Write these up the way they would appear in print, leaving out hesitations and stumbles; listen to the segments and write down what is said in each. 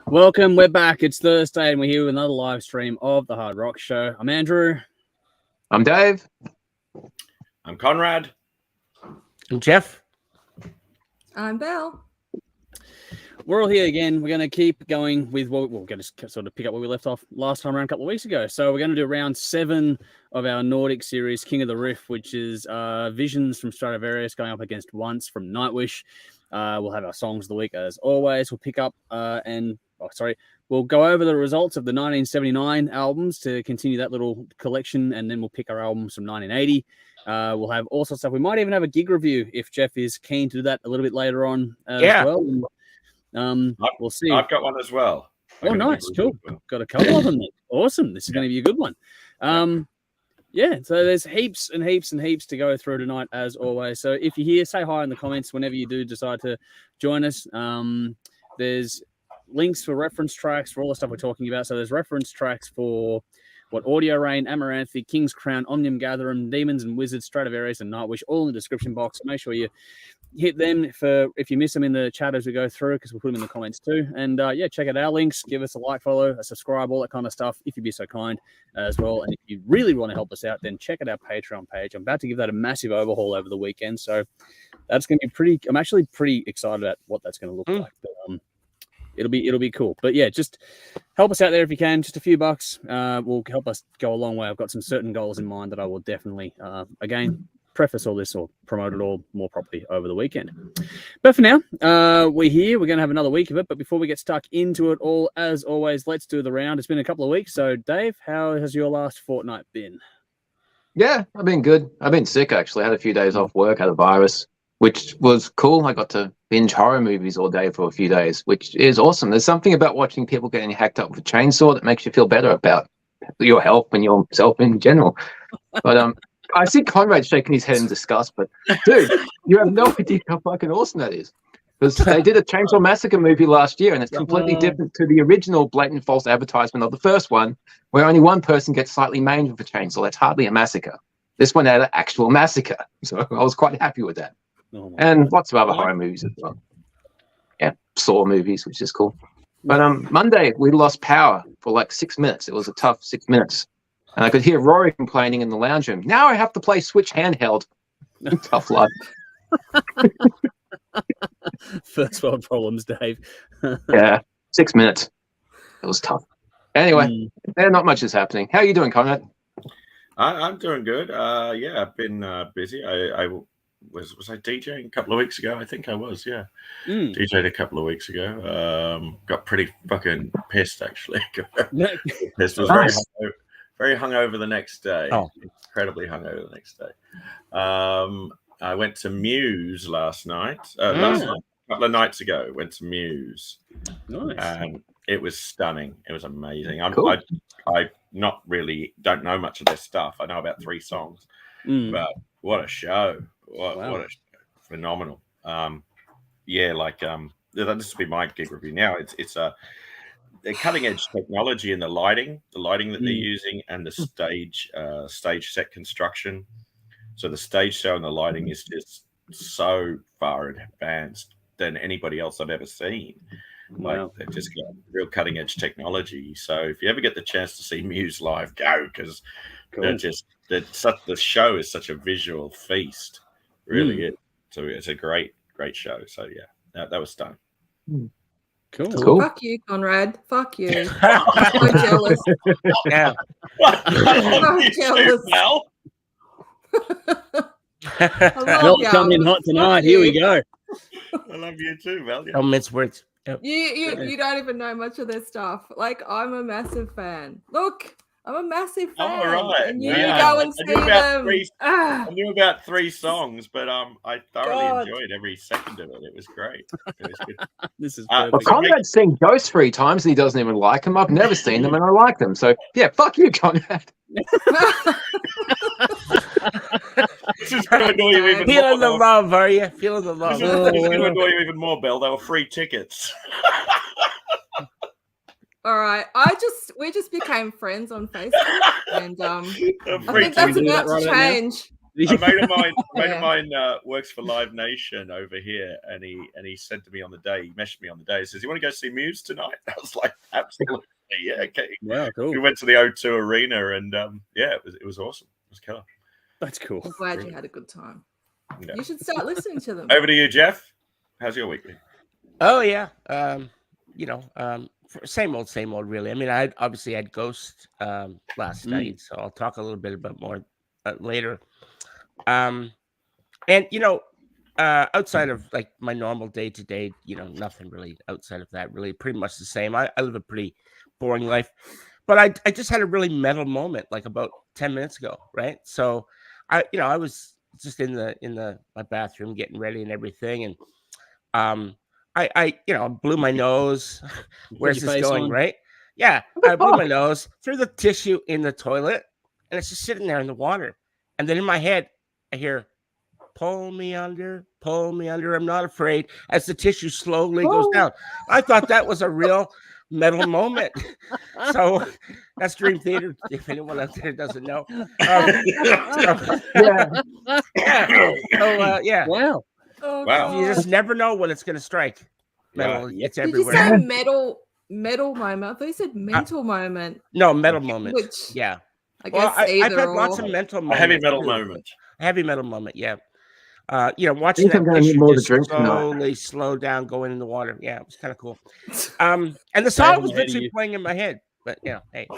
Welcome, we're back. It's Thursday and we're here with another live stream of the Hard Rock Show. I'm Andrew. I'm Dave. I'm Conrad. I'm Jeff. I'm Belle. We're all here again. We're going to keep going with what we're going to sort of pick up where we left off last time around a couple of weeks ago. So we're going to do round 7 of our Nordic series, King of the Riff, which is Visions from Stratovarius going up against Once from Nightwish. We'll have our songs of the week as always. We'll pick up we'll go over the results of the 1979 albums to continue that little collection, and then we'll pick our albums from 1980. We'll have all sorts of stuff. We might even have a gig review if Jeff is keen to do that a little bit later on as well. We'll see. I've got one as well. Oh, nice. Cool. Got a couple of them. Awesome. This is going to be a good one. So there's heaps and heaps and heaps to go through tonight, as always. So if you're here, say hi in the comments whenever you do decide to join us. There's links for reference tracks for all the stuff we're talking about. So there's reference tracks for Audio Rain, Amaranthi, King's Crown, Omnium Gatherum, Demons and Wizards, Stratovarius, and Nightwish, all in the description box. Make sure you hit them if you miss them in the chat as we go through, because we'll put them in the comments too. And check out our links. Give us a like, follow, a subscribe, all that kind of stuff, if you'd be so kind as well. And if you really want to help us out, then check out our Patreon page. I'm about to give that a massive overhaul over the weekend, so that's going to be I'm actually pretty excited about what that's going to look like. But, it'll be cool. But yeah, just help us out there if you can. Just a few bucks will help us go a long way. I've got some certain goals in mind that I will definitely, again, preface all this or promote it all more properly over the weekend. But for now, we're here. We're going to have another week of it. But before we get stuck into it all, as always, let's do the round. It's been a couple of weeks. So, Dave, how has your last fortnight been? Yeah, I've been good. I've been sick, actually. I had a few days off work, had a virus, which was cool. I got to binge horror movies all day for a few days, which is awesome. There's something about watching people getting hacked up with a chainsaw that makes you feel better about your health and yourself in general. But I see Conrad shaking his head in disgust, but dude, you have no idea how fucking awesome that is. Because they did a Chainsaw Massacre movie last year, and it's completely different to the original blatant false advertisement of the first one, where only one person gets slightly maimed with a chainsaw. That's hardly a massacre. This one had an actual massacre. So I was quite happy with that. And lots of other horror movies as well. Yeah, Saw movies, which is cool. But Monday, we lost power for like 6 minutes. It was a tough 6 minutes. And I could hear Rory complaining in the lounge room. Now I have to play Switch handheld. Tough luck. First world problems, Dave. Yeah, 6 minutes. It was tough. Anyway, not much is happening. How are you doing, Conrad? I'm doing good. I've been busy. I was I DJing a couple of weeks ago? I think I was, yeah. DJed a couple of weeks ago. Got pretty fucking pissed, actually. Pissed. Was very hungover the next day. Incredibly hungover the next day. I went to Muse last night. A couple of nights ago, went to Muse. Nice. And it was stunning. It was amazing. Cool. I not really don't know much of their stuff. I know about 3 songs. But what a show. What a phenomenal. This will be my gig review now. It's a cutting edge technology in the lighting that they're using, and the stage set construction. So the stage show and the lighting is just so far advanced than anybody else I've ever seen. Like they've just got real cutting edge technology. So if you ever get the chance to see Muse live, go, because the show is such a visual feast. Really, so it's a great show. So yeah, that was stunning. Cool. Fuck you, Conrad. Fuck you. I'm so jealous. Yeah. I'm jealous. Well, coming in hot tonight. Here we go. I love you too, Mel. Comments words. Yep. You don't even know much of their stuff. Like, I'm a massive fan. Look, I'm a massive fan. All right. And you go and see them. I knew about 3 songs, but I thoroughly enjoyed every second of it. It was great. It was good. This is Well, Conrad's seen Ghost 3 times and he doesn't even like them. I've never seen them and I like them. So, yeah, fuck you, Conrad. This is going to annoy you even Feeling more. the love, are you? Feeling the love. This is going to annoy you even more, Bill. They were free tickets. All right. We just became friends on Facebook, and I Free think that's tickets. about to change. A mate of mine works for Live Nation over here, and he said to me on the day, he messaged me on the day, he says, "You want to go see Muse tonight?" I was like, "Absolutely, yeah, okay." Wow, cool. We went to the O2 Arena, and yeah, it was awesome. It was killer. That's cool. I'm glad you had a good time. Yeah. You should start listening to them. Over to you, Jeff. How's your week been? Oh yeah, same old, really. I mean, I obviously had Ghost last night, so I'll talk a little bit about more later. And outside of like my normal day to day, nothing really outside of that. Really, pretty much the same. I live a pretty boring life, but I just had a really metal moment like about 10 minutes ago, right? So I was just in my bathroom getting ready and everything, and I blew my nose. Where's this going, on? right? Yeah, I blew my nose, threw the tissue in the toilet, and it's just sitting there in the water. And then in my head, I hear, pull me under, I'm not afraid, as the tissue slowly goes down. I thought that was a real metal moment. So that's Dream Theater, if anyone out there doesn't know. Yeah. Wow. Oh, Wow. You just never know when it's going to strike. Metal, Yeah. it's Did everywhere. you say metal moment? I thought you said mental moment. No, metal moment. Which, Yeah. I guess I've either had or. lots of mental A moments. heavy metal moment. Heavy metal moment, yeah. Watching think I'm that gonna need tissue more to just drink tonight. slowly slow down, going in the water. Yeah, it was kind of cool. And the song was ahead of literally you. playing in my head. But hey.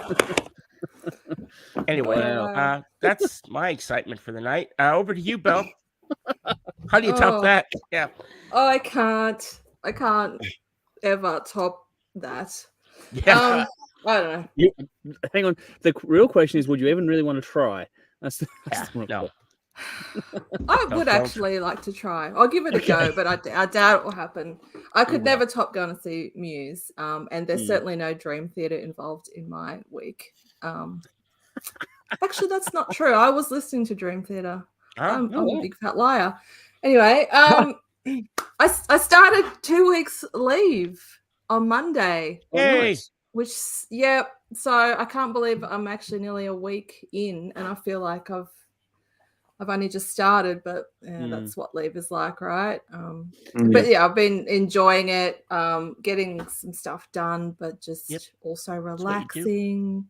Anyway, Wow. that's my excitement for the night. Over to you, Belle. How do you top that? Yeah. Oh, I can't ever top that. Yeah. I don't know. Hang on. The real question is, would you even really want to try? That's the real No. I would don't. actually like to try. I'll give it a go, but I doubt it will happen. I could never top going to see Muse, and there's certainly no Dream Theater involved in my week. Actually, that's not true. I was listening to Dream Theater. I'm a big fat liar. Anyway, I started 2 weeks leave on Monday. Yay. Which, yeah, so I can't believe I'm actually nearly a week in, and I feel like I've only just started, but that's what leave is like, right? But yeah, I've been enjoying it, getting some stuff done, but just also relaxing,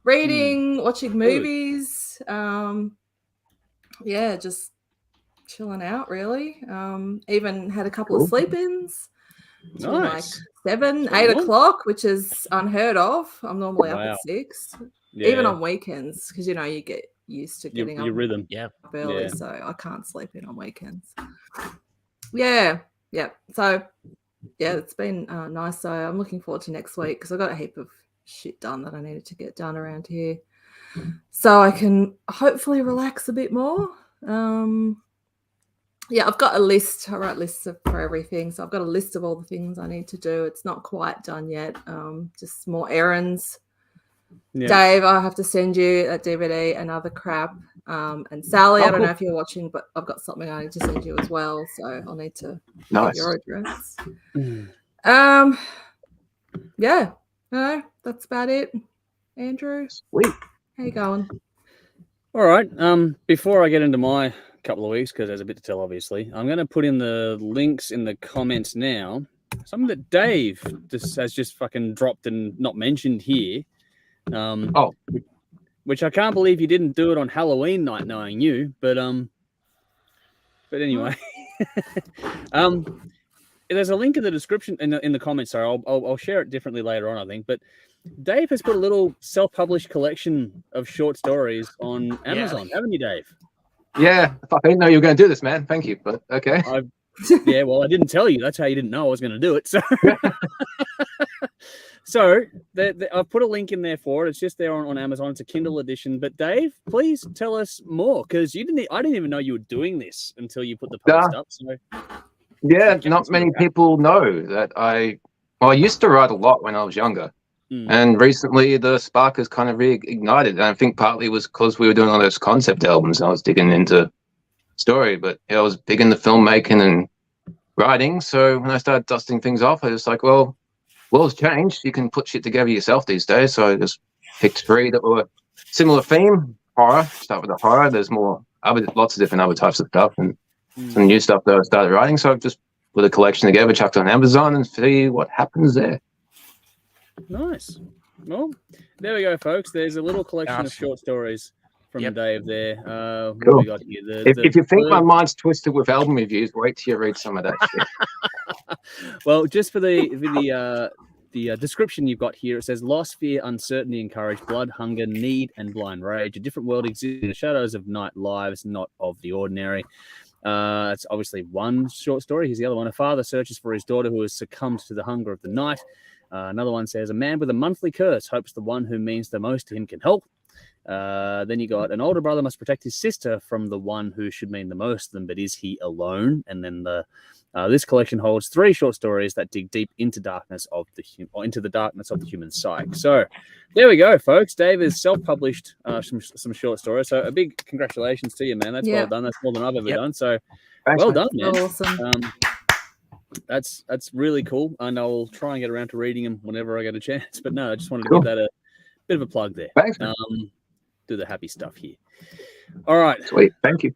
reading, watching movies. Yeah, just chilling out, really. Even had a couple of sleep-ins. Till like 7, 8 o'clock, which is unheard of. I'm normally up at 6, even on weekends, because you get used to getting your rhythm. up early, so I can't sleep in on weekends. Yeah. So it's been nice. So I'm looking forward to next week because I got a heap of shit done that I needed to get done around here, so I can hopefully relax a bit more. Yeah, I've got a list. I write lists for everything. So I've got a list of all the things I need to do. It's not quite done yet. Just more errands. Yeah. Dave, I have to send you a DVD and other crap. And Sally, I don't know if you're watching, but I've got something I need to send you as well. So I'll need to get your address. Yeah. No, that's about it. Andrew, sweet. How you going? All right. Before I get into my couple of weeks, because there's a bit to tell, obviously, I'm going to put in the links in the comments now. Something that Dave has just fucking dropped and not mentioned here. Which I can't believe you didn't do it on Halloween night, knowing you. But anyway, there's a link in the description in the comments. Sorry, I'll share it differently later on, I think. But Dave has put a little self-published collection of short stories on Amazon, haven't you, Dave? Yeah, I didn't know you were going to do this, man. Thank you, but okay. Yeah, well, I didn't tell you. That's how you didn't know I was going to do it. So, so I've put a link in there for it. It's just there on Amazon. It's a Kindle edition. But Dave, please tell us more, because I didn't even know you were doing this until you put the post up. So, yeah, not many people know that I used to write a lot when I was younger. And recently the spark has kind of reignited. And I think partly it was because we were doing all those concept albums and I was digging into story. But I was big into filmmaking and writing. So when I started dusting things off, I was like, well, world's changed. You can put shit together yourself these days. So I just picked 3 that were similar theme. Horror. Start with the horror. There's more lots of different other types of stuff and some new stuff that I started writing. So I've just put a collection together, chucked on Amazon, and see what happens there. Nice. Well, there we go, folks. There's a little collection of short stories from Dave there. What Cool. we got here? If you think my mind's twisted with album reviews, wait till you read some of that shit. Well, just for the description you've got here, it says loss, fear, uncertainty, and courage, blood, hunger, need, and blind rage. A different world exists in the shadows of night, lives not of the ordinary. It's obviously one short story. Here's the other one. A father searches for his daughter who has succumbed to the hunger of the night. Another one says, a man with a monthly curse hopes the one who means the most to him can help. Then you got an older brother must protect his sister from the one who should mean the most to them, but is he alone? And then this collection holds 3 short stories that dig deep into the darkness of the human psyche. So there we go, folks. Dave has self-published some short stories. So a big congratulations to you, man. That's well done. That's more than I've ever done. So Thanks, well done, man. Awesome. That's really cool, and I'll try and get around to reading them whenever I get a chance. But no, I just wanted to give that a bit of a plug there. Thanks. Do the happy stuff here. All right, sweet. Thank you.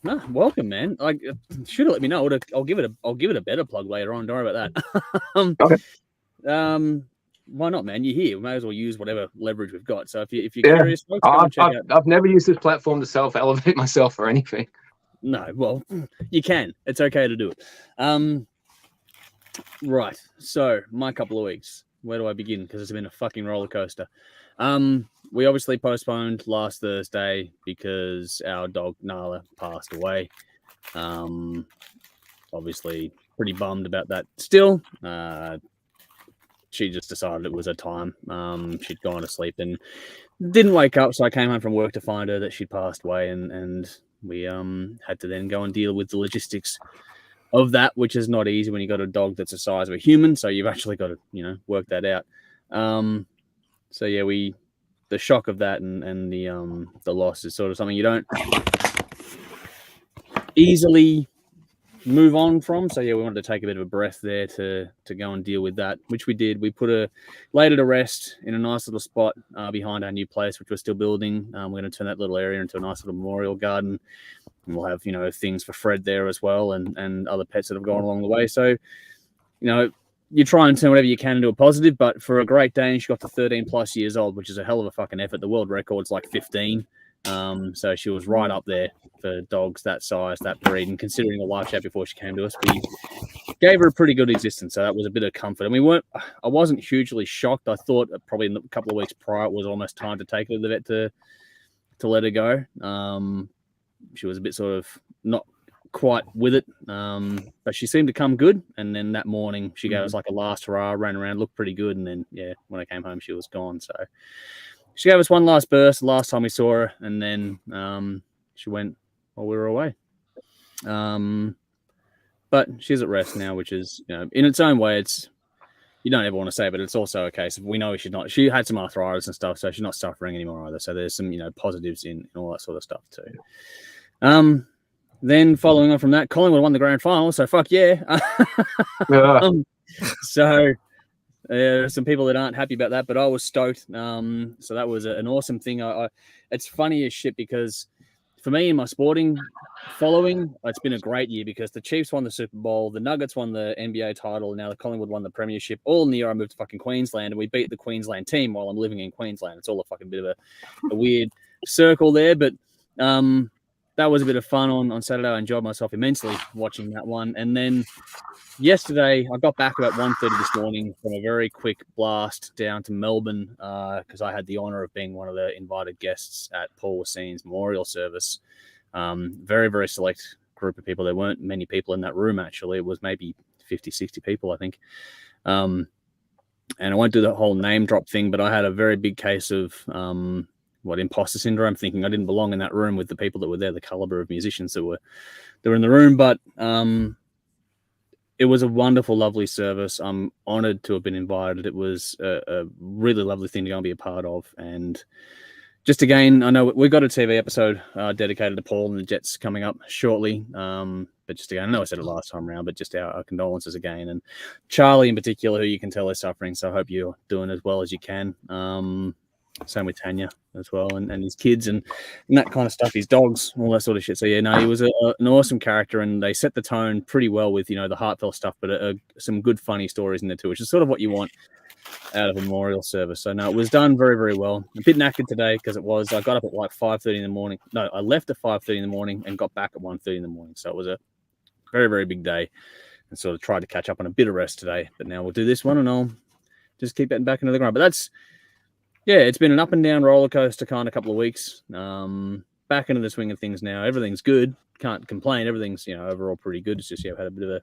No, welcome, man. I should have let me know. I'll give it a better plug later on. Don't worry about that. Okay. Why not, man? You're here. We may as well use whatever leverage we've got. So if you're curious, folks, go and check out. I've never used this platform to self-elevate myself or anything. No, well, you can. It's okay to do it. Right. So my couple of weeks. Where do I begin? Because it's been a fucking roller coaster. We obviously postponed last Thursday because our dog Nala passed away. Obviously pretty bummed about that still. She just decided it was her time. She'd gone to sleep and didn't wake up, so I came home from work to find her that she'd passed away, and we had to then go and deal with the logistics of that, which is not easy when you got a dog that's the size of a human, so you've actually got to, work that out. So yeah, the shock of that and the loss is sort of something you don't easily move on from. So yeah, we wanted to take a bit of a breath there to go and deal with that, which we did. We laid it to rest in a nice little spot behind our new place, which we're still building. We're going to turn that little area into a nice little memorial garden. And we'll have, things for Fred there as well and other pets that have gone along the way. So, you try and turn whatever you can into a positive, but for a Great Dane, she got to 13 plus years old, which is a hell of a fucking effort. The world record's like 15. So she was right up there for dogs that size, that breed, and considering the life she had before she came to us, we gave her a pretty good existence. So that was a bit of comfort. And I wasn't hugely shocked. I thought probably in a couple of weeks prior, it was almost time to take her to the vet to let her go. She was a bit sort of not quite with it, but she seemed to come good. And then that morning she gave us like a last hurrah, ran around, looked pretty good, and then when I came home she was gone. So she gave us one last burst last time we saw her, and then she went while we were away. But she's at rest now, which is in its own way, it's, you don't ever want to say, but it's also a case of we know she had some arthritis and stuff, so she's not suffering anymore either. So there's some positives in all that sort of stuff too. Then following on from that, Collingwood won the grand final, so fuck yeah. So there are some people that aren't happy about that, but I was stoked. So that was an awesome thing. It's funny as shit because for me in my sporting following, it's been a great year because the Chiefs won the Super Bowl, the Nuggets won the NBA title, and now the Collingwood won the premiership. All in the year I moved to fucking Queensland, and we beat the Queensland team while I'm living in Queensland. It's all a fucking bit of a weird circle there, but that was a bit of fun on Saturday. I enjoyed myself immensely watching that one. And then yesterday, I got back about 1:30 this morning from a very quick blast down to Melbourne because I had the honour of being one of the invited guests at Paul Wasseen's memorial service. Very, very select group of people. There weren't many people in that room, actually. It was maybe 50, 60 people, I think. And I won't do the whole name drop thing, but I had a very big case of imposter syndrome, thinking I didn't belong in that room with the people that were there, the caliber of musicians that were in the room. But it was a wonderful, lovely service. I'm honored to have been invited. It was a really lovely thing to go and be a part of. And just again, I know we've got a TV episode dedicated to Paul and the Jets coming up shortly. But just again, I know I said it last time around, but just our condolences again. And Charlie in particular, who you can tell is suffering. So I hope you're doing as well as you can. Same with Tanya as well, and his kids and that kind of stuff, his dogs, all that sort of shit. So yeah, no, he was an awesome character, and they set the tone pretty well with, you know, the heartfelt stuff, but some good funny stories in there too, which is sort of what you want out of a memorial service. So no, it was done very, very well. A bit knackered today because I got up at like 5:30 in the morning. No, I left at 5:30 in the morning and got back at 1:30 in the morning. So it was a very, very big day, and sort of tried to catch up on a bit of rest today. But now we'll do this one, and I'll just keep getting back into the grind. But that's, yeah, it's been an up and down roller coaster kind of couple of weeks. Back into the swing of things now. Everything's good. Can't complain. Everything's, you know, overall pretty good. It's just, yeah, I've had a bit of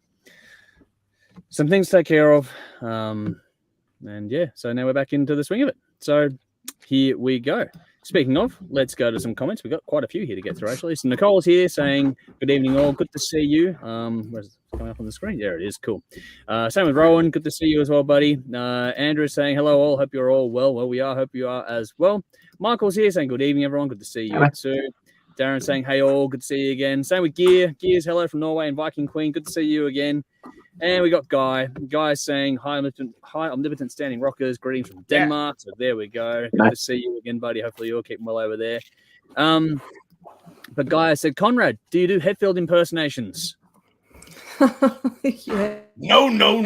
some things to take care of. And yeah, so now we're back into the swing of it. So here we go. Speaking of, let's go to some comments. We've got quite a few here to get through, actually. So Nicole's here saying, good evening all. Good to see you. Where's it coming up on the screen? There it is. Cool. Same with Rowan. Good to see you as well, buddy. Andrew's saying, hello all. Hope you're all well. Well, we are. Hope you are as well. Michael's here saying, good evening, everyone. Good to see you too. Darren saying, hey all. Good to see you again. Same with Gear. Gear's hello from Norway and Viking Queen. Good to see you again. And we got Guy. Guy saying, hi, omnipotent standing rockers. Greetings from Denmark. Yeah. So there we go. Good to see you again, buddy. Hopefully you're keeping well over there. But Guy said, Conrad, do you do Hetfield impersonations? Yeah. No. Never.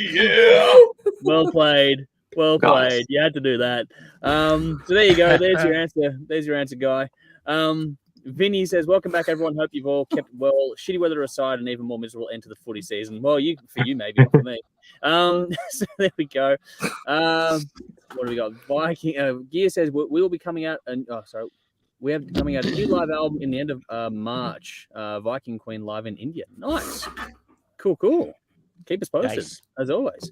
Yeah. Well played. Well played. You had to do that. So there you go. There's your answer. There's your answer, Guy. Vinny says, welcome back, everyone. Hope you've all kept well. Shitty weather aside, an even more miserable end to the footy season. Well, for you maybe, not for me. So there we go. What do we got? Viking Gear says we will be coming out, and we have coming out a new live album in the end of March. Viking Queen live in India. Nice, cool. Keep us posted as always.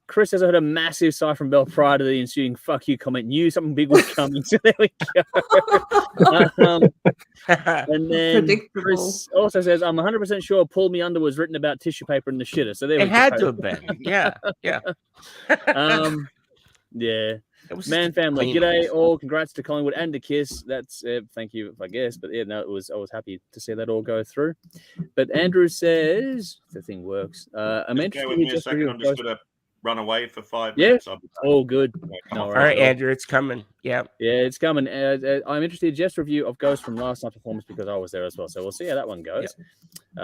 Chris says, I heard a massive sigh from Bell prior to the ensuing fuck you comment. Knew something big was coming. So there we go. And then Chris also says, I'm 100% sure Pull Me Under was written about tissue paper in the shitter. So there we go. It had to have been. Yeah. Yeah. Man family, g'day all. Congrats to Collingwood and to Kiss. That's thank you, I guess. But yeah, no, I was happy to see that all go through. But Andrew says, the thing works. I'm interested with me a second. I'm just going to run away for 5 minutes. All good. All right, Andrew, it's coming. Yeah, it's coming. I'm interested in Jeff's review of Ghost from last night's performance because I was there as well. So we'll see how that one goes.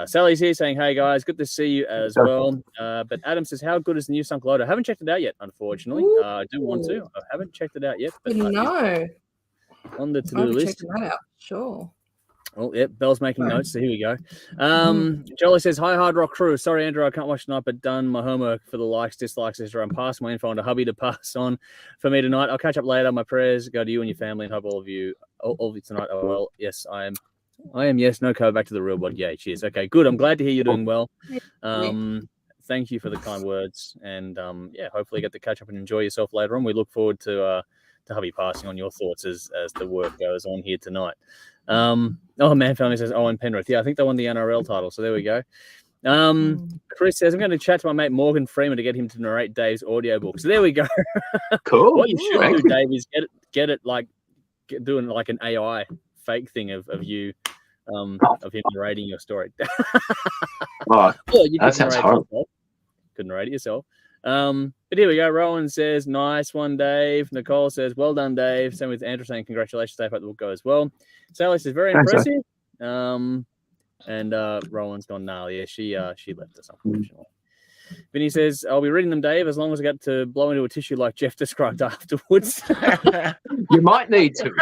Sally's here saying, hey guys, good to see you as well. But Adam says, how good is the new sunk loader? I haven't checked it out yet, unfortunately. I do want to. I haven't checked it out yet. But no. On the to-do list. Check that out. Sure. Oh, yep, Bell's making notes, so here we go. Jolly says, hi, Hard Rock crew. Sorry, Andrew, I can't watch tonight, but done my homework for the likes, dislikes, etc. I'm passing my info on to hubby to pass on for me tonight. I'll catch up later. My prayers go to you and your family, and hope all of you tonight are well. Yes, I am. Yes, no COVID, back to the real one. Yeah, cheers. Okay, good. I'm glad to hear you're doing well. Thank you for the kind words, and hopefully you get to catch up and enjoy yourself later on. We look forward to hubby passing on your thoughts as the work goes on here tonight. Man family says Owen Penrith. Yeah, I think they won the NRL title, so there we go. Chris says I'm going to chat to my mate Morgan Freeman to get him to narrate Dave's audiobook. So there we go. Cool. What you should do, Dave, is get it like doing like an AI fake thing of you of him narrating your story. That sounds horrible. Could narrate it yourself. But here we go. Rowan says, nice one, Dave. Nicole says, well done, Dave. Same with Andrew saying, congratulations, Dave. Hope the book goes well. Sally says, very impressive. And Rowan's gone, nah, yeah, she left us, unfortunately. Vinny says, I'll be reading them, Dave, as long as I get to blow into a tissue like Jeff described afterwards. You might need to.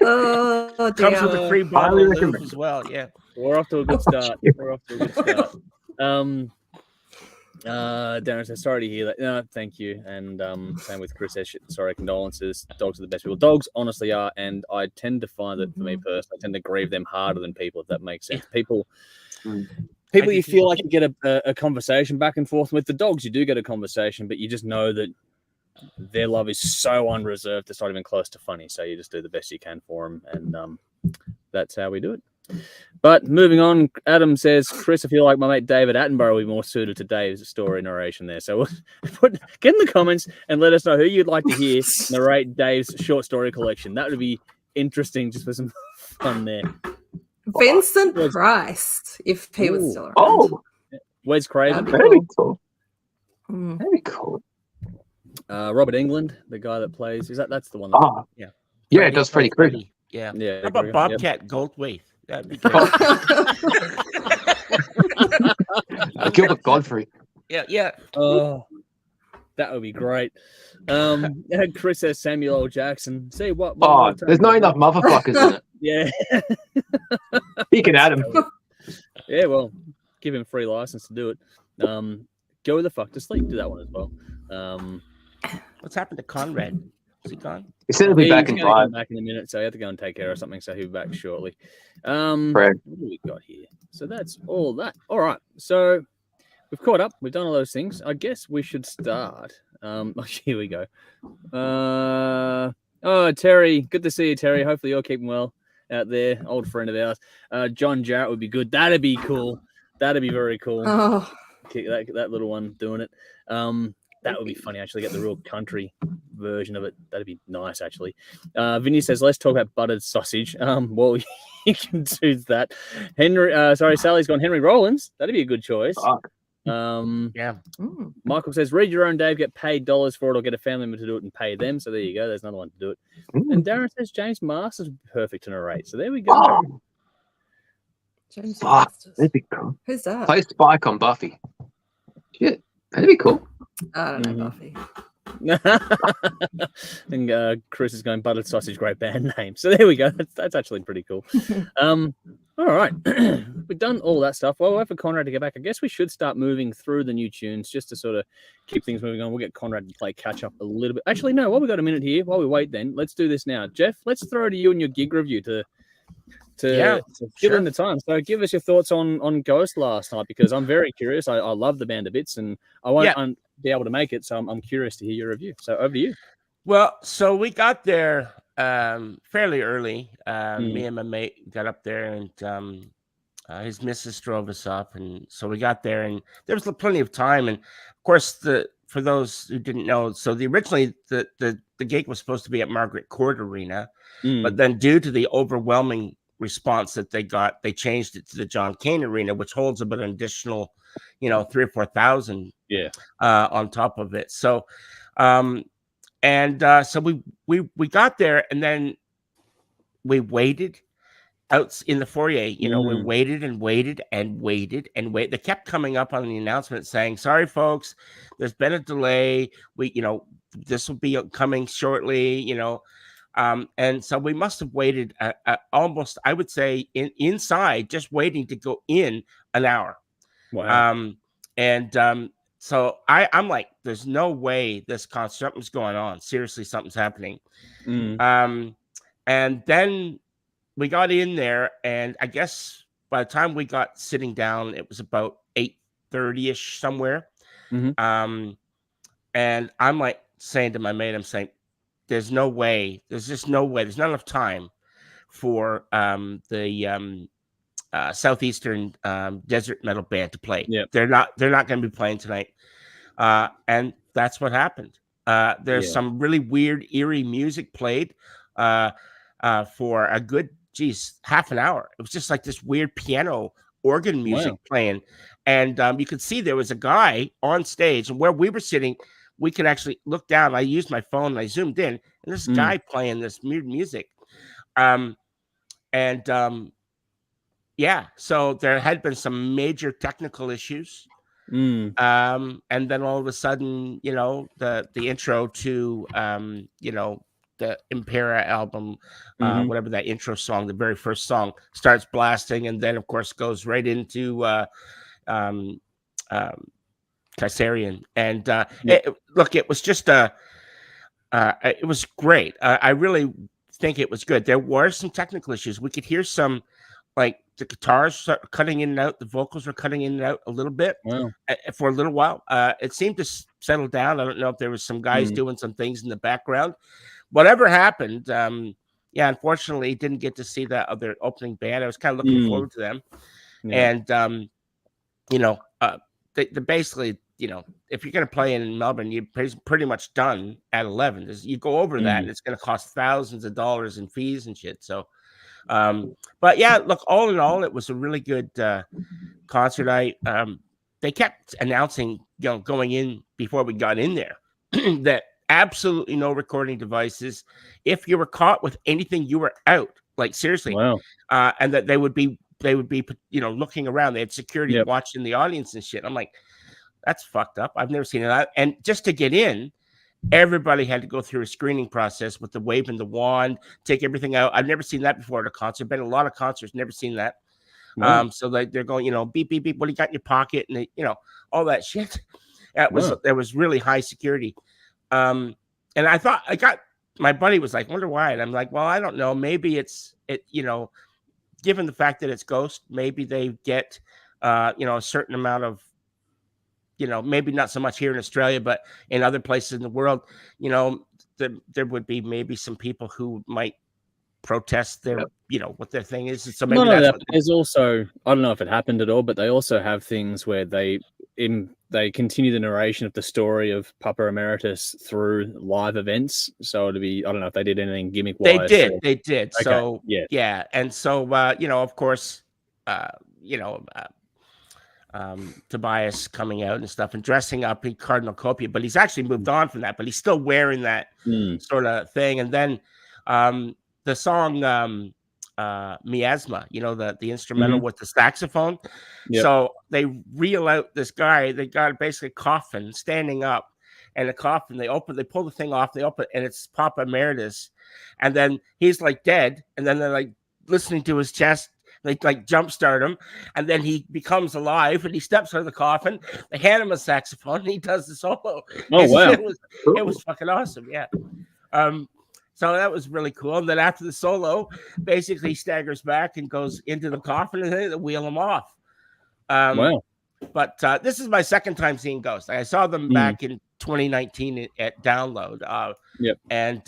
Oh, dear. Comes with a free bottle of lube as well, yeah. We're off to a good start. Darren says, sorry to hear that. No, thank you. And same with Chris says, sorry, condolences. Dogs are the best people. Dogs honestly are, and I tend to find that for me personally, I tend to grieve them harder than people, if that makes sense. People you feel like you get a conversation back and forth with. The dogs, you do get a conversation, but you just know that their love is so unreserved, it's not even close to funny. So you just do the best you can for them, and that's how we do it. But moving on, Adam says, Chris, I feel like my mate David Attenborough would be more suited to Dave's story narration there. So get in the comments and let us know who you'd like to hear narrate Dave's short story collection. That would be interesting, just for some fun there. Vincent Price, if he was still around. Oh, Wes Craven. Very cool. Mm. Very cool. Robert England, the guy that plays. That's the one. Oh, Yeah. yeah, it does Freddy Krueger. Yeah. Yeah. How about Yep. Bobcat Goldthwait? That'd be good. Gilbert Godfrey. Yeah. Oh, that would be great. Chris says Samuel L. Jackson. See what? Oh, there's not enough motherfuckers in it. Yeah. He can add them. Yeah, well, give him free license to do it. Go the fuck to sleep. Do that one as well. What's happened to Conrad? Is he gone? He said he'll be back in 5. Back in a minute, so he had to go and take care of something. So he'll be back shortly. Correct. What do we got here? So that's all that. All right. So we've caught up. We've done all those things. I guess we should start. Here we go. Oh, Terry. Good to see you, Terry. Hopefully you're keeping well out there. Old friend of ours. John Jarrett would be good. That'd be cool. That'd be very cool. Oh, That little one doing it. That would be funny, actually, get the real country version of it. That'd be nice, actually. Vinny says, let's talk about buttered sausage. Well, you can do that. Sally's gone Henry Rollins. That'd be a good choice. Yeah. Michael says, read your own, Dave. Get paid dollars for it or get a family member to do it and pay them. So there you go. There's another one to do it. And Darren says, James Masters would be perfect to narrate. So there we go. Oh, James fuck. Masters. That'd be cool. Who's that? Play Spike on Buffy. Shit. That'd be cool. I don't know, Buffy. And Chris is going buttered sausage, great band name. So there we go. That's actually pretty cool. All right. We've done all that stuff. Well, we'll wait for Conrad to get back. I guess we should start moving through the new tunes just to sort of keep things moving on. We'll get Conrad to play catch up a little bit. Actually, no, while we got a minute here, while we wait then, let's do this now. Jeff, let's throw to you and your gig review to fill in the time. So give us your thoughts on Ghost last night, because I'm very curious. I love the band a bits, and I won't be able to make it, so I'm curious to hear your review. So over to you. Well, so we got there fairly early. Me and my mate got up there, and his missus drove us up, and so we got there, and there was plenty of time. And of course, for those who didn't know, so originally the gig was supposed to be at Margaret Court Arena, but then due to the overwhelming response that they got, they changed it to the John Cain Arena, which holds about an additional 3,000 or 4,000 on top of it. So so we got there, and then we waited out in the foyer. We waited and waited and waited and wait. They kept coming up on the announcement saying, sorry folks, there's been a delay, this will be coming shortly, and so we must have waited almost, I would say, inside, just waiting to go in an hour. Wow. So I'm like, there's no way this concert, something's going on. Seriously, something's happening. And then we got in there, and I guess by the time we got sitting down, it was about 8:30ish somewhere. And I'm like saying to my mate, I'm saying, there's no way. There's just no way. There's not enough time for the Southeastern Desert Metal Band to play. Yep. They're not going to be playing tonight. And that's what happened. There's some really weird, eerie music played for a good, half an hour. It was just like this weird piano organ music playing. And you could see there was a guy on stage, and where we were sitting, we could actually look down. I used my phone and I zoomed in, and this guy playing this weird music. So there had been some major technical issues. And then all of a sudden, the intro to, the Impera album, whatever that intro song, the very first song, starts blasting, and then of course goes right into Kaisarian. And it was just it was great. I really think it was good. There were some technical issues. We could hear some, like, the guitars cutting in and out, the vocals were cutting in and out a little bit for a little while. It seemed to settle down. I don't know if there was some guys doing some things in the background. Whatever happened, unfortunately didn't get to see that other opening band. I was kind of looking forward to them. And they basically, if you're going to play in Melbourne, you're pretty much done at 11. You go over that, and it's going to cost thousands of dollars in fees and shit. So, but yeah, look, all in all, it was a really good concert. they kept announcing, going in before we got in there, that absolutely no recording devices. If you were caught with anything, you were out. Like, seriously. Wow. And that they would be looking around. They had security watching the audience and shit. I'm like, that's fucked up. I've never seen it. And just to get in, everybody had to go through a screening process with the waving the wand, take everything out. I've never seen that before at a concert. Been a lot of concerts, never seen that. Wow. So they're going, beep, beep, beep. What do you got in your pocket? And all that shit. There was really high security. And I thought, my buddy was like, wonder why. And I'm like, well, I don't know. Maybe given the fact that it's Ghost, maybe they get, a certain amount of, maybe not so much here in Australia, but in other places in the world, there would be maybe some people who might protest their, what their thing is. So maybe there's also, I don't know if it happened at all, but they also have things where they continue the narration of the story of Papa Emeritus through live events. So it'd be, I don't know if they did anything gimmick wise. They did. Okay. So yeah. And so, of course, Tobias coming out and stuff and dressing up in Cardinal Copia, but he's actually moved on from that, but he's still wearing that sort of thing. And then the song Miasma, the instrumental with the saxophone. Yep. So they reel out this guy. They got basically a coffin standing up, and a coffin. They pull the thing off. They open, and it's Papa Emeritus, and then he's like dead, and then they're like listening to his chest. They like jumpstart him, and then he becomes alive, and he steps out of the coffin. They hand him a saxophone, and he does the solo. Oh wow! It was fucking awesome. Yeah. So that was really cool. And then after the solo, basically he staggers back and goes into the coffin, and they wheel him off. Wow. But this is my second time seeing Ghost. I saw them back in 2019 at Download. And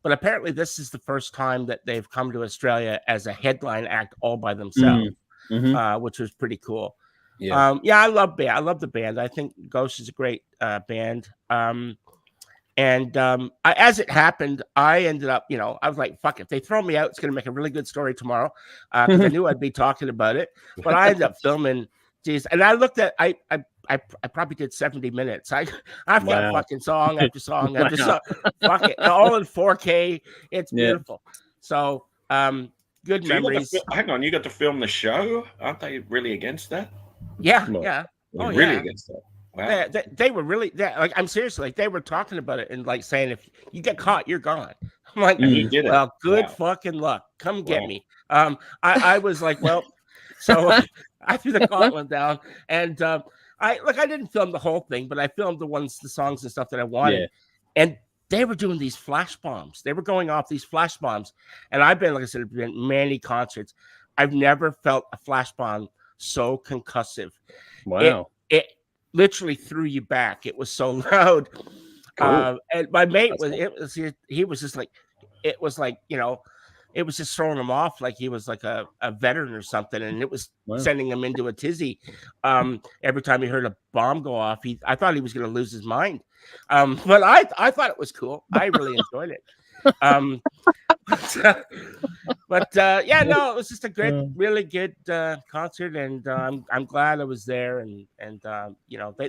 but apparently this is the first time that they've come to Australia as a headline act all by themselves, which was pretty cool. Yeah. I love the band. I think Ghost is a great band. As it happened, I ended up, I was like, fuck, if they throw me out, it's going to make a really good story tomorrow. Because I knew I'd be talking about it. But I ended up filming. Geez, and I looked at, I probably did 70 minutes. I've got fucking song after song after song. Fuck it. All in 4K. It's beautiful. So, good memories. Hang on, you got to film the show? Aren't they really against that? Yeah. Really against that. Wow. They were really, like, I'm seriously, like, they were talking about it and like saying, if you get caught, you're gone. I'm like, well, good fucking luck. Come get me. I was like, well, so I threw the gauntlet down, and I didn't film the whole thing, but I filmed the songs and stuff that I wanted. And they were doing these flash bombs. They were going off these flash bombs. And I've been, like I said, been many concerts. I've never felt a flash bomb so concussive. Wow. It literally threw you back. It was so loud. Cool. And my mate he was just like, it was like, it was just throwing him off like he was like a veteran or something, and it was sending him into a tizzy. Every time he heard a bomb go off, I thought he was going to lose his mind. But I thought it was cool. I really enjoyed it. It was just a great, really good concert, and I'm glad I was there. And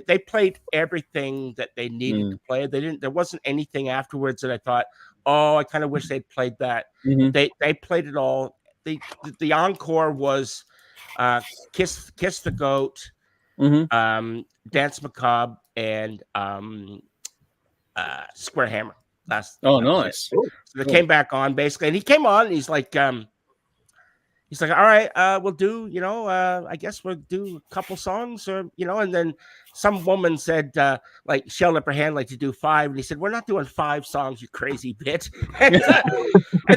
they played everything that they needed to play. There wasn't anything afterwards that I thought, oh, I kind of wish they'd played that. They played it all. The encore was Kiss the Goat, Dance Macabre, and Square Hammer. Nice. So they came back on basically, and he came on and he's like, all right, we'll do, I guess we'll do a couple songs, or, and then some woman said, like, she held up her hand, like, to do 5. And he said, we're not doing 5 songs, you crazy bitch. And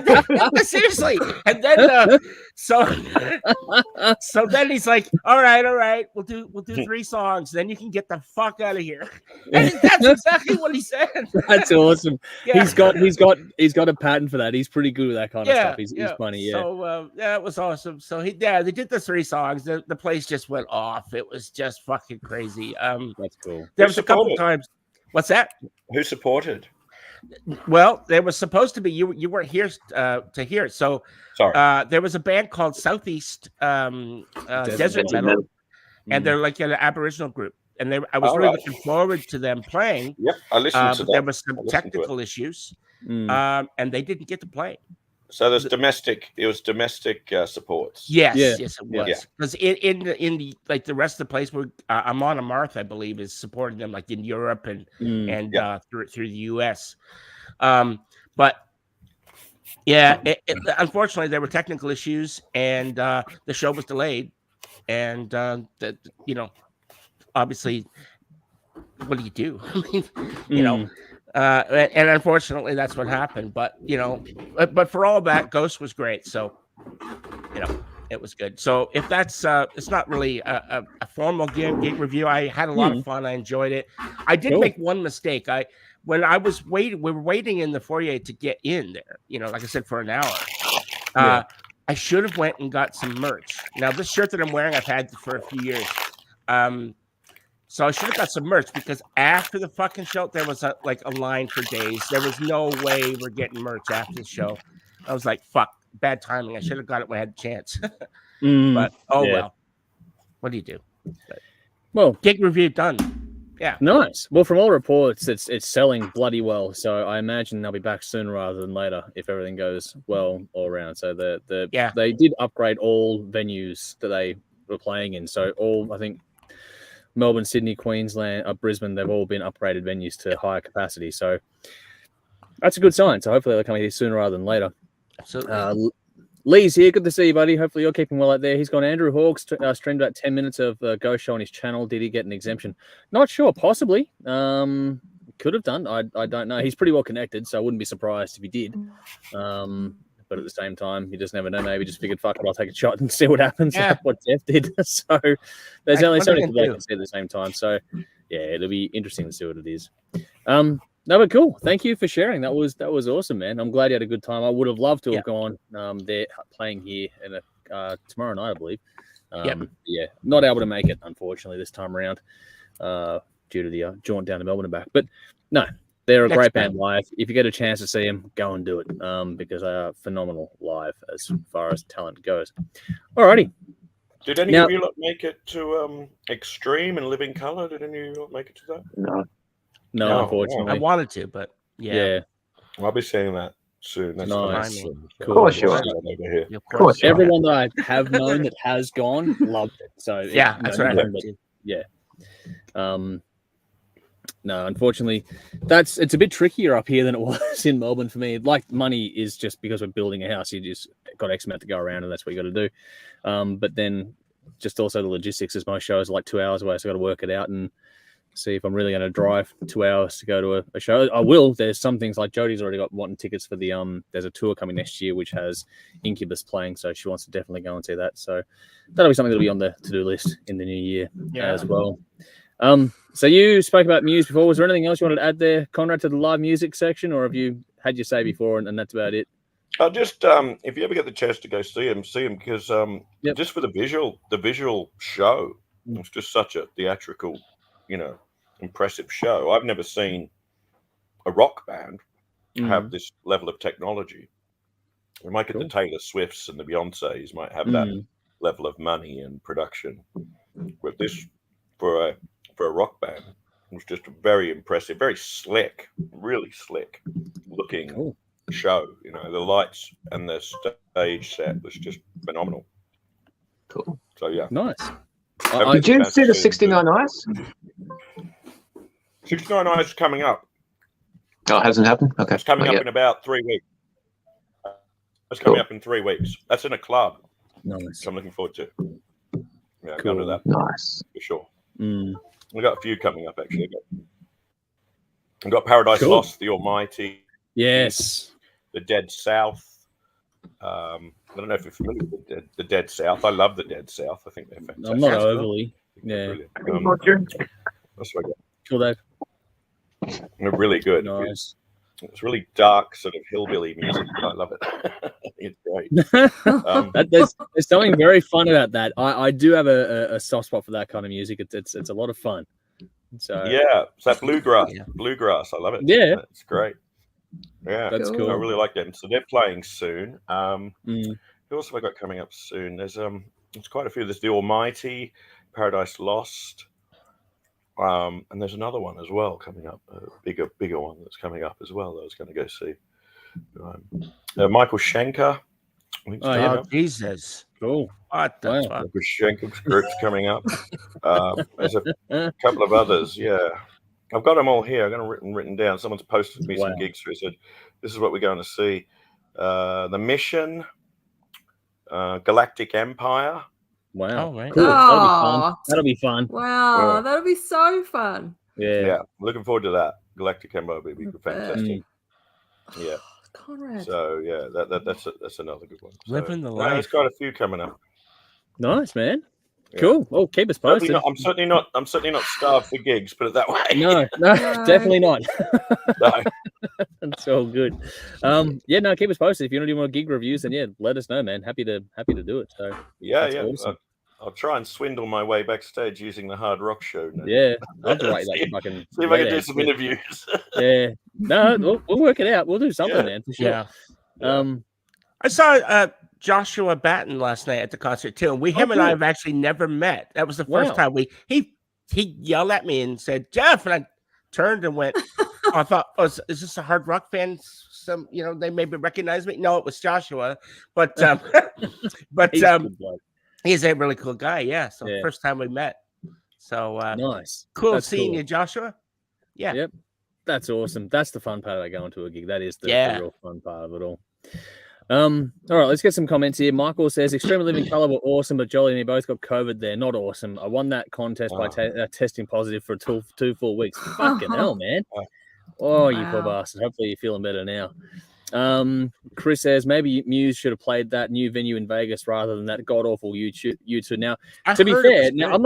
then, seriously. And then, so then he's like, all right, we'll do 3 songs. Then you can get the fuck out of here. And that's exactly what he said. That's awesome. Yeah. He's got a pattern for that. He's pretty good with that kind of stuff. He's funny. Yeah. So, it was awesome. So they did the 3 songs. The place just went off. It was just fucking crazy. That's cool. There was a couple times. What's that? Who supported? Well, there was supposed to be, you weren't here to hear it. So sorry. There was a band called Southeast Desert Metal, and they're like an Aboriginal group. And I was really looking forward to them playing. Yep, I listened to that. There was some technical issues, and they didn't get to play. So there's domestic. It was domestic supports. Yes, yes, it was. Because in the like the rest of the place where Amon Amarth, I believe, is supporting them, like in Europe and through the US. But yeah, unfortunately, there were technical issues, and the show was delayed. And obviously, what do you do? I mean, you know. And unfortunately, that's what happened. But but for all that, Ghost was great. So it was good. So if that's it's not really a formal gig review. I had a lot of fun. I enjoyed it. I did make one mistake. When I was waiting, we were waiting in the foyer to get in there. Like I said, for an hour. I should have went and got some merch. Now this shirt that I'm wearing, I've had for a few years. So I should have got some merch, because after the fucking show, there was a line for days. There was no way we're getting merch after the show. I was like, fuck, bad timing. I should have got it when I had a chance. But well, what do you do? Well, gig review done. Yeah, nice. Well, from all reports, it's selling bloody well. So I imagine they'll be back sooner rather than later if everything goes well all around. So they did upgrade all venues that they were playing in. So I think. Melbourne, Sydney, Queensland, Brisbane, they've all been upgraded venues to higher capacity. So that's a good sign. So hopefully they'll come here sooner rather than later. Absolutely. Lee's here. Good to see you, buddy. Hopefully you're keeping well out there. He's gone. Andrew Hawks streamed about 10 minutes of Ghost Show on his channel. Did he get an exemption? Not sure. Possibly. Could have done. I don't know. He's pretty well connected, so I wouldn't be surprised if he did. But at the same time, you just never know. Maybe just figured, fuck it, I'll take a shot and see what happens. Yeah. Like what Jeff did. So there's only so many people that can see at the same time. So yeah, it'll be interesting to see what it is. No, but cool. Thank you for sharing. That was awesome, man. I'm glad you had a good time. I would have loved to have gone. They're playing here in tomorrow night, I believe. Yeah, not able to make it, unfortunately, this time around, due to the jaunt down to Melbourne and back. But no. They're a great band live. If you get a chance to see them, go and do it, because they are phenomenal live as far as talent goes. Alrighty. Did any of you make it to Extreme and Living Color? Did any of you make it to that? No, unfortunately. I wanted to, but yeah. Well, I'll be saying that soon. That's nice. Cool. Of course you are. Of course. Everyone that I have known that has gone loved it. So that's what I heard too. Yeah. No, unfortunately, it's a bit trickier up here than it was in Melbourne for me. Like, money is just because we're building a house, you just got X amount to go around, and that's what you got to do. But then just also the logistics, as most shows are like 2 hours away, so I got to work it out and see if I'm really going to drive 2 hours to go to a show. I will. There's some things like Jodie's already got wanting tickets for there's a tour coming next year which has Incubus playing, so she wants to definitely go and see that. So that'll be something that'll be on the to-do list in the new year as well. So you spoke about Muse before. Was there anything else you wanted to add there, Conrad, to the live music section, or have you had your say before and that's about it? Just if you ever get the chance to go see him because just for the visual show, it's just such a theatrical, impressive show. I've never seen a rock band have this level of technology. We might get the Taylor Swifts and the Beyoncés might have that level of money and production, but this for a rock band was just a very impressive, very slick, really slick looking show. The lights and the stage set was just phenomenal. Cool. So yeah, nice. Did you see the 69 Eyes? 69 Eyes is coming up. Oh, it hasn't happened? Okay. It's coming up in about 3 weeks. It's coming up in 3 weeks. That's in a club. Nice. So I'm looking forward to it. Yeah, come to that. Nice. For sure. We've got a few coming up, actually. We've got Paradise Lost, The Almighty. Yes. The Dead South. I don't know if you're familiar with the Dead South. I love the Dead South. I think they're fantastic. I'm not overly. Yeah. That's what I got. Cool, Dave. They're really good. Nice. It's really dark, sort of hillbilly music. I love it. It's great. There's something very fun about that. I do have a soft spot for that kind of music. It's a lot of fun. So yeah, it's that bluegrass. I love it. Yeah, it's great. Yeah, that's cool. I really like them. So they're playing soon. Who else have I got coming up soon? There's quite a few. There's The Almighty, Paradise Lost. And there's another one as well coming up, a bigger one that's coming up as well that I was going to go see. Michael Schenker. Oh, Jesus. Cool. What the fuck? Michael Schenker's group's coming up. There's a couple of others, yeah. I've got them all here. I've got them written down. Someone's posted me some gigs who said, this is what we're going to see. The Mission, Galactic Empire. Wow. Oh, right. Cool. Oh. That'll be fun. Wow, that'll be so fun. Yeah. Looking forward to that. Galactic Empire will be fantastic. Yeah. Conrad. So yeah, that's another good one. So, Living the life. There's quite a few coming up. Nice, man. Cool. Well, keep us posted. I'm certainly not starved for gigs. Put it that way. No, definitely not. No. That's all good. Keep us posted. If you want to do more gig reviews, then let us know, man. Happy to do it. So awesome. I'll try and swindle my way backstage using the Hard Rock Show. Now. Yeah, I'll write that fucking. See if I can do some interviews. Yeah, no, we'll work it out. We'll do something, man, for sure. Yeah. I saw Joshua Batten last night at the concert too. And him and I have actually never met. That was the first time he yelled at me and said, "Jeff," and I turned and went. I thought, is this a Hard Rock fan? Some, they maybe recognize me. No, it was Joshua, but he's a really cool guy. Yeah. So first time we met. So nice. Cool seeing you, Joshua. Yeah. Yep. That's awesome. That's the fun part of going to a gig. That is the real fun part of it all. All right, let's get some comments here. Michael says, Extreme Living Colour were awesome, but Jolly and me both got COVID there. Not awesome. I won that contest by testing positive for two full weeks. Fucking hell, man. Oh, you poor bastard. Hopefully you're feeling better now. Chris says, maybe Muse should have played that new venue in Vegas rather than that god-awful U2. Now, to be fair, I'm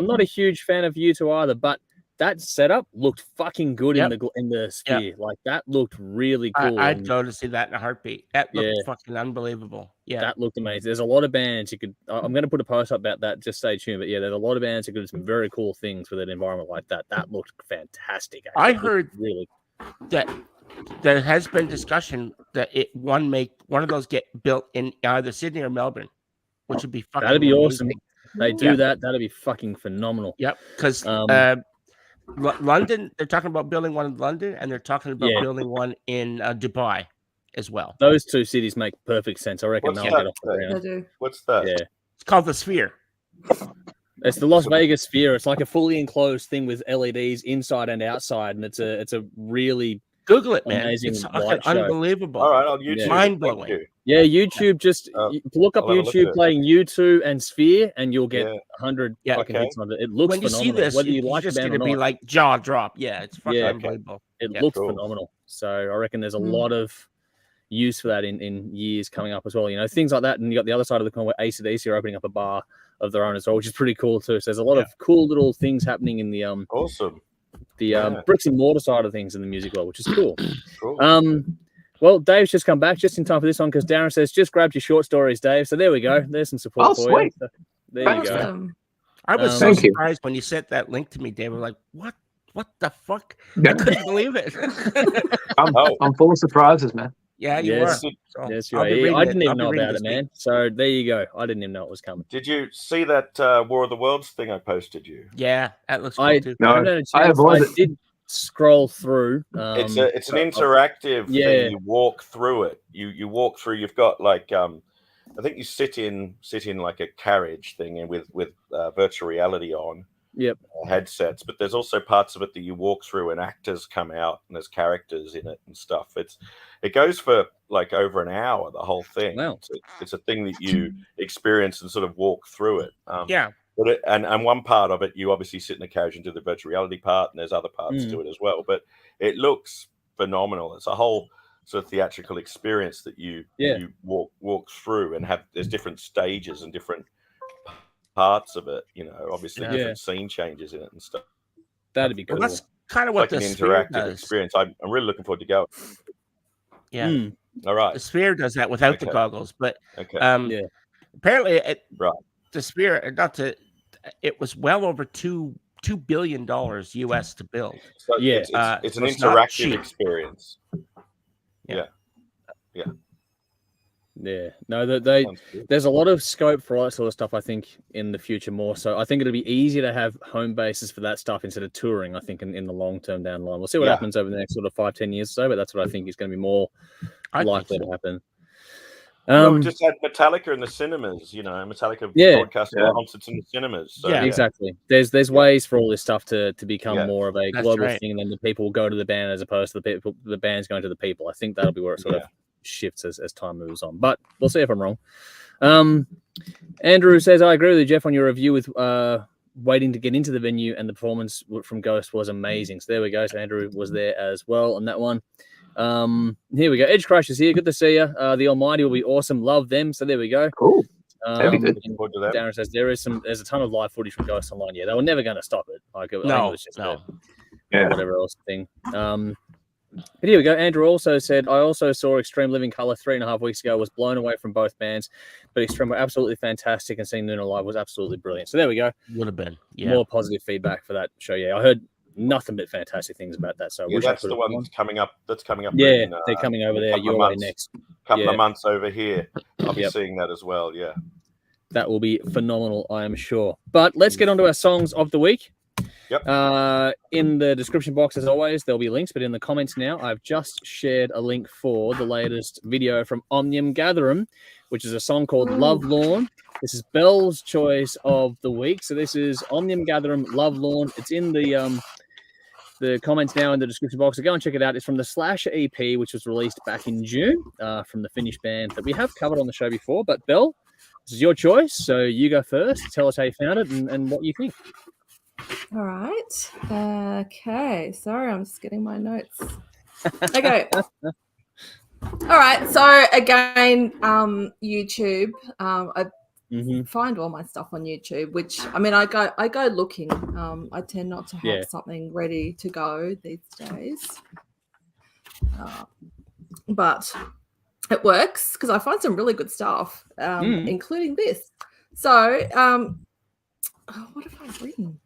not a huge fan of U2 either, but that setup looked fucking good in the Sphere. Yep. Like, that looked really cool. I'd go to see that in a heartbeat. That looked fucking unbelievable. Yeah, that looked amazing. There's a lot of bands you could. I'm going to put a post up about that. Just stay tuned. But there's a lot of bands that could do some very cool things with an environment like that. That looked fantastic. I heard that there has been discussion that one of those get built in either Sydney or Melbourne, which would be fucking. That'd be awesome. They do that. That'd be fucking phenomenal. Yep, because. London, they're talking about building one in London, and they're talking about building one in Dubai as well. Those two cities make perfect sense. I reckon they'll get off the ground. What's that? Yeah, it's called the Sphere. It's the Las Vegas Sphere. It's like a fully enclosed thing with LEDs inside and outside, and it's a really Google it, man. Amazing, it's unbelievable. All right, on YouTube. Mind blowing. Yeah, YouTube. Just look up YouTube playing U2 and Sphere, and you'll get 100 fucking hits on it. It looks phenomenal. See this, whether you like just the band going to be like jaw drop. Yeah, it's fucking unbelievable. It looks phenomenal. So I reckon there's a lot of use for that in years coming up as well. Things like that, and you got the other side of the coin where AC/DC are opening up a bar of their own as well, which is pretty cool too. So there's a lot of cool little things happening in the awesome. The bricks and mortar side of things in the music world, which is cool. Well, Dave's just come back just in time for this one because Darren says, just grabbed your short stories, Dave. So there we go. There's some support for you. So there you go. I was so surprised when you sent that link to me, Dave. I was like, what the fuck? I couldn't believe it. I'm full of surprises, man. Yeah, you were. Yes, you are. I didn't even know about it, man. So there you go. I didn't even know it was coming. Did you see that War of the Worlds thing I posted you? Yeah, that looks cool too. I did scroll through. It's an interactive thing. You walk through it. You walk through. You've got like I think you sit in like a carriage thing and with virtual reality on. Yep. Headsets, but there's also parts of it that you walk through and actors come out and there's characters in it and stuff. It goes for like over an hour, the whole thing. Wow. It's a thing that you experience and sort of walk through it. Yeah. But and one part of it, you obviously sit in the carriage and do the virtual reality part, and there's other parts to it as well. But it looks phenomenal. It's a whole sort of theatrical experience that you walk through and there's different stages and different parts of it, obviously different scene changes in it and stuff. That'd be cool. Well, that's kind of what like the an Sphere interactive does. experience. I'm really looking forward to go. Yeah. All right. The Sphere does that without the goggles, but apparently the Sphere it was well over $2 billion US to build. So it's an interactive experience. Yeah. Yeah, no, there's a lot of scope for all that sort of stuff, I think, in the future more so. I think it'll be easier to have home bases for that stuff instead of touring, I think, in the long term down the line. We'll see what happens over the next sort of 5-10 years or so, but that's what I think is going to be more likely to happen. We just had Metallica in the cinemas, Metallica broadcasting concerts in the cinemas. So, exactly. There's ways for all this stuff to become more of a global thing, and then the people will go to the band as opposed to the band's going to the people. I think that'll be where it sort of shifts as time moves on. But we'll see if I'm wrong. Andrew says, I agree with you, Jeff, on your review with waiting to get into the venue, and the performance from Ghost was amazing. So there we go. So Andrew was there as well on that one. Here we go. Edge Crushers here. Good to see you. The Almighty will be awesome. Love them. So there we go. Cool. That'd be good. Darren says there's a ton of live footage from Ghost online. Yeah, they were never going to stop it. I think it was just whatever else thing. But here we go. Andrew also said, I also saw Extreme Living Colour 3.5 weeks ago. Was blown away from both bands, but Extreme were absolutely fantastic, and seeing Luna live was absolutely brilliant. So there we go. Would have been more positive feedback for that show. Yeah, I heard nothing but fantastic things about that. So that's the one that's coming up. That's coming up. Yeah, they're coming over there. You're right next. Couple of months over here. I'll be seeing that as well. Yeah, that will be phenomenal, I am sure. But let's get on to our songs of the week. Yep. In the description box, as always, there'll be links. But in the comments now, I've just shared a link for the latest video from Omnium Gatherum, which is a song called Love Lawn. This is Belle's choice of the week. So this is Omnium Gatherum, Love Lawn. It's in the comments now in the description box. So go and check it out. It's from the Slasher EP, which was released back in June from the Finnish band that we have covered on the show before. But Belle, this is your choice. So you go first. Tell us how you found it and what you think. All right. Okay. Sorry, I'm just getting my notes. Okay. All right. So again, YouTube. I find all my stuff on YouTube, which I mean, I go looking. I tend not to have something ready to go these days, but it works because I find some really good stuff, including this. So, what have I written?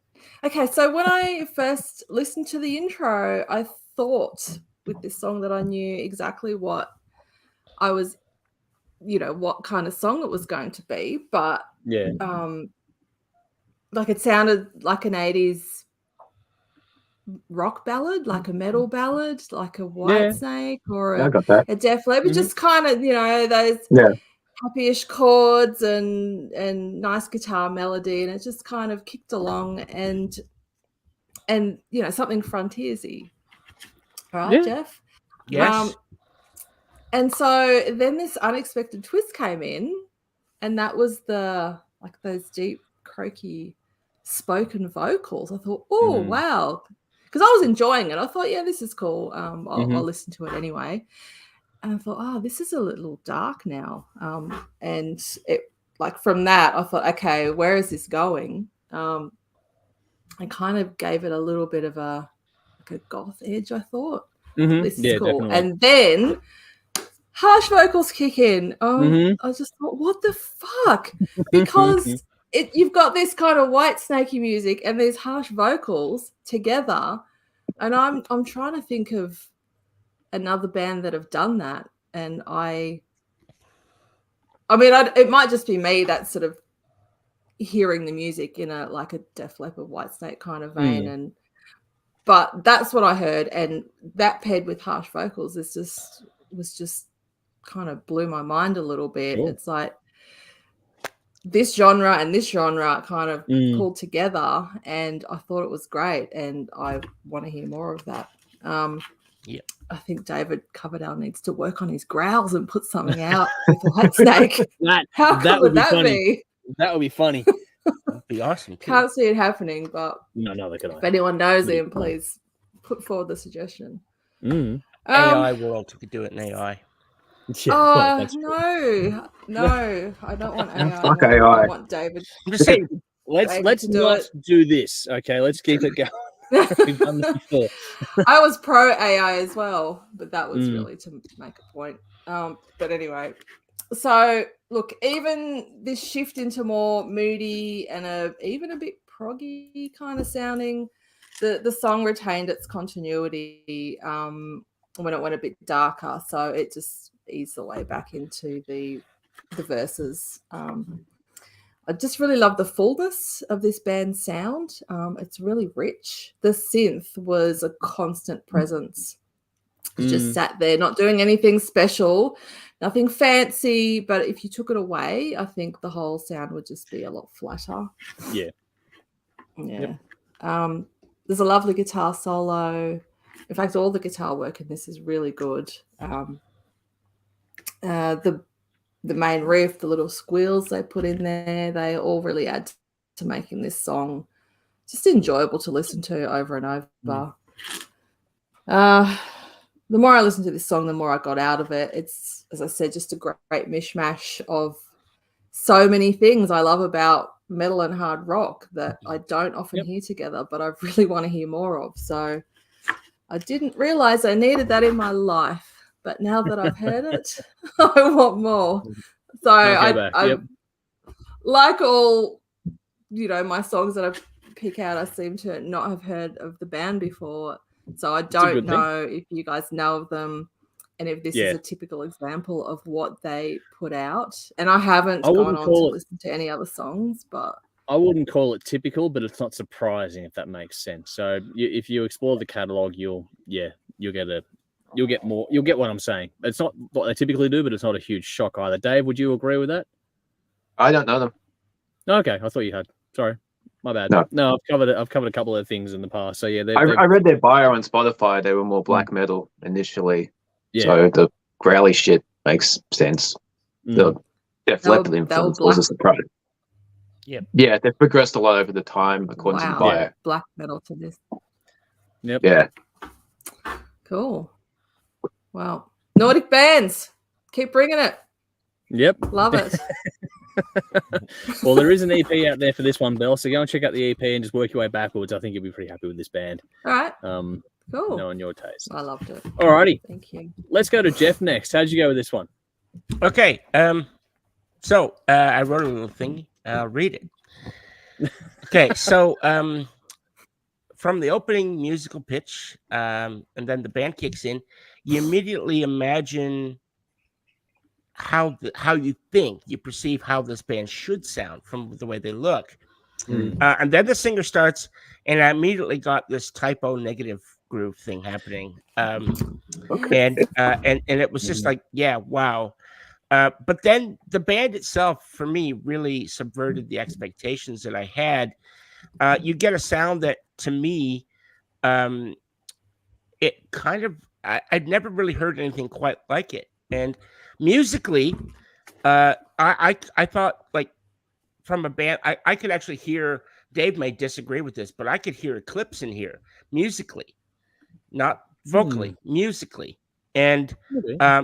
Okay, so when I first listened to the intro, I thought with this song that I knew exactly what I was, what kind of song it was going to be. But like it sounded like an 80s rock ballad, like a metal ballad, like a Whitesnake or a Def Leppard, just kind of, those happy-ish chords and nice guitar melody, and it just kind of kicked along and something frontiersy, right, Jeff? Yes. And so then this unexpected twist came in, and that was those deep, croaky spoken vocals. I thought, oh wow, because I was enjoying it. I thought, this is cool. I'll listen to it anyway. And I thought, this is a little dark now. And it, from that, I thought, okay, where is this going? I kind of gave it a little bit of a goth edge, I thought. This is cool. Definitely. And then harsh vocals kick in. I just thought, what the fuck? Because you've got this kind of Whitesnakey music and these harsh vocals together. And I'm trying to think of another band that have done that, and I mean, it might just be me that's sort of hearing the music in a Def Leppard, Whitesnake kind of vein, but that's what I heard, and that paired with harsh vocals was just kind of blew my mind a little bit. Cool. It's like this genre and this genre kind of pulled together, and I thought it was great, and I want to hear more of that. I think David Coverdale needs to work on his growls and put something out with Whitesnake. How cool would that be? That would be funny. That'd be awesome. Can't see it happening, but if anyone knows him, please put forward the suggestion. AI world, we could do it in AI. No, I don't want AI. Fuck AI. I want David. I'm just saying, let's not do this. Okay, let's keep it going. We've done this before. I was pro AI as well, but that was really to make a point. But anyway, so look, even this shift into more moody and even a bit proggy kind of sounding, the song retained its continuity when it went a bit darker. So it just ease the way back into the verses. I just really love the fullness of this band's sound. It's really rich. The synth was a constant presence. It just sat there, not doing anything special, nothing fancy. But if you took it away, I think the whole sound would just be a lot flatter. Yeah. Yeah. Yep. There's a lovely guitar solo. In fact, all the guitar work in this is really good. The main riff, the little squeals they put in there, they all really add to making this song just enjoyable to listen to over and over. The more I listened to this song, the more I got out of it. It's, as I said, just a great mishmash of so many things I love about metal and hard rock that I don't often hear together, but I really want to hear more of. So I didn't realize I needed that in my life. But now that I've heard it, I want more. So I like all, my songs that I pick out, I seem to not have heard of the band before. So I don't know if you guys know of them and if this is a typical example of what they put out. And I haven't gone on to listen to any other songs, but I wouldn't call it typical, but it's not surprising, if that makes sense. So if you explore the catalog, you'll get more. You'll get what I'm saying. It's not what they typically do, but it's not a huge shock either. Dave, would you agree with that? I don't know them. Okay, I thought you had. Sorry, my bad. No, I've covered a couple of things in the past. So yeah, I read their bio on Spotify. They were more black metal initially. Yeah. So the growly shit makes sense. They're definitely influenced. Was a surprise. Yeah, they've progressed a lot over the time according to the bio. Yeah. Black metal to this. Yep. Yeah. Cool. Wow. Nordic bands. Keep bringing it. Yep. Love it. Well, there is an EP out there for this one, Belle. So go and check out the EP and just work your way backwards. I think you'll be pretty happy with this band. All right. Cool. Knowing your taste. I loved it. All righty. Thank you. Let's go to Jeff next. How'd you go with this one? Okay. So I wrote a little thing. I'll read it. Okay. So from the opening musical pitch, and then the band kicks in, you immediately imagine how you perceive how this band should sound from the way they look. And then the singer starts, and I immediately got this typo negative groove thing happening. And it was just like, yeah, wow. But then the band itself, for me, really subverted the expectations that I had. You get a sound that, to me, it kind of, I'd never really heard anything quite like it. And musically, I thought, like, from a band, I could actually hear, Dave may disagree with this, but I could hear Eclipse in here musically, not vocally, musically. And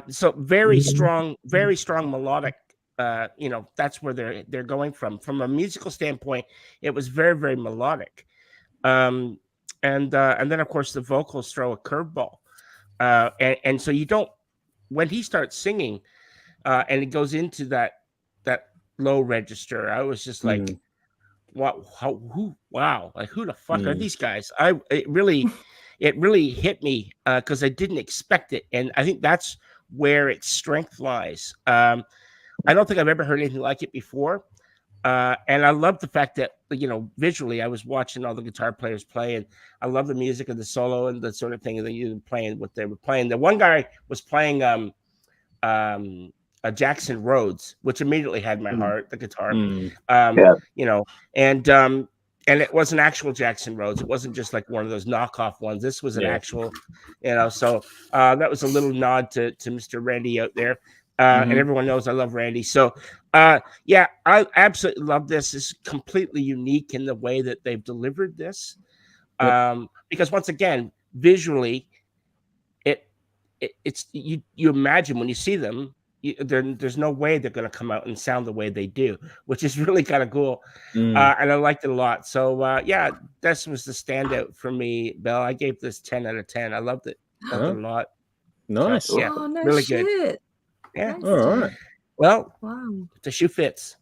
so very strong melodic. That's where they're going from. From a musical standpoint, it was very, very melodic. And then of course the vocals throw a curveball. And so you don't, when he starts singing, and it goes into that low register, I was just like, wow, like who the fuck are these guys? It really hit me because I didn't expect it, and I think that's where its strength lies. I don't think I've ever heard anything like it before, and I love the fact that visually I was watching all the guitar players play, and I love the music of the solo and the sort of thing that you were playing. What they were playing. The one guy was playing a Jackson Rhodes, which immediately had my heart. The guitar, and it was an actual Jackson Rhodes. It wasn't just like one of those knockoff ones. This was an actual, so that was a little nod to Mr. Randy out there. And everyone knows I love Randy. So, I absolutely love this. It's completely unique in the way that they've delivered this. Because once again, visually, it's you imagine when you see them, there's no way they're going to come out and sound the way they do, which is really kind of cool. And I liked it a lot. So this was the standout for me, Belle. I gave this 10 out of 10. I loved it. Loved it a lot. Nice. So, really good. Yeah. Nice. All right. Well, the shoe fits,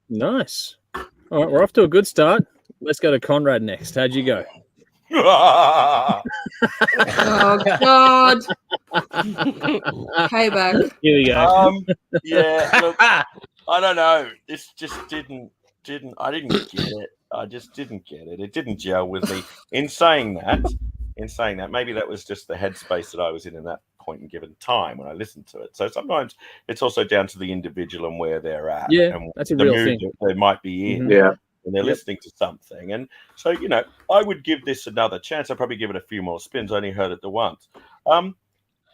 Nice. All right, we're off to a good start. Let's go to Conrad next. How'd you go? Oh God. Payback. Here we go. Yeah, look, I don't know. This just didn't. I didn't get it. I just didn't get it. It didn't gel with me. In saying that, maybe that was just the headspace that I was in that point in given time when I listened to it. So sometimes it's also down to the individual and where they're at. Yeah, and that's a the real mood thing. that they might be in. Yeah. When they're listening to something. And so, I would give this another chance. I'd probably give it a few more spins. I only heard it the once.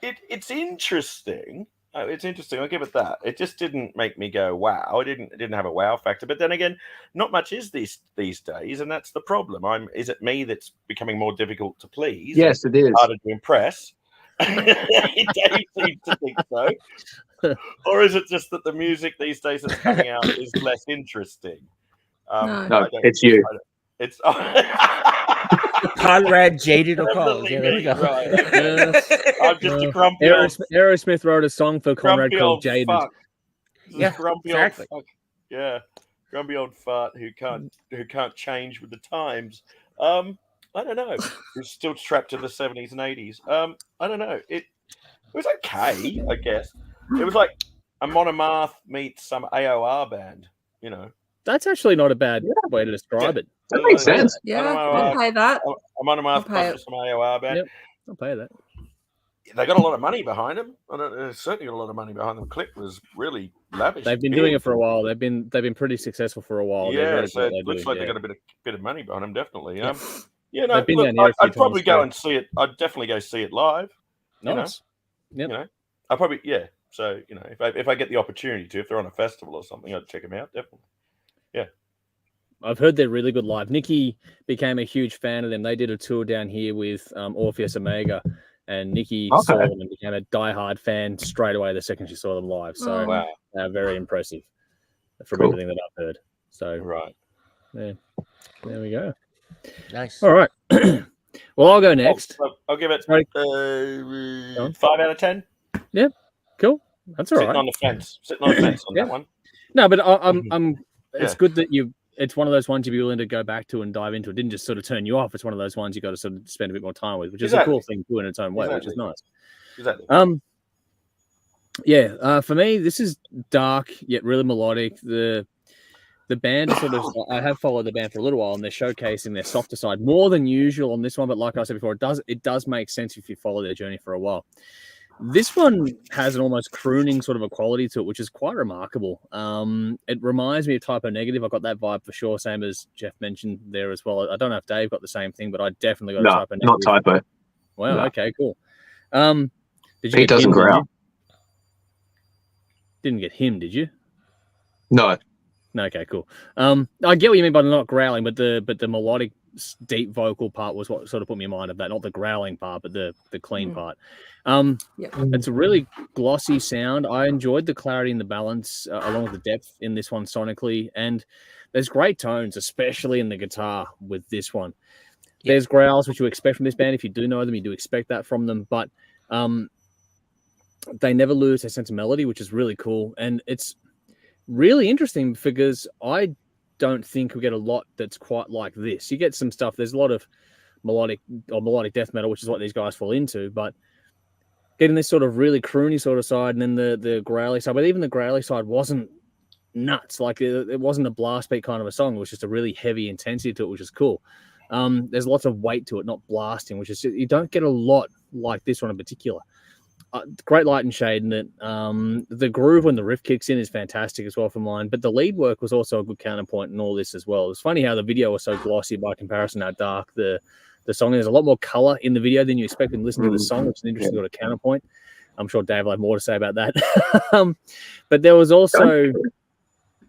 It's interesting. It's interesting. I'll give it that. It just didn't make me go, wow. It didn't have a wow factor. But then again, not much is these days, and that's the problem. Is it me that's becoming more difficult to please? Yes, it is. Harder to impress. Dave seems to think so. Or is it just that the music these days that's coming out is less interesting? No, it's you. It's Conrad Jaded O'Connell. Yeah, there we go. Right. I'm just a grumpy old, Aerosmith wrote a song for Conrad grumpy called old Jaded. fuck. Yeah, Grumpy exactly. old fuck. Yeah, grumpy old fart who can't change with the times. I don't know. Who's still trapped in the 70s and 80s. I don't know. It was okay, I guess. It was like a Monomath meets some AOR band. That's actually not a bad way to describe it. That makes sense. Yeah, I'll pay that. A Monomath plus some AOR band. Yep, I'll pay that. They got a lot of money behind them. Certainly got a lot of money behind them. Click was really lavish. They've been doing it for a while. They've been pretty successful for a while. Yeah, so it looks like they got a bit of money behind them, definitely. Yeah. Look, I'd probably go and see it. I'd definitely go see it live. Nice. I probably So if I get the opportunity to, if they're on a festival or something, I'd check them out definitely. Yeah. I've heard they're really good live. Nikki became a huge fan of them. They did a tour down here with Orpheus Omega, and Nikki saw them and became a diehard fan straight away the second she saw them live. So very impressive from everything that I've heard. So there we go. Nice. All right. Well, I'll go next. I'll give it 5 out of 10. Yeah, cool. That's all right. Sitting on the fence on that one. No, but I'm. It's good that it's one of those ones you'd be willing to go back to and dive into. It didn't just sort of turn you off. It's one of those ones you got to sort of spend a bit more time with, which is a cool thing too in its own way, which is nice. Exactly. For me, this is dark yet really melodic. The band is sort of. I have followed the band for a little while, and they're showcasing their softer side more than usual on this one. But like I said before, it does make sense if you follow their journey for a while. This one has an almost crooning sort of a quality to it, which is quite remarkable. It reminds me of Typo Negative. I got that vibe for sure, same as Jeff mentioned there as well. I don't know if Dave got the same thing, but I definitely got a Typo Negative. Not Typo. Wow, no. Okay, cool. Did you he doesn't growl. Didn't get him, did you? No. Okay, cool. I get what you mean by not growling, but the melodic deep vocal part was what sort of put me in mind of that, not the growling part, but the clean part. It's a really glossy sound. I enjoyed the clarity and the balance along with the depth in this one sonically, and there's great tones, especially in the guitar with this one. There's growls, which you expect from this band. If you do know them, you do expect that from them, but they never lose their sense of melody, which is really cool. And it's really interesting because I don't think we get a lot that's quite like this. You get some stuff. There's a lot of melodic death metal, which is what these guys fall into, but getting this sort of really croony sort of side, and then the growly side. But even the growly side wasn't nuts. Like it wasn't a blast beat kind of a song. It was just a really heavy intensity to it, which is cool. There's lots of weight to it, not blasting, which is you don't get a lot like this one in particular. Great light and shade in it. The groove when the riff kicks in is fantastic as well for mine. But the lead work was also a good counterpoint in all this as well. It's funny how the video was so glossy by comparison how dark the song is. There's a lot more color in the video than you expect when you listen to the song, which is an interesting sort of counterpoint. I'm sure Dave will have more to say about that. But there was also...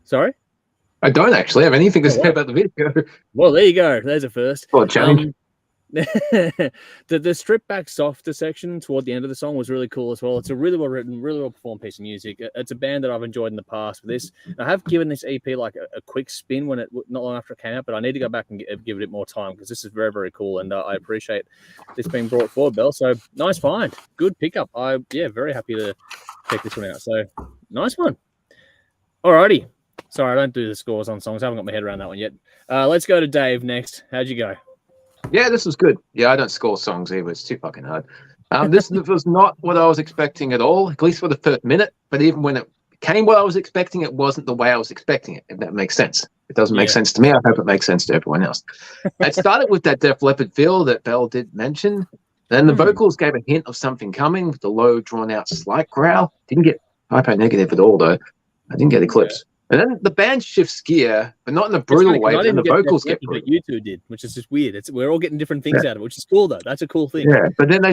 Sorry? I don't actually have anything to say about the video. Well, there you go. There's a first. Well, change. The stripped back softer section toward the end of the song was really cool as well. It's a really well written, really well performed piece of music. It's a band that I've enjoyed in the past. With this, I have given this EP like a quick spin when not long after it came out, but I need to go back and give it more time because this is very, very cool, and I appreciate this being brought forward, Bell. So nice find, good pickup. Very happy to check this one out. So nice one. Alrighty. Sorry, I don't do the scores on songs. I haven't got my head around that one yet. Let's go to Dave next. How'd you go? Yeah, this was good. Yeah, I don't score songs either. It's too fucking hard. This was not what I was expecting at all, at least for the first minute. But even when it became what I was expecting, it wasn't the way I was expecting it, if that makes sense. It doesn't make sense to me. I hope it makes sense to everyone else. It started with that Def Leppard feel that Belle did mention. Then the vocals gave a hint of something coming with the low, drawn-out, slight growl. Didn't get hypo-negative at all, though. I didn't get Eclipse. And then the band shifts gear, but not in a brutal way. Then the vocals get brutal. You two did, which is just weird. We're all getting different things out of it, which is cool, though. That's a cool thing. Yeah, but then they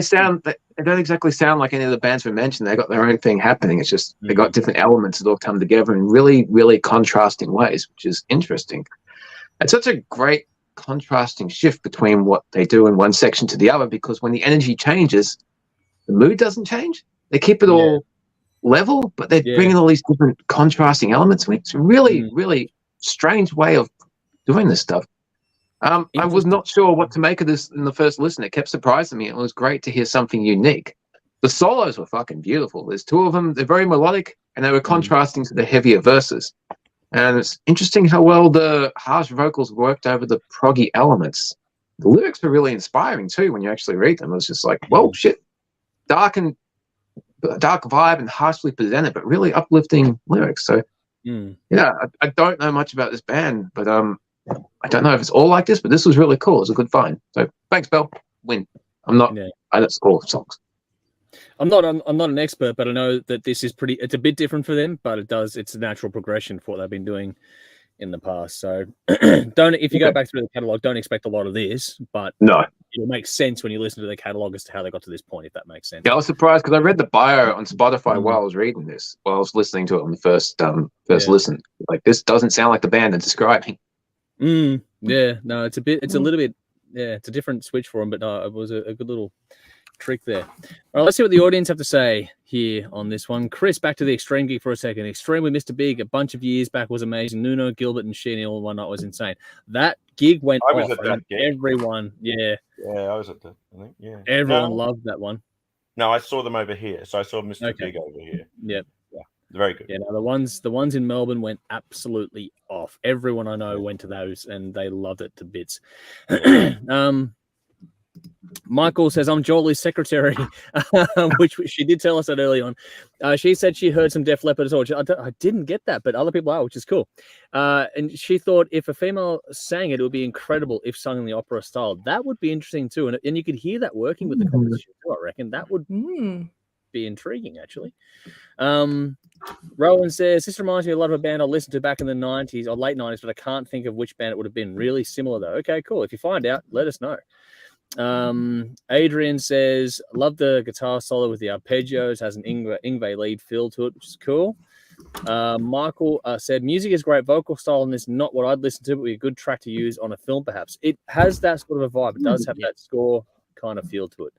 don't exactly sound like any of the bands we mentioned. They got their own thing happening. It's just they got different elements that all come together in really, really contrasting ways, which is interesting. It's such a great contrasting shift between what they do in one section to the other, because when the energy changes, the mood doesn't change. They keep it all level, but they're bringing all these different contrasting elements. It's a really, really strange way of doing this stuff. I was not sure what to make of this in the first listen. It kept surprising me. It was great to hear something unique. The solos were fucking beautiful. There's two of them. They're very melodic, and they were contrasting to the heavier verses. And it's interesting how well the harsh vocals worked over the proggy elements. The lyrics were really inspiring too when you actually read them. It was just like, whoa, shit. Dark vibe and harshly presented, but really uplifting lyrics. So, I don't know much about this band, but I don't know if it's all like this, but this was really cool. It was a good find. So thanks, Belle. Win. I'm not. I don't score songs. I'm not an expert, but I know that this is it's a bit different for them, but it's a natural progression for what they've been doing in the past. So if you go back through the catalog, don't expect a lot of this, but it'll make sense when you listen to the catalog as to how they got to this point, if that makes sense. Yeah, I was surprised because I read the bio on Spotify while I was reading this, while I was listening to it on the first listen. Like, this doesn't sound like the band they're describing. Yeah, no, it's a little bit, it's a different switch for them, but no, it was a good little trick there. All right, let's see what the audience have to say here on this one. Chris, back to the Extreme gig for a second. Extreme with Mr. Big a bunch of years back was amazing. Nuno, Gilbert, and Sheeny all one night was insane. That gig went off. Everyone, I was at that. I think, everyone loved that one. No, I saw them over here. So I saw Mr. Big over here. Yep. Very good. Yeah, no, the ones in Melbourne went absolutely off. Everyone I know went to those, and they loved it to bits. Michael says, I'm Jolie's secretary, which she did tell us that early on. She said she heard some Def Leppard as well. I didn't get that, but other people are, which is cool. And she thought if a female sang it, it would be incredible if sung in the opera style. That would be interesting too. And you could hear that working with the composition too, I reckon. That would be intriguing, actually. Rowan says, this reminds me a lot of a band I listened to back in the 90s or late 90s, but I can't think of which band it would have been. Really similar, though. Okay, cool. If you find out, let us know. Adrian says, love the guitar solo with the arpeggios, has an Yngwie lead feel to it, which is cool. Michael said, music is great, vocal style, and this not what I'd listen to, but be a good track to use on a film, perhaps. It has that sort of a vibe. It does have that score kind of feel to it.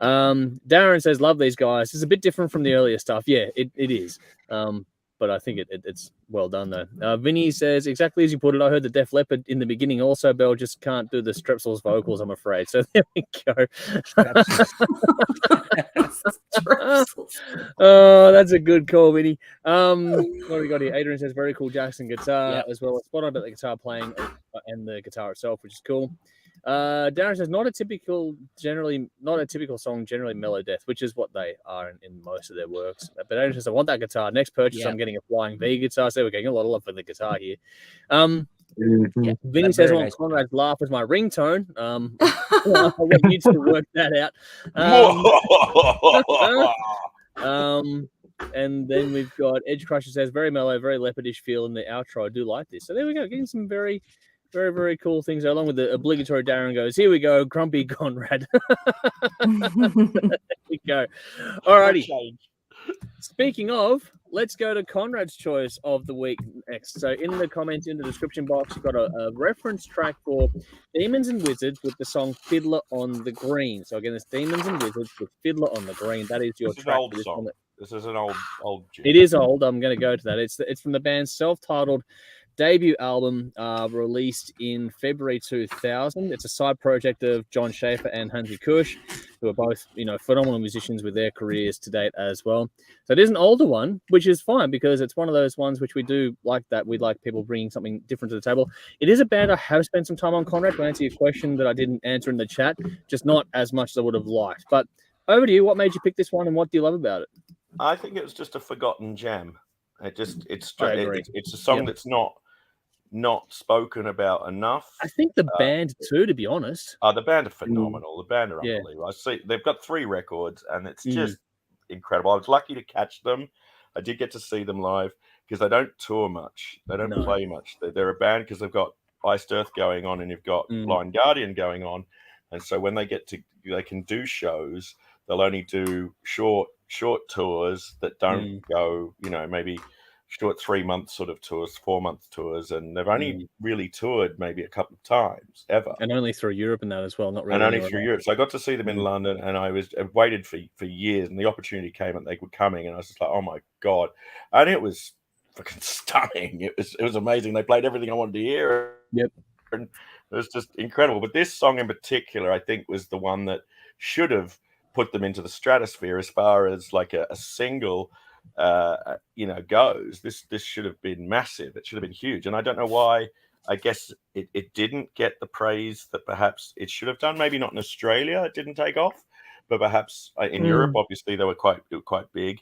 Darren says, love these guys. It's a bit different from the earlier stuff. Yeah, it is. But I think it's well done, though. Vinny says, exactly as you put it, I heard the Def Leppard in the beginning also. Belle just can't do the Strepsils vocals, I'm afraid. So there we go. Oh, that's a good call, Vinny. What do we got here? Adrian says, very cool Jackson guitar as well. Spot on about the guitar playing and the guitar itself, which is cool. Darren says, not a typical song, generally mellow death, which is what they are in most of their works. But Darren says, I want that guitar. Next purchase, I'm getting a Flying V guitar. So we're getting a lot of love for the guitar here. Vinny says, I want Conrad's laugh as my ringtone. I'll let you to work that out. And then we've got Edge Crusher says, very mellow, very leopardish feel in the outro. I do like this. So there we go, getting some very, very, very cool things there, along with the obligatory Darren goes, here we go, grumpy Conrad. There we go. All righty. Speaking of, let's go to Conrad's choice of the week next. So in the comments, in the description box, you've got a reference track for Demons and Wizards with the song Fiddler on the Green. So again, it's Demons and Wizards with Fiddler on the Green. That is your track. This is an old tune. It is old. I'm going to go to that. It's from the band's self-titled debut album, released in February 2000. It's a side project of John Schaefer and Hansi Kusch, who are both, phenomenal musicians with their careers to date as well. So it is an older one, which is fine because it's one of those ones which we do like, that we like people bringing something different to the table. It is a band I have spent some time on, Conrad, to answer your question that I didn't answer in the chat, just not as much as I would have liked. But over to you. What made you pick this one, and what do you love about it? I think it was just a forgotten gem. It's I agree. it's a song Yep. that's not spoken about enough. I think the band too, to be honest. The band are phenomenal. The band are Yeah. unbelievable. I see they've got 3 records, and it's just incredible. I was lucky to catch them. I did get to see them live because they don't tour much. They don't play much. They're a band because they've got Iced Earth going on, and you've got Blind Guardian going on, and so when they can do shows, they'll only do short tours that don't go, maybe short 3-month sort of tours, 4-month tours, and they've only really toured maybe a couple of times ever, and only through Europe and that as well, not really. And only through Europe. So I got to see them in London, and I waited for years, and the opportunity came, and they were coming, and I was just like, oh my god, and it was fucking stunning. It was amazing. They played everything I wanted to hear. Yep, and it was just incredible. But this song in particular, I think, was the one that should have put them into the stratosphere as far as like a single goes. This should have been massive. It should have been huge, and I don't know why. I guess it didn't get the praise that perhaps it should have done. Maybe not in Australia, it didn't take off, but perhaps in Europe, obviously they were quite big,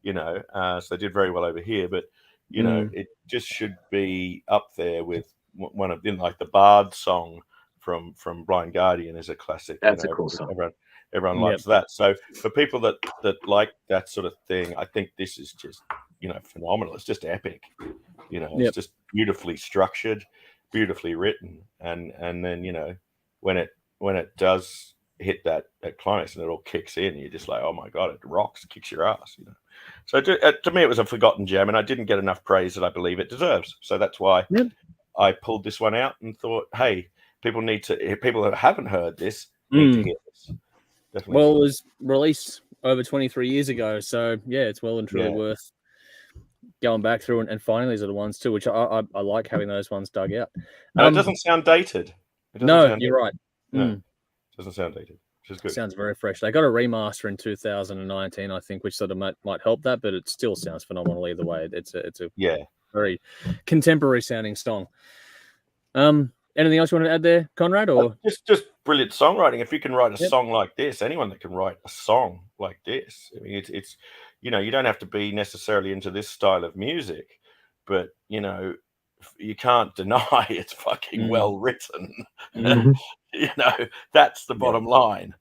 so they did very well over here. But it just should be up there with one of them, like the Bard song from Blind Guardian is a classic. That's a cool song. Everyone likes that. So for people that like that sort of thing, I think this is just phenomenal. It's just epic. It's just beautifully structured, beautifully written, and then when it does hit that climax and it all kicks in, you're just like, oh my god, it rocks, kicks your ass. So to me, it was a forgotten gem, and I didn't get enough praise that I believe it deserves. So that's why I pulled this one out and thought, hey, people who haven't heard this need to hear this. Definitely. Well, it was released over 23 years ago, so yeah, it's well and truly worth going back through and finding these other ones too, which I like having those ones dug out. No, it doesn't sound dated. You're right. No, it doesn't sound dated, which is good. Sounds very fresh. They got a remaster in 2019, I think, which sort of might help that, but it still sounds phenomenal either way. It's a very contemporary sounding song. Anything else you want to add there, Conrad? Or just brilliant songwriting. If you can write a song like this, anyone that can write a song like this, I mean, it's you don't have to be necessarily into this style of music, but you can't deny it's fucking well written. That's the bottom line.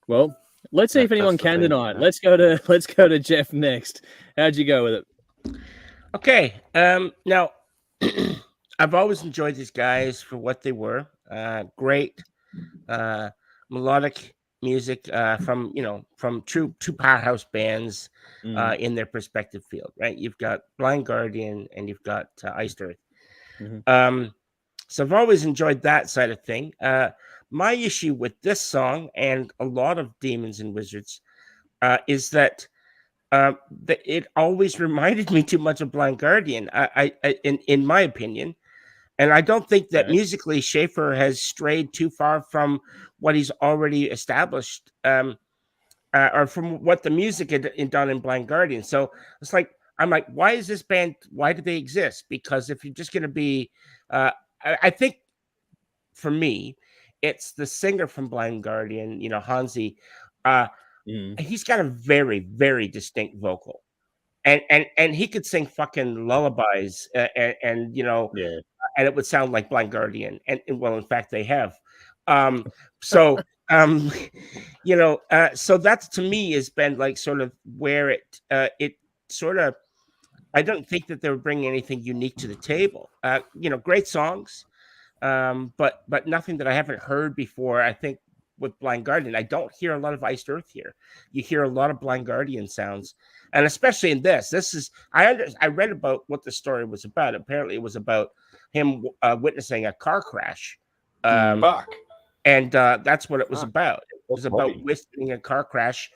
Well, let's see if anyone can deny it. Let's go to Jeff next. How'd you go with it? Okay. Now I've always enjoyed these guys for what they were. Great melodic music from true powerhouse bands in their respective field, right? You've got Blind Guardian and you've got Iced Earth. So I've always enjoyed that side of thing. My issue with this song and a lot of Demons and Wizards is that it always reminded me too much of Blind Guardian, in my opinion. And I don't think that musically Schaefer has strayed too far from what he's already established, or from what the music had done in Blind Guardian. So it's like, I'm like, why is this band? Why do they exist? Because if you're just going to be, I think for me, it's the singer from Blind Guardian, Hansi. He's got a very, very distinct vocal, and he could sing fucking lullabies, and it would sound like Blind Guardian, and well, in fact, they have. So that to me has been like sort of where it sort of. I don't think that they were bringing anything unique to the table. Great songs, but nothing that I haven't heard before. I think with Blind Guardian, I don't hear a lot of Iced Earth here. You hear a lot of Blind Guardian sounds, and especially in this. This is I read about what the story was about. Apparently, it was about him witnessing a car crash. And that's what it was about. It was about witnessing a car crash,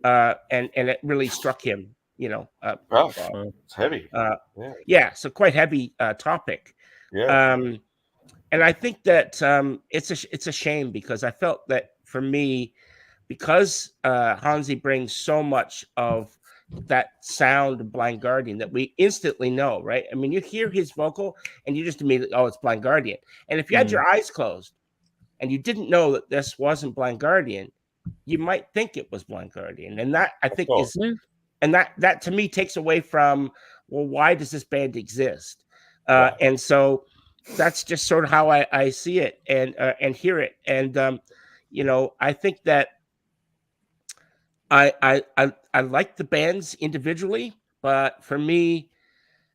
and it really struck him. It's heavy. So quite heavy topic. And I think that it's a shame, because I felt that for me, because Hansi brings so much of that sound of Blind Guardian that we instantly know, right? I mean, you hear his vocal and you just immediately, oh, it's Blind Guardian. And if you had your eyes closed and you didn't know that this wasn't Blind Guardian, you might think it was Blind Guardian, and that I think course. is, and that to me takes away from, well, why does this band exist? And so that's just sort of how I see it and hear it, and you know, I think that I like the bands individually, but for me,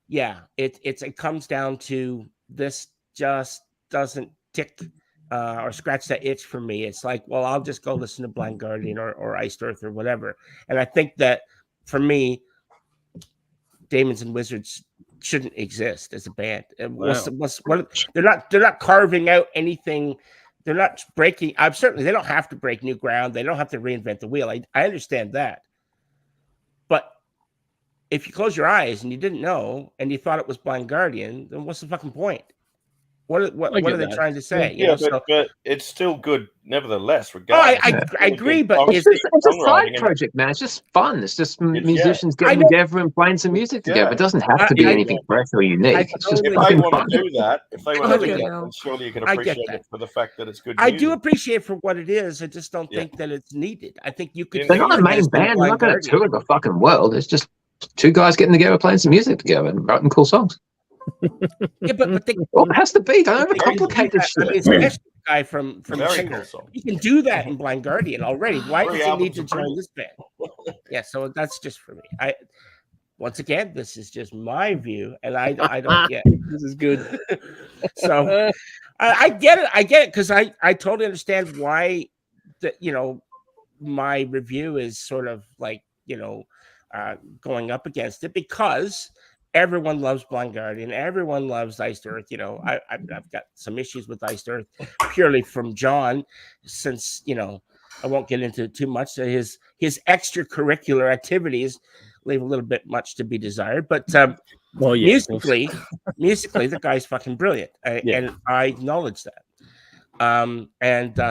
yeah, it comes down to this just doesn't tick or scratch that itch for me. It's like, well, I'll just go listen to Blind Guardian or Iced Earth or whatever. And I think that for me, Demons and Wizards shouldn't exist as a band. Wow. They're not carving out anything. They're not breaking. They don't have to break new ground. They don't have to reinvent the wheel. I understand that. But if you close your eyes and you didn't know and you thought it was Blind Guardian, then what's the fucking point? What are they trying to say? Yeah, but it's still good nevertheless. Oh, I agree, but it's a side project, man. It's just fun. It's just musicians getting together and playing some music together. It doesn't have to be anything fresh or unique. It's just if they want to do that, then surely you can appreciate it for the fact that it's good music. I do appreciate it for what it is. I just don't think that it's needed. I think you could. They're not a main band. They're not going to tour the fucking world. It's just two guys getting together, playing some music together, and writing cool songs. Yeah, but it has to be. Don't overcomplicate this shit. I mean, especially the guy from Singer. You can do that in Blind Guardian already. Why does he need to join this band? Yeah, so that's just for me. Once again, this is just my view, and I don't get this is good. So I get it because I totally understand why that, you know, my review is sort of like, you know, going up against it, because everyone loves Blind Guardian. Everyone loves Iced Earth. You know, I've got some issues with Iced Earth purely from John, since, you know, I won't get into it too much. So his extracurricular activities leave a little bit much to be desired. But musically, the guy's fucking brilliant, and I acknowledge that.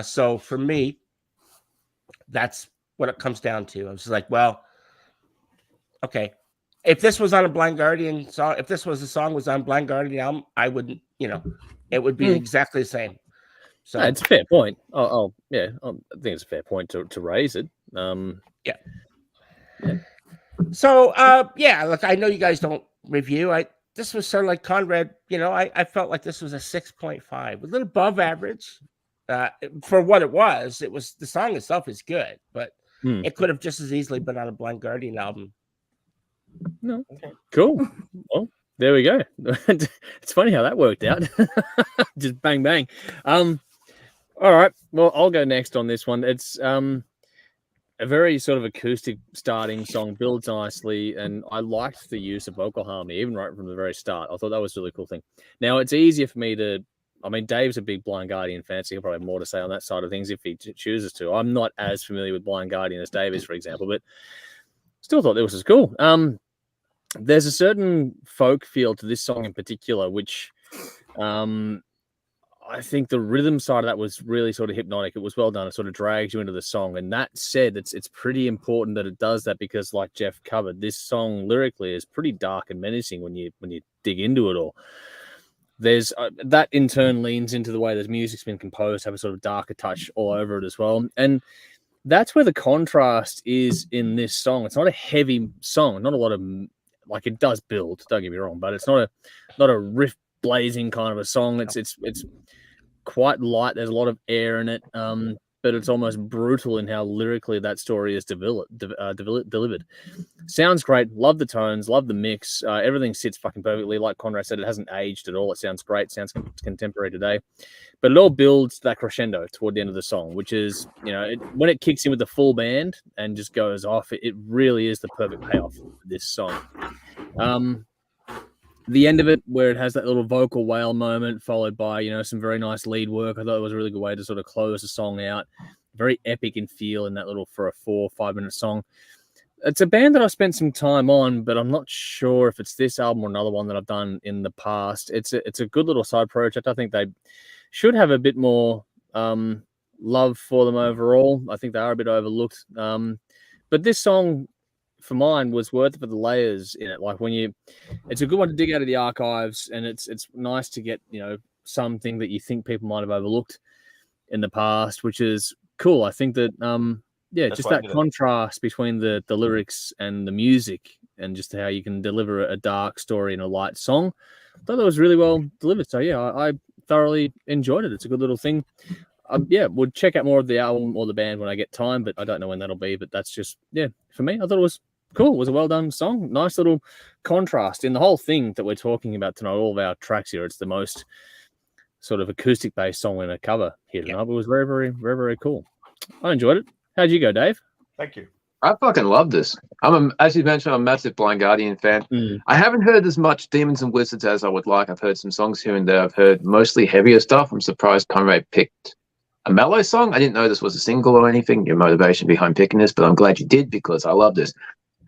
So for me, that's what it comes down to. I was like, well, okay. If this was on a Blind Guardian song, if this was a song was on Blind Guardian album, I wouldn't, you know, it would be exactly the same. So it's a fair point. I think it's a fair point to raise it. So look, I know you guys don't review. This was sort of like Conrad. You know, I felt like this was a 6.5, a little above average for what it was. It was, the song itself is good, but it could have just as easily been on a Blind Guardian album. No. Okay. Cool. Well, there we go. It's funny how that worked out. Just bang bang. All right. Well, I'll go next on this one. It's a very sort of acoustic starting song, builds nicely, and I liked the use of vocal harmony even right from the very start. I thought that was a really cool thing. Now, it's easier for me to, I mean, Dave's a big Blind Guardian fan, so he'll probably have more to say on that side of things if he chooses to. I'm not as familiar with Blind Guardian as Dave is, for example, but still thought this was cool. There's a certain folk feel to this song in particular, which I think the rhythm side of that was really sort of hypnotic. It was well done. It sort of drags you into the song. And that said, it's pretty important that it does that, because like Jeff covered, this song lyrically is pretty dark and menacing when you dig into it all. There's that in turn leans into the way the music's been composed, have a sort of darker touch all over it as well. And that's where the contrast is in this song. It's not a heavy song, not a lot of, like, it does build, don't get me wrong, but it's not a riff blazing kind of a song. It's quite light. There's a lot of air in it, but it's almost brutal in how lyrically that story is delivered. Sounds great. Love the tones. Love the mix. Everything sits fucking perfectly. Like Conrad said, it hasn't aged at all. It sounds great. Sounds contemporary today. But it all builds that crescendo toward the end of the song, which is, you know, when it kicks in with the full band and just goes off, it really is the perfect payoff for this song. The end of it, where it has that little vocal wail moment, followed by, you know, some very nice lead work. I thought it was a really good way to sort of close the song out. Very epic in feel in that little, for a 4 or 5 minute song. It's a band that I've spent some time on, but I'm not sure if it's this album or another one that I've done in the past. It's a good little side project. I think they should have a bit more love for them overall. I think they are a bit overlooked. But this song, for mine, was worth it for the layers in it. Like, it's a good one to dig out of the archives, and it's nice to get, you know, something that you think people might have overlooked in the past, which is cool. I think that yeah, That's just why I that did it. contrast between the lyrics and the music, and just how you can deliver a dark story in a light song. I thought that was really well delivered. So yeah, I thoroughly enjoyed it. It's a good little thing. Yeah, we'll check out more of the album or the band when I get time, but I don't know when that'll be. But that's just, yeah, for me, I thought it was cool. It was a well done song. Nice little contrast in the whole thing that we're talking about tonight. All of our tracks here, it's the most sort of acoustic based song in a cover here tonight. But it was very, very, very, very cool. I enjoyed it. How'd you go, Dave? Thank you. I fucking love this. As you mentioned, I'm a massive Blind Guardian fan. I haven't heard as much Demons and Wizards as I would like. I've heard some songs here and there. I've heard mostly heavier stuff. I'm surprised Conrad picked a mellow song. I didn't know this was a single or anything, your motivation behind picking this, but I'm glad you did because I love this.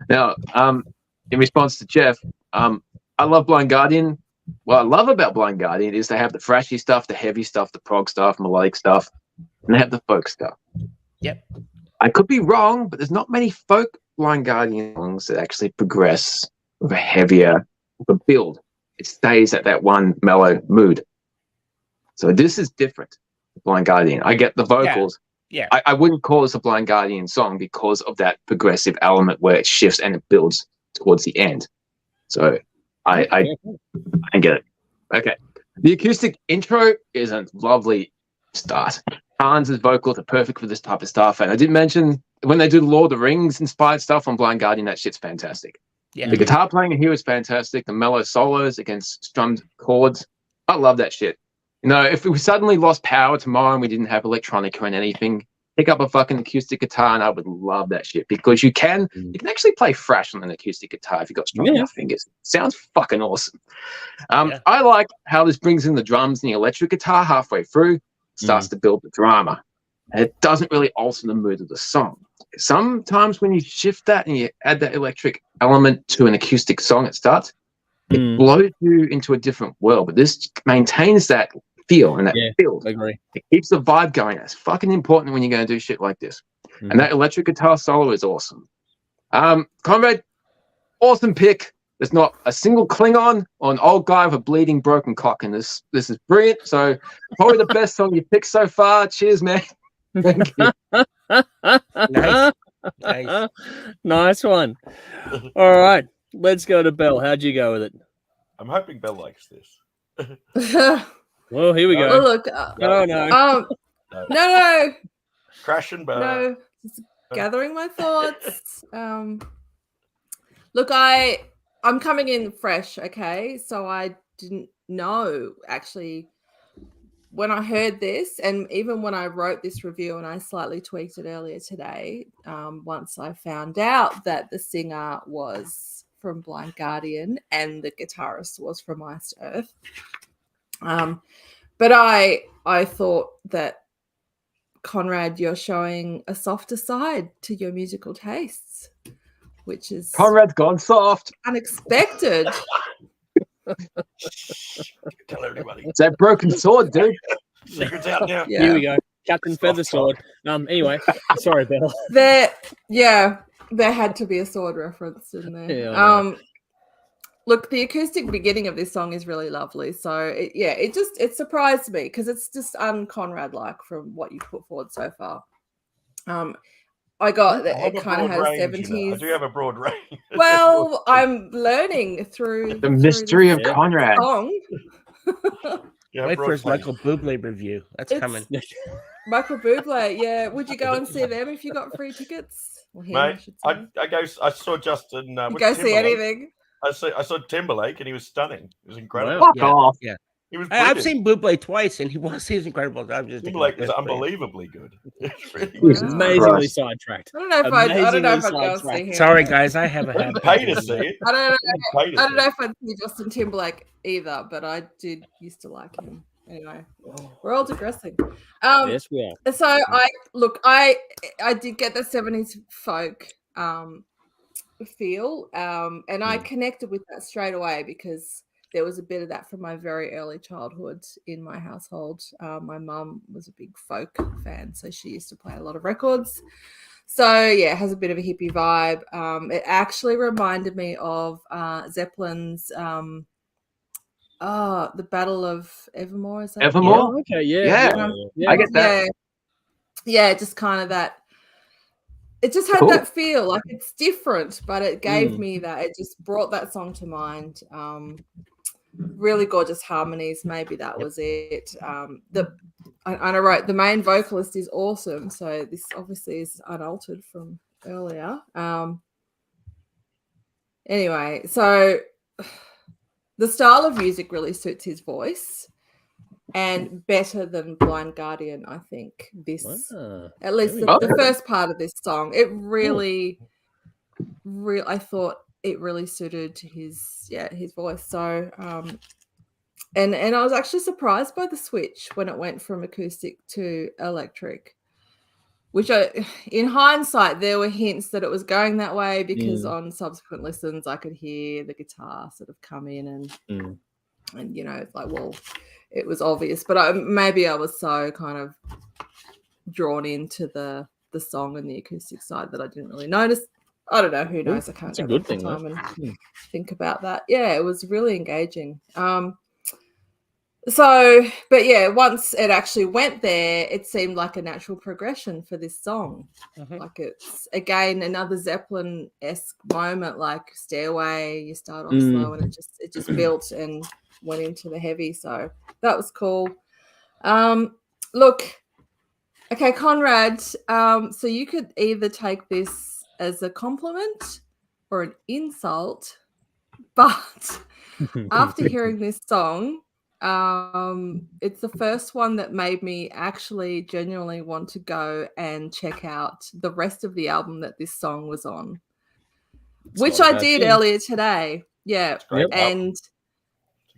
Now, in response to Jeff, I love Blind Guardian. What I love about Blind Guardian is they have the thrashy stuff, the heavy stuff, the prog stuff, melodic stuff, and they have the folk stuff. Yep. I could be wrong, but there's not many folk Blind Guardian songs that actually progress with a heavier build. It stays at that one mellow mood. So this is different. Blind Guardian. I get the vocals. Yeah. I wouldn't call this a Blind Guardian song because of that progressive element where it shifts and it builds towards the end. So I get it. Okay. The acoustic intro is a lovely start. Hans' vocals are perfect for this type of stuff. And I did mention when they do Lord of the Rings inspired stuff on Blind Guardian, that shit's fantastic. Yeah. The guitar playing in here is fantastic. The mellow solos against strummed chords. I love that shit. You know, if we suddenly lost power tomorrow and we didn't have electronica and anything, pick up a fucking acoustic guitar and I would love that shit because you can actually play thrash on an acoustic guitar if you've got strong enough fingers. Sounds fucking awesome. I like how this brings in the drums and the electric guitar halfway through, starts to build the drama. And it doesn't really alter the mood of the song. Sometimes when you shift that and you add that electric element to an acoustic song at start, it blows you into a different world. But this maintains that feel and that build. I agree. It keeps the vibe going. That's fucking important when you're going to do shit like this. And that electric guitar solo is awesome. Conrad, awesome pick. There's not a single Klingon or an old guy with a bleeding broken cock in this. This is brilliant. So probably the best song you picked so far. Cheers, man. Thank you. Nice. Nice one. All right. Let's go to Belle. How'd you go with it? I'm hoping Belle likes this. Well, here we go. Well, look, no. Crash and burn. No, just gathering my thoughts. Look, I'm coming in fresh, okay? So I didn't know actually when I heard this, and even when I wrote this review and I slightly tweaked it earlier today, once I found out that the singer was from Blind Guardian and the guitarist was from Iced Earth. But I thought that, Conrad, you're showing a softer side to your musical tastes, which is Conrad's gone soft. unexpected. Tell everybody. It's that broken sword, dude. Secret's out now. Yeah. Here we go. Captain Feathersword. Anyway, sorry, Belle. There had to be a sword reference in there. Yeah, look, the acoustic beginning of this song is really lovely. So it surprised me because it's just un-Conrad like from what you put forward so far. I got it kind of has range, 70s. You know. I do have a broad range. Well, I'm learning through The mystery of this Conrad. song. Yeah, Wait for his broad Michael Bublé review. That's coming. Michael Bublé, yeah. Would you go and see them if you got free tickets? Well, him, I Mate, should say. I saw Justin. You with go see Timberlake. anything. I saw Timberlake and he was stunning. It was incredible. Wow. Fuck off. Yeah. He was. I've brilliant. seen Bublé twice, and he's incredible. I'm just Timberlake was unbelievably good. It's really Yeah. good. Jesus Amazingly Christ. sidetracked. I don't know if I'd go Amazingly and see him. Sorry, guys. I have a I habit. didn't pay to see it. I don't I didn't pay to know see if I'd see Justin Timberlake either, but I did used to like him. Anyway, we're all digressing. Yes, we are. So I did get the 70s folk feel, and I connected with that straight away because there was a bit of that from my very early childhood in my household. My mum was a big folk fan, so she used to play a lot of records. So yeah, it has a bit of a hippie vibe. It actually reminded me of Zeppelin's the Battle of Evermore. Is that Evermore? Okay, yeah. I get that. Yeah, just kind of that it just had Cool. that feel, like it's different, but it gave me that. It just brought that song to mind. Really gorgeous harmonies. Maybe that was it. I wrote the main vocalist is awesome. So this obviously is unaltered from earlier. Anyway, so the style of music really suits his voice. And better than Blind Guardian, I think. This, at least the first part of this song, it really, I thought it really suited his voice. So, and I was actually surprised by the switch when it went from acoustic to electric, which in hindsight, there were hints that it was going that way because on subsequent listens, I could hear the guitar sort of come in and you know, it's like, well, it was obvious, but maybe I was so kind of drawn into the song and the acoustic side that I didn't really notice. I don't know. Who knows? I can't go back in time and think about that. Yeah, it was really engaging. So, but yeah, once it actually went there, it seemed like a natural progression for this song. Like it's, again, another Zeppelin-esque moment, like Stairway, you start off slow and it just built and went into the heavy. So that was cool. Look, okay, Conrad, so you could either take this as a compliment or an insult, but after hearing this song, it's the first one that made me actually genuinely want to go and check out the rest of the album that this song was on, which I did earlier today. Yeah. And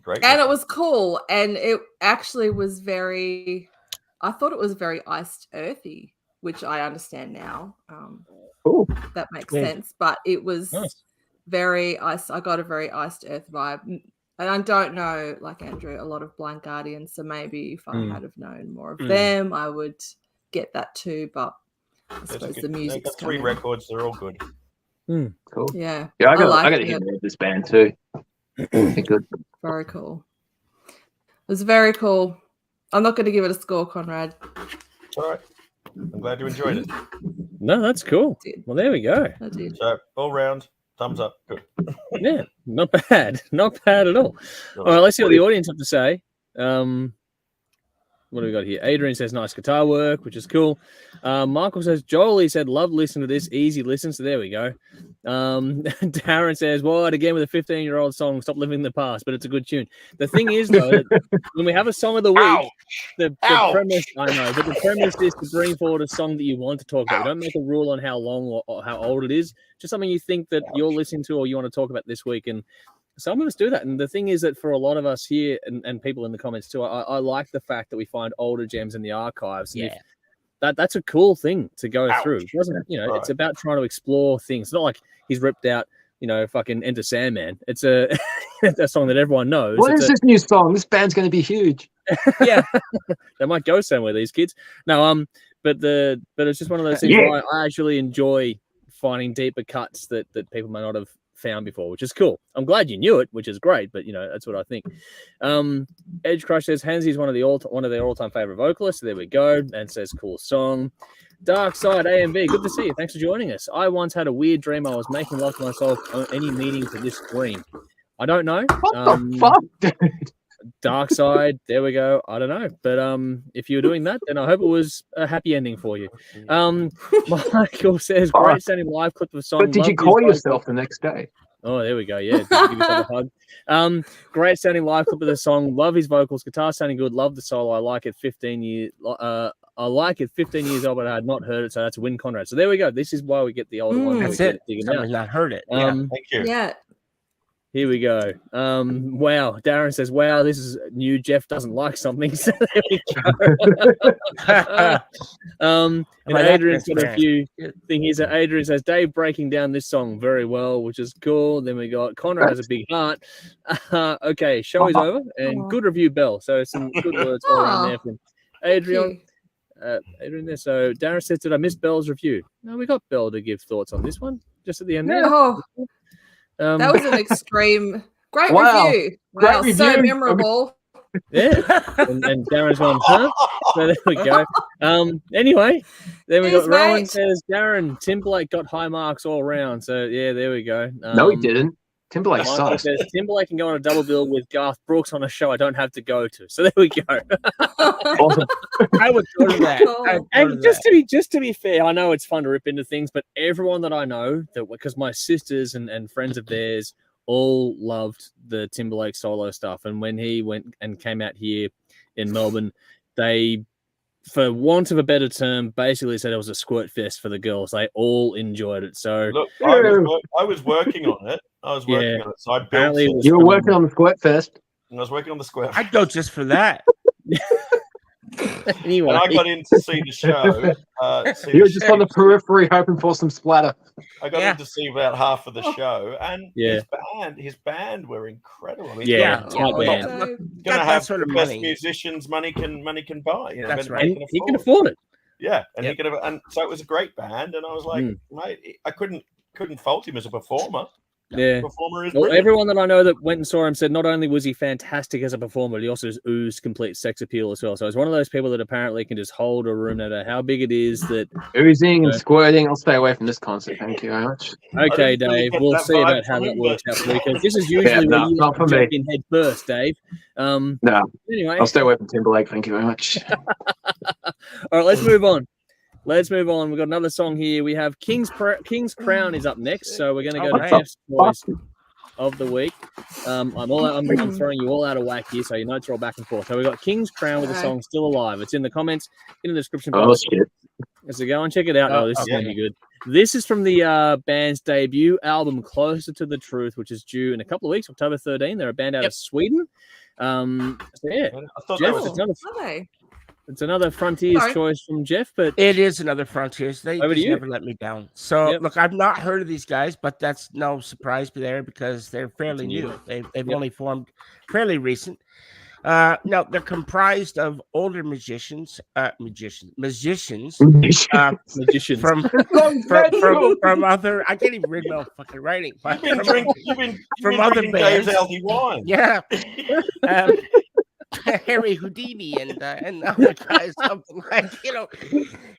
it was cool. And it actually was I thought it was very iced earthy, which I understand now. That makes sense. But it was very ice. I got a very iced earth vibe. And I don't know, like Andrew, a lot of Blind Guardians. So maybe if I had have known more of them, I would get that too. But I suppose the music's got 3 records. They're all good. Cool. Yeah. Yeah, I got to hear more of this band too. Good. Very cool. It was very cool. I'm not going to give it a score, Conrad. All right. I'm glad you enjoyed it. No, that's cool. Well, there we go. I did. So all round, thumbs up. Good. Yeah, not bad. Not bad at all. All right, let's see what the audience have to say. What do we got here? Adrian says nice guitar work, which is cool. Michael says Jolie said love listening to this, easy listen. So there we go. Darren says what again with a 15-year-old song? Stop living in the past, but it's a good tune. The thing is though, that when we have a song of the week, the premise I know, but the premise is to bring forward a song that you want to talk about. Don't make a rule on how long or how old it is. Just something you think that you're listening to or you want to talk about this week. And some of us do that. And the thing is that for a lot of us here and people in the comments too, I like the fact that we find older gems in the archives. And that's a cool thing to go through. It doesn't, it's about trying to explore things. It's not like he's ripped out, fucking Enter Sandman. It's a song that everyone knows. What is this new song? This band's going to be huge. Yeah. They might go somewhere, these kids. No, but it's just one of those things where I actually enjoy finding deeper cuts that people may not have found before, which is cool. I'm glad you knew it, which is great, but that's what I think. Edge Crush says Hansy's one of their all-time favorite vocalists, so there we go, and says cool song. Dark Side AMV, good to see you, thanks for joining us. I once had a weird dream I was making love to myself on any meeting to this screen. I don't know. What the fuck, dude? Dark Side, there we go. I don't know, but if you were doing that, then I hope it was a happy ending for you. Michael says great sounding live clip of a song. But did you call yourself the next day? Oh, there we go. Yeah, give yourself a hug. Great sounding live clip of the song. Love his vocals. Guitar sounding good. Love the solo. I like it. 15 years. I like it. 15 years old, but I had not heard it. So that's a win, Conrad. So there we go. This is why we get the older one. That's it. Someone's not heard it. Thank you. Yeah. Here we go. Wow. Darren says, wow, this is new. Jeff doesn't like something. So there we go. And Adrian's got a few things. Adrian says, Dave breaking down this song very well, which is cool. Then we got Conrad has a big heart. Okay, show is over. And good review, Bell. So some good words all around there from Adrian. Adrian there. So Darren says, did I miss Bell's review? No, we got Bell to give thoughts on this one just at the end there. That was an extreme. Great Wow. review. Great Wow, review. so memorable. Yeah, and Darren's gone, huh? So there we go. Anyway, then we got Cheers, Rowan mate. says Darren Timberlake got high marks all round. So yeah, there we go. No, he didn't. Timberlake Michael sucks. says Timberlake can go on a double bill with Garth Brooks on a show I don't have to go to. So there we go. Awesome. I would go to that. I'd go And to just to be fair, I know it's fun to rip into things, but everyone that I know, that because my sisters and friends of theirs all loved the Timberlake solo stuff, and when he went and came out here in Melbourne, they, for want of a better term, basically said it was a squirt fest for the girls. They all enjoyed it. So Look, I was working on it. So I built apparently it. You were working on the Squirt Fest. And I was working on the square. I'd go just for that. anyway, And I got in to see the show. You were just on the periphery hoping for some splatter. I got in to see about half of the show, and Yeah. his band were incredible. I mean, Yeah, he's top band. gonna Got have that sort the of best money. musicians money can buy. You know, That's but right. and he can afford it. Yeah, and Yep. he could have, and so it was a great band, and I was like, mate, I couldn't fault him as a performer. Yeah. Performer is Well, brilliant. everyone that I know that went and saw him said not only was he fantastic as a performer, but he also just oozed complete sex appeal as well. So he's one of those people that apparently can just hold a room no matter how big it is. That Oozing and squirting. I'll stay away from this concert. Thank you very much. okay, didn't really Dave, get we'll that see vibe about how from that him, works but- out for you, because this is usually no, where you not for jump me. in head first, Dave. No, Anyway, I'll stay away from Timberlake. Thank you very much. all right, let's move on. We've got another song here. We have King's Crown is up next, so we're going to go Oh, to right. Jeff's choice of the week. I'm throwing you all out of whack here, so your notes are all back and forth. So we got King's Crown with the song "Still Alive." It's in the comments, in the description. Oh shit! So go and check it out. Oh, This is okay. going to be good. This is from the band's debut album, "Closer to the Truth," which is due in a couple of weeks, October 13. They're a band out of Sweden. So yeah, I thought Jeff, that was it's another Frontiers Sorry. choice from Jeff, but It is another Frontiers. They Over to just you. never let me down. So Yep. look, I've not heard of these guys, but that's no surprise there because they're fairly new. They've Yep. only formed fairly recent. Now they're comprised of older musicians, magicians. from other. I can't even read my fucking writing. But You've been from other drinking Dave's bands. healthy wine. yeah, Harry Houdini and other guys, something like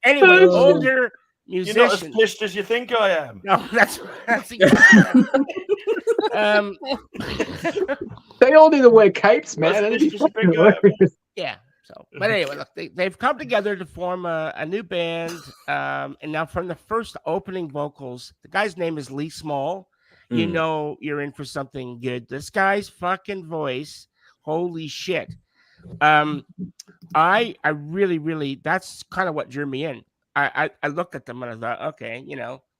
Anyway, older You're not as musicians. pissed as you think I am. No, that's exactly right. They all need to wear capes, man. That's That'd be just a fucking big guy. hilarious. Yeah. So, but anyway, look, they've come together to form a new band. And now from the first opening vocals, the guy's name is Lee Small. You know you're in for something good. This guy's fucking voice, holy shit. I really that's kind of what drew me in. I looked at them and I thought, okay,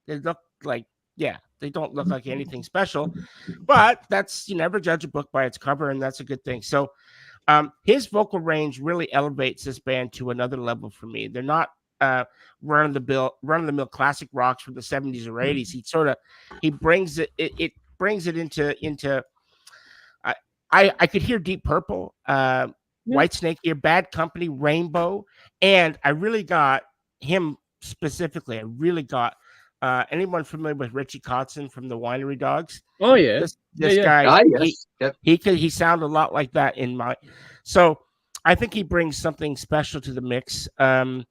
they look like, they don't look like anything special, but that's, you never judge a book by its cover, and that's a good thing. So his vocal range really elevates this band to another level for me. They're not run of the mill classic rocks from the 70s or 80s. He brings it brings it into I could hear Deep Purple, Whitesnake here, Bad Company, Rainbow, and I really got him specifically. I really got anyone familiar with Richie Kotzen from the Winery Dogs? Oh yeah, This guy, yes. Yep. he sounded a lot like that in my. So I think he brings something special to the mix, and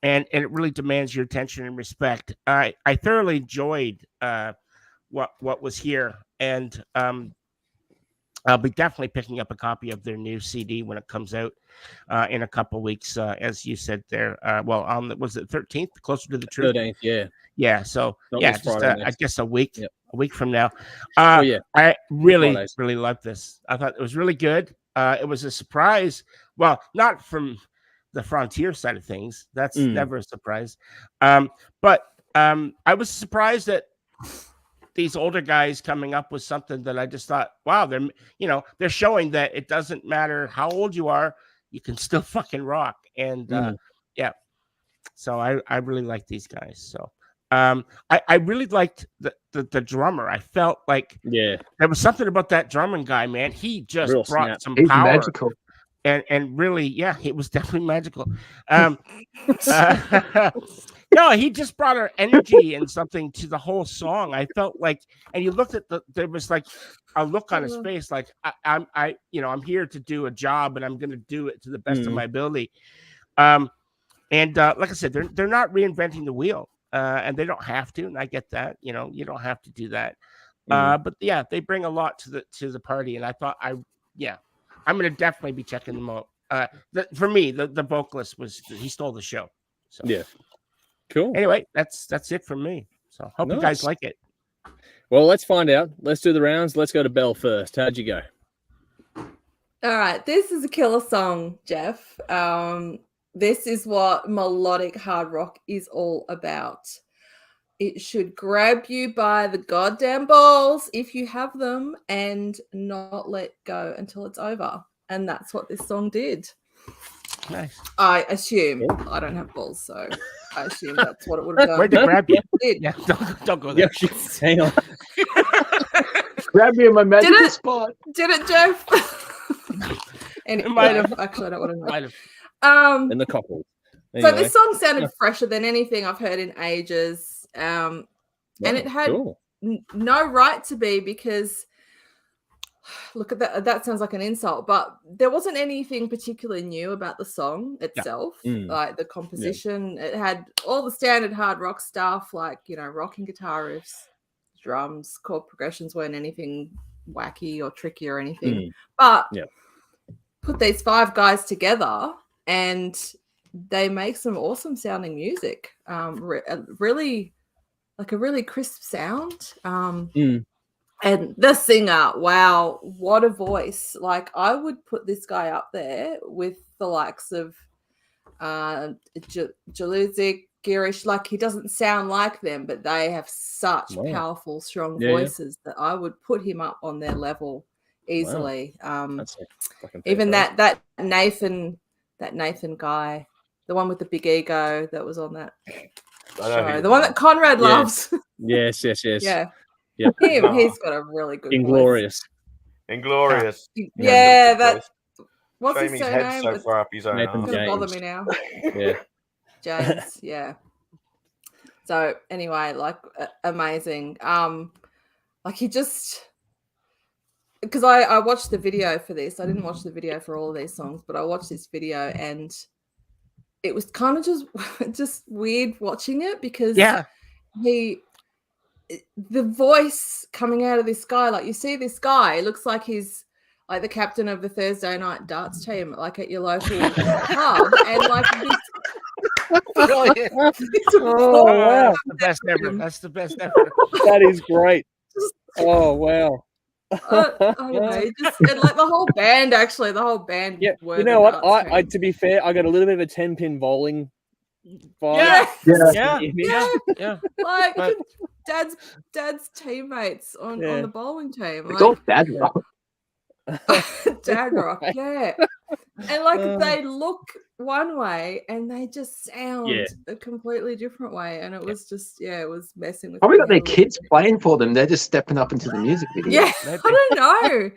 it really demands your attention and respect. I thoroughly enjoyed what was here, and I'll be definitely picking up a copy of their new CD when it comes out in a couple weeks, as you said there. Was it 13th, Closer to the Truth? 13th, yeah. Yeah, so That yeah, was just Friday I next. guess a week from now. Yeah. I really Fridays. really loved this. I thought it was really good. It was a surprise. Well, not from the Frontier side of things. That's never a surprise. But I was surprised that these older guys coming up with something that I just thought, wow, they're showing that it doesn't matter how old you are, you can still fucking rock. And so I really like these guys. So I really liked the drummer. I felt like there was something about that drumming guy, man. He just Real brought snap. some He's power. magical. And really, it was definitely magical. No, he just brought our energy and something to the whole song. I felt like, and you looked at there was like a look on his face, like I'm here to do a job, and I'm going to do it to the best of my ability. And like I said, they're not reinventing the wheel, and they don't have to. And I get that, you don't have to do that. But yeah, they bring a lot to the party, and I thought I'm going to definitely be checking them out. For me, the vocalist he stole the show. So yeah. Cool. Anyway, that's it from me. So hope you guys like it. Well, let's find out. Let's do the rounds. Let's go to Belle first. How'd you go? All right. This is a killer song, Jeff. This is what melodic hard rock is all about. It should grab you by the goddamn balls if you have them and not let go until it's over. And that's what this song did. Nice. I assume. I don't have balls, so I assume that's what it would have done. Where'd they grab you? Yeah, don't go there. Yeah, hang on. Grab me in my magical spot. Did it, Jeff? And it might have. Actually, I don't want to know. Might have. In the couple. So this song sounded fresher than anything I've heard in ages. And it had no right to be, because look at that. That sounds like an insult, but there wasn't anything particularly new about the song itself. Like the composition, it had all the standard hard rock stuff, like, rocking guitar riffs, drums, chord progressions weren't anything wacky or tricky or anything. But put these 5 guys together and they make some awesome sounding music. Really, like a really crisp sound. And the singer, wow, what a voice. Like, I would put this guy up there with the likes of Jaluzik, Girish. Like, he doesn't sound like them, but they have such powerful, strong voices that I would put him up on their level easily. Even that Nathan guy, the one with the big ego that was on that show, the one that Conrad loves. Yes. Yeah. Yep. He's got a really good Inglorious. Inglorious. Yeah, that. What's Shame his his head's surname? so far up his own Nathan arse. It's gonna bother me now. Yeah. James, yeah. So anyway, like amazing. Like he just, because I watched the video for this. I didn't watch the video for all of these songs, but I watched this video and it was kind of just weird watching it, because the voice coming out of this guy, like you see this guy, it looks like he's like the captain of the Thursday night darts team, like at your local pub, and like this. Wow. That's the best ever. That's the best ever. That is great. Oh, wow. I don't know, and like the whole band, actually, the whole band. Yeah, you know what? I to be fair, I got a little bit of a 10-pin bowling vibe. Yeah. Like dad's teammates on the bowling team. It's all dad rock. Dad rock, yeah. And like they look one way and they just sound a completely different way. And it was just, it was messing with me. Probably got their kids playing for them. They're just stepping up into the music video. Yeah, I don't know.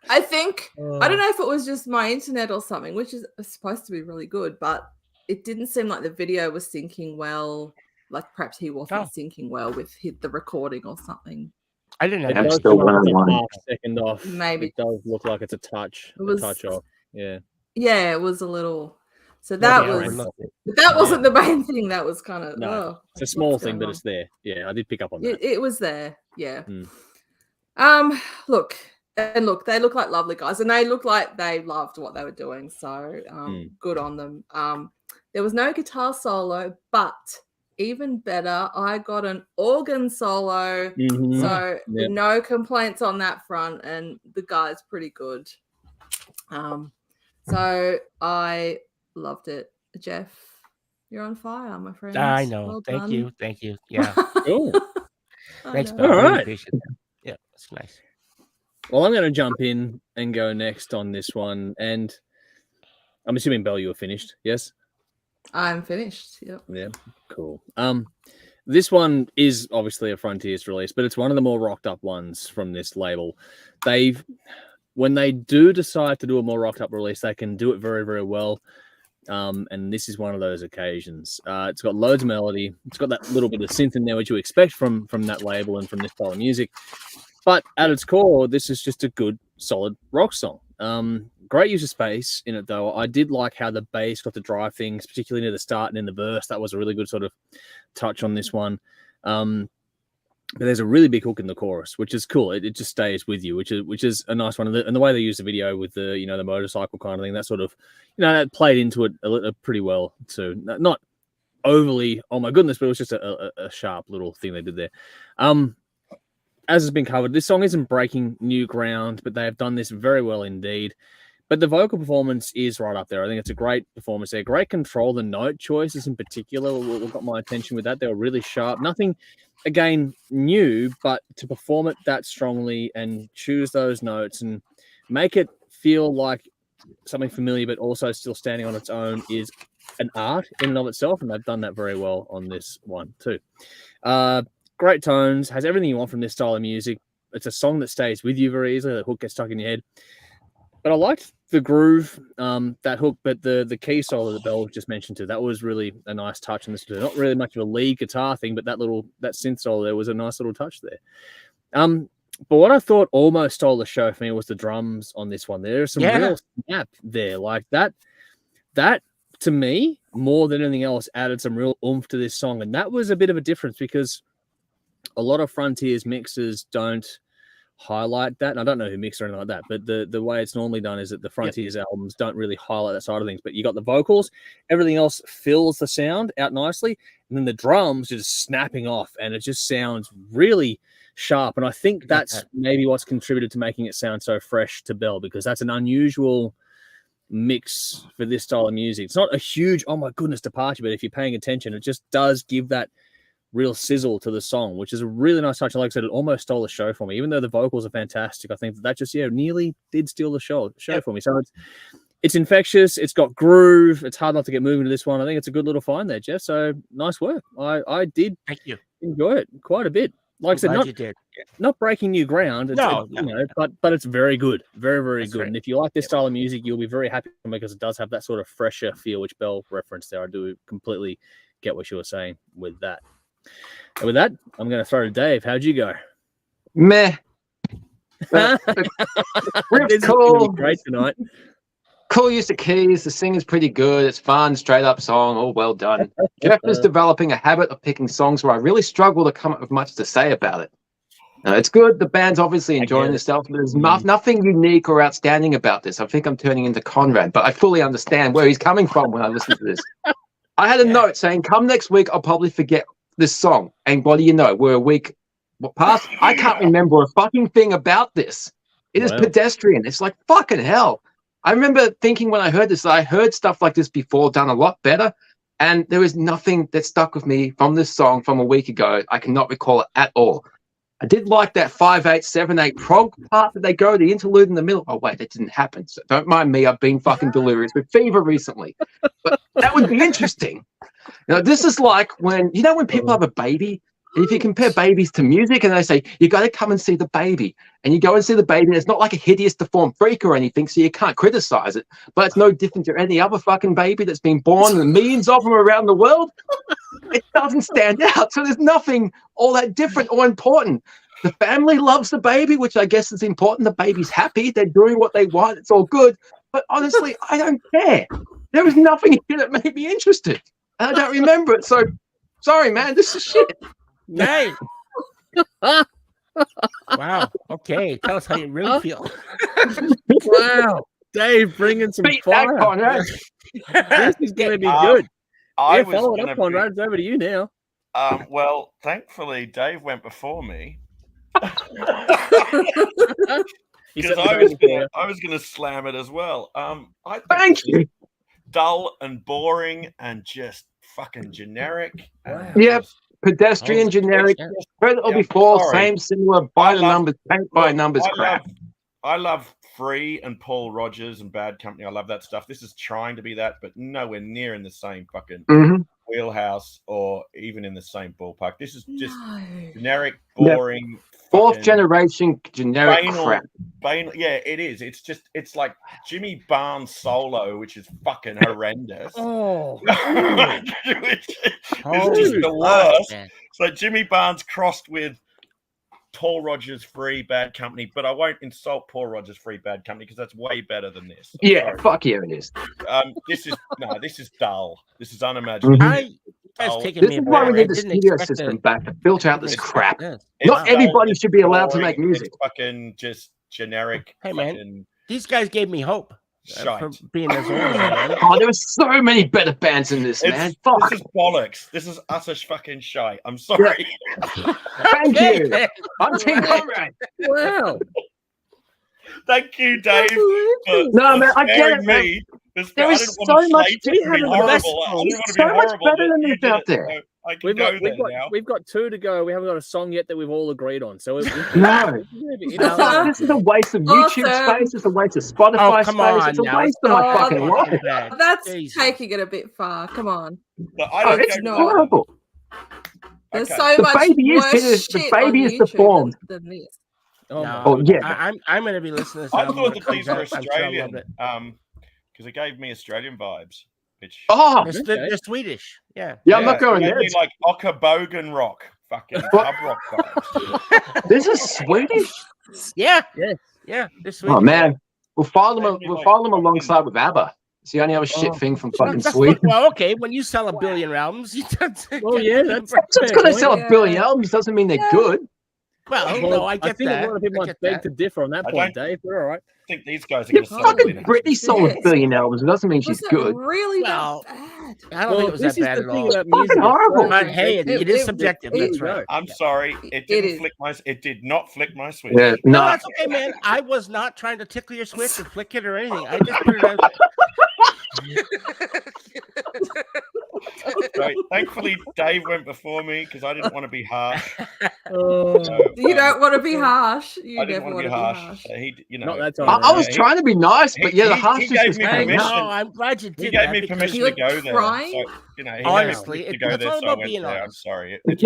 I think, I don't know if it was just my internet or something, which is supposed to be really good, but it didn't seem like the video was syncing well. Like perhaps he wasn't syncing well with the recording or something. I didn't have still half second off. Maybe it does look like it's a touch off. Yeah. Yeah, it was a little. So that wasn't the main thing. That was kind of it's a small thing, but it's there. Yeah, I did pick up on that. It was there. Yeah. Look, they look like lovely guys, and they look like they loved what they were doing. So good on them. There was no guitar solo, but even better, I got an organ solo. So no complaints on that front, and the guy's pretty good. So I loved it. Jeff, you're on fire, my friend. I know. Well Thank done. you. Thank you. Yeah. Cool. Thanks, know. Bill. All Really right. appreciate that. Yeah, that's nice. Well, I'm going to jump in and go next on this one. And I'm assuming, Belle, you were finished. Yes? I'm finished. Yep. Yeah. Cool. This one is obviously a Frontiers release, but it's one of the more rocked up ones from this label. When they do decide to do a more rocked up release, they can do it very, very well. and this is one of those occasions. It's got loads of melody. It's got that little bit of synth in there, which you expect from that label and from this style of music. But at its core, this is just a good, solid rock song. Great use of space in it, though. I did like how the bass got to drive things, particularly near the start and in the verse. That was a really good sort of touch on this one. But there's a really big hook in the chorus, which is cool. It just stays with you, which is a nice one. And the way they use the video with the the motorcycle kind of thing, that sort of that played into it pretty well too. Not overly, oh my goodness, but it was just a sharp little thing they did there. As has been covered, this song isn't breaking new ground, but they have done this very well indeed. But the vocal performance is right up there. I think it's a great performance there. Great control. The note choices in particular what got my attention with that. They were really sharp. Nothing, again, new, but to perform it that strongly and choose those notes and make it feel like something familiar, but also still standing on its own is an art in and of itself. And they've done that very well on this one too. Great tones, has everything you want from this style of music. It's a song that stays with you very easily. The hook gets stuck in your head. But I liked the groove, that hook, but the key solo that Bell just mentioned too, that was really a nice touch in this too. Not really much of a lead guitar thing, but that synth solo there was a nice little touch there. But what I thought almost stole the show for me was the drums on this one. There's some real snap there. Like that to me, more than anything else, added some real oomph to this song. And that was a bit of a difference because a lot of Frontiers mixes don't highlight that. And I don't know who mixed or anything like that, but the way it's normally done is that the Frontiers albums don't really highlight that side of things. But you got the vocals, everything else fills the sound out nicely, and then the drums are just snapping off, and it just sounds really sharp. And I think that's maybe what's contributed to making it sound so fresh to Bell, because that's an unusual mix for this style of music. It's not a huge, oh my goodness, departure, but if you're paying attention, it just does give that real sizzle to the song, which is a really nice touch. Like I said, it almost stole the show for me. Even though the vocals are fantastic, I think that just nearly did steal the show for me. So it's infectious. It's got groove. It's hard not to get moving to this one. I think it's a good little find there, Jeff. So nice work. I did enjoy it quite a bit. Like I said, not breaking new ground. But it's very good. Very, very good. Right. And if you like this style of music, you'll be very happy because it does have that sort of fresher feel, which Bell referenced there. I do completely get what you were saying with that. And with that, I'm going to throw to Dave. How'd you go? Meh. Riff's cool. Great tonight. Cool use of keys. The singer's pretty good. It's fun, straight up song. All well done. Jeff is developing a habit of picking songs where I really struggle to come up with much to say about it. It's good. The band's obviously enjoying themselves, but there's nothing unique or outstanding about this. I think I'm turning into Conrad, but I fully understand where he's coming from when I listen to this. I had a note saying, come next week, I'll probably forget this song. And what do you know? We're a week past. I can't remember a fucking thing about this. It is pedestrian. It's like fucking hell. I remember thinking when I heard this, I heard stuff like this before done a lot better. And there is nothing that stuck with me from this song from a week ago. I cannot recall it at all. I did like that 5/8/7/8 prog part that they go, the interlude in the middle. Oh, wait, that didn't happen. So don't mind me. I've been fucking delirious with fever recently. But that would be interesting. This is like when people have a baby, and if you compare babies to music and they say, you got to come and see the baby, and you go and see the baby, and it's not like a hideous deformed freak or anything, so you can't criticize it, but it's no different to any other fucking baby that's been born, and millions of them around the world. It doesn't stand out. So there's nothing all that different or important. The family loves the baby, which I guess is important. The baby's happy. They're doing what they want. It's all good. But honestly, I don't care. There was nothing here that made me interested. And I don't remember it. So sorry, man. This is shit. Hey. Wow. Okay. Tell us how you really feel. Wow. Dave bringing some fire. Conrad. This is going to be good. Follow it up, Conrad. It's over to you now. Well, thankfully, Dave went before me. Because I was going to slam it as well. I Thank you. Dull and boring and just fucking generic. Wow. Yep. Pedestrian, generic. Heard it all before. Same, similar. By the numbers, paint by numbers crap. I love Free and Paul Rogers and Bad Company. I love that stuff. This is trying to be that, but nowhere near in the same fucking wheelhouse or even in the same ballpark. This is just generic, boring, Fourth generation generic banal, crap. Yeah, it is. It's like Jimmy Barnes solo, which is fucking horrendous. Oh, it's just the worst. So Jimmy Barnes crossed with Paul Rogers' Free Bad Company, but I won't insult Paul Rogers' Free Bad Company because that's way better than this. Yeah, fuck yeah, it is. This is dull. This is unimaginable. This is why we need the studio system back to filter out this crap. Not everybody should be allowed to make music. It's fucking just generic. Hey man, these guys gave me hope for being as old as I am. Oh, there were so many better bands in this, man. Fuck. This is bollocks. This is utter fucking shite. I'm sorry. Thank you. I'm Team Conrad. Wow. Thank you, Dave. No, man, I get it, man. There is so much. So much better than this out there. We've got 2 to go. We haven't got a song yet that we've all agreed on. So no, this is a waste of YouTube space. It's a waste of Spotify space. It's a waste of my fucking life. That's taking it a bit far. Come on. It's horrible. There's so much worse shit the baby is deformed than this. Yeah. I'm going to be listening to this. I thought that these were Australian because it gave me Australian vibes. Which they're Swedish. Yeah, I'm not going there. Like Okabogan rock, fucking pub rock vibes. This is Swedish. Yeah. They're Swedish. Oh man, we'll file them. We'll file them alongside with ABBA. It's the only other shit thing from fucking Sweden. Well, okay, when you sell 1 billion albums, you that's just because they sell 1 billion albums doesn't mean they're good. Well, no, I get I think that. a lot of people might beg to differ on that point, Dave. We're all right. I think these guys are going to sell fucking Britney sold 1 billion albums. It doesn't mean she's good. Really well, bad? I don't think it was that bad at all. Fucking horrible. But hey, it is subjective. That's right. I'm sorry. It did not flick my switch. Yeah, no, that's okay, man. I was not trying to tickle your switch or flick it or anything. I just put it out there. Right. Thankfully, Dave went before me because I didn't want to be harsh. You don't want to be harsh. You I didn't never want to be harsh. Not that time. I was trying to be nice, but the harshness gave was me coming permission. out. No, I'm glad you did. He gave me permission to go there. So, honestly, to go there, so I went there. I'm sorry. It's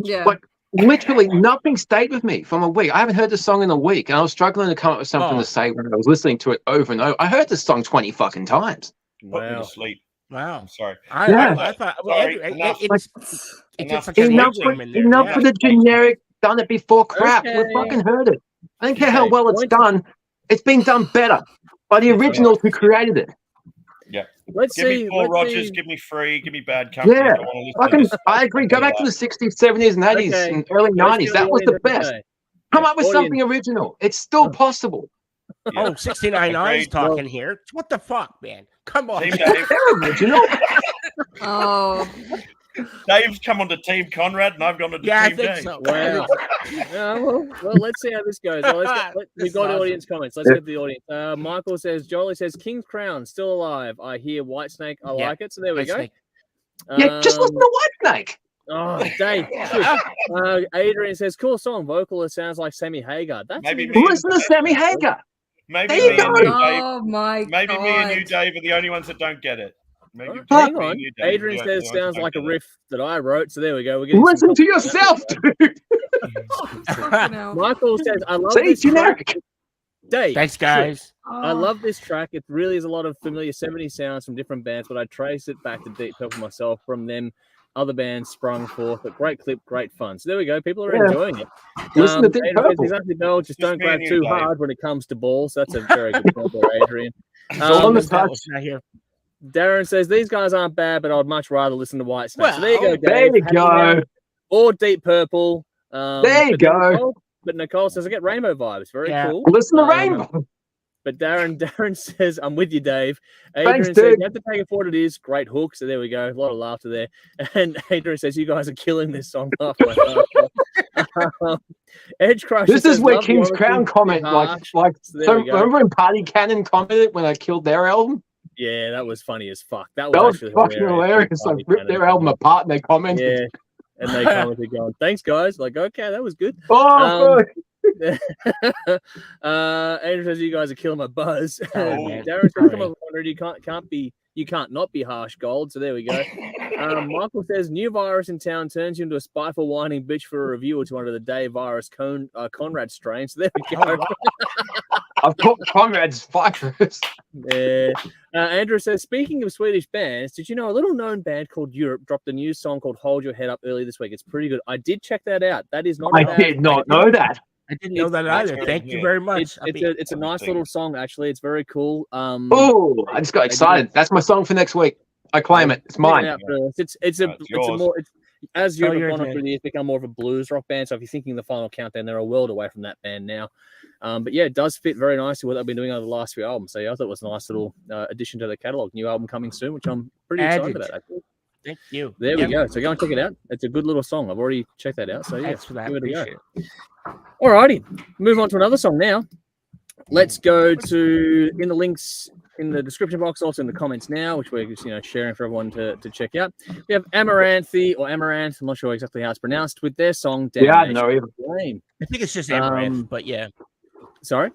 yeah. Like literally nothing stayed with me from a week. I haven't heard the song in a week, and I was struggling to come up with something to say when I was listening to it over and over. I heard this song 20 fucking times. Put me to sleep. Wow. I'm sorry. I thought enough with the generic done it before crap. Okay. We fucking heard it. I don't care how well it's done. It's been done better by the originals who created it. Yeah. Let's give see. me Paul Rogers, give me Free, give me Bad Company. Yeah. I agree. Go back to the 60s, 70s, and 80s and early 90s. That was the best. Come up with something original. It's still possible. Yeah. Oh, 69 Eyes talking here. What the fuck, man? Come on. Original. Oh. Dave's come on to Team Conrad, and I've gone to Team I think Dave. so. Wow. Well, let's see how this goes. We've got audience comments. Let's get the audience. Michael says, Jolie says, King's Crown, still alive. I hear Whitesnake. I like it. So there we go. Yeah, just listen to Whitesnake. Oh, Dave. Adrian says, cool song. Vocalist sounds like Sammy Hagar. Listen to Sammy Hagar. Maybe me and you, Dave. Oh my Maybe me and you, Dave, are the only ones that don't get it. Maybe hang on. Adrian says sounds like a riff that I wrote. So there we go. Listen to yourself, dude. Michael says, I love this generic. Dave. Thanks, guys. I love this track. It really is a lot of familiar 70s sounds from different bands, but I trace it back to Deep Purple myself. From them, other bands sprung forth. But great clip, great fun. So there we go. People are enjoying it. Listen to Deep Purple. Exactly, Bill. Just don't grab too hard when it comes to balls. That's a very good point there, Adrian. Darren says, these guys aren't bad, but I'd much rather listen to Whitesnake. Well, so there you go, Dave. There you go. Or Deep Purple. There you go. But Nicole says, I get Rainbow vibes. Very cool. Listen to Rainbow. But Darren says, I'm with you, Dave. Adrian Thanks, says, dude. you have to take it for what it is. Great hook. So there we go. A lot of laughter there. And Adrian says, you guys are killing this song. Edge Crusher. This is where King's Crown comment, remember when Party Cannon commented when I killed their album? Yeah, that was funny as fuck. That was fucking hilarious. I ripped their album apart and they commented. Yeah. And they commented going, thanks, guys. Like, okay, that was good. Oh, Andrew says, you guys are killing my buzz. Oh, Darren says, come on, Conrad, you can't be You can't not be harsh, Gold. So there we go. Michael says, new virus in town turns you into a spiteful, whining bitch for a review or two under the day virus Conrad strain. So there we go. I've caught Conrad's virus. Yeah. Andrew says, speaking of Swedish bands, did you know a little known band called Europe dropped a new song called Hold Your Head Up early this week? It's pretty good. I did check that out. That is not. I did not know that. I didn't know that either. Thank you very much. It's a nice little song, actually. It's very cool. Oh, I just got excited. That's my song for next week. I claim it. It's mine. It's as Europe have gone on through the years, become more of a blues rock band. So if you're thinking the Final Countdown, they're a world away from that band now. But yeah, it does fit very nicely what they've been doing over the last few albums. So yeah, I thought it was a nice little addition to the catalog. New album coming soon, which I'm pretty excited about, actually. Thank you. There we go. So go and check it out. It's a good little song. I've already checked that out. So yeah, thanks for that. Give it a go. Alrighty, move on to another song now. Let's go to in the links in the description box, also in the comments now, which we're just sharing for everyone to check out. We have Amaranth, I'm not sure exactly how it's pronounced, with their song Damnation. I think it's just Amaranth, but yeah. Sorry?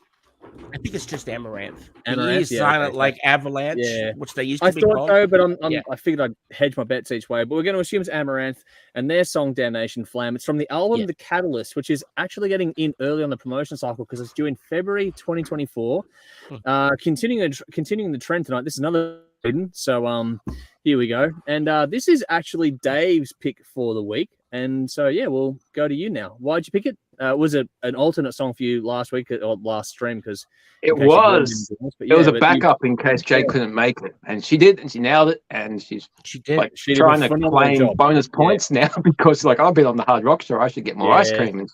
I think it's just Amaranth. Amaranth, silent like Avalanche, which they used to be called. I thought so, but I figured I'd hedge my bets each way. But we're going to assume it's Amaranth and their song Damnation Flame. It's from the album The Catalyst, which is actually getting in early on the promotion cycle because it's due in February 2024. Continuing the trend tonight. This is another so here we go. And this is actually Dave's pick for the week. And so yeah, we'll go to you now. Why'd you pick it? Was it an alternate song for you last week or last stream? Because it was a backup in case Jake couldn't make it, and she did, and she nailed it, and she did. Like, she trying to claim bonus points now because like I've been on the Hard Rock Show, I should get more ice cream.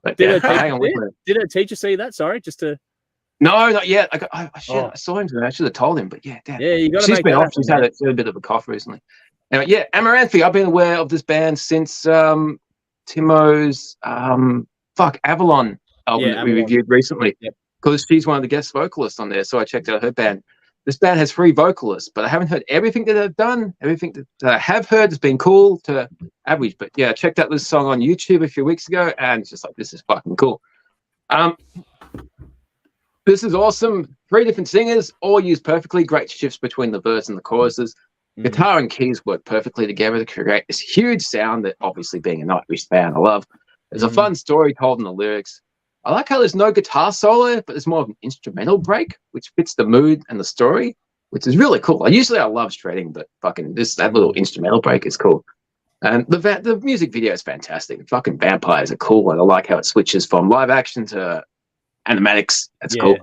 But did her teacher see that? Sorry, just to. No, not yet. I saw him today. I should have told him, but yeah, damn. Yeah, you got to. She's been off. She's had a bit of a cough recently. Anyway, yeah, Amaranthi. I've been aware of this band since Timo's Avalon album that we reviewed recently, because she's one of the guest vocalists on there. So I checked out her band. This band has 3 vocalists, but I haven't heard everything that they've done. Everything that I have heard has been cool to average. But yeah, I checked out this song on YouTube a few weeks ago, and it's just like, this is fucking cool. This is awesome. 3 different singers, all used perfectly. Great shifts between the verse and the choruses. Guitar and keys work perfectly together to create this huge sound that, obviously being a Nightwish fan, I love. There's a fun story told in the lyrics. I like how there's no guitar solo, but there's more of an instrumental break, which fits the mood and the story, which is really cool. Usually I love shredding, but fucking that little instrumental break is cool. And the music video is fantastic. Fucking vampires are cool, and I like how it switches from live action to animatics. That's cool.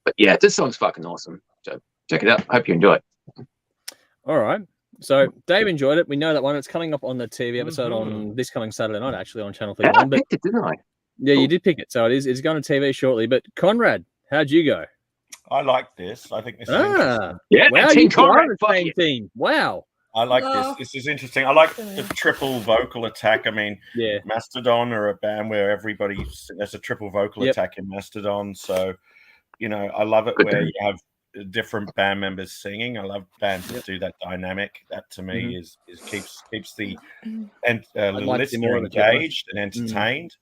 But yeah, this song's fucking awesome. So check it out. Hope you enjoy it. All right. So Dave enjoyed it. We know that one. It's coming up on the TV episode on this coming Saturday night, actually, on Channel 31. I picked it, didn't I? Yeah, you did pick it. So it's going to TV shortly. But Conrad, how'd you go? I like this. I think this is wow, Team Conrad, the same team. Wow. I like this. This is interesting. I like the triple vocal attack. I mean, Mastodon are a band where there's a triple vocal attack in Mastodon. So, I love it where you have different band members singing. I love bands that do that dynamic. That to me is keeps the listener engaged and entertained.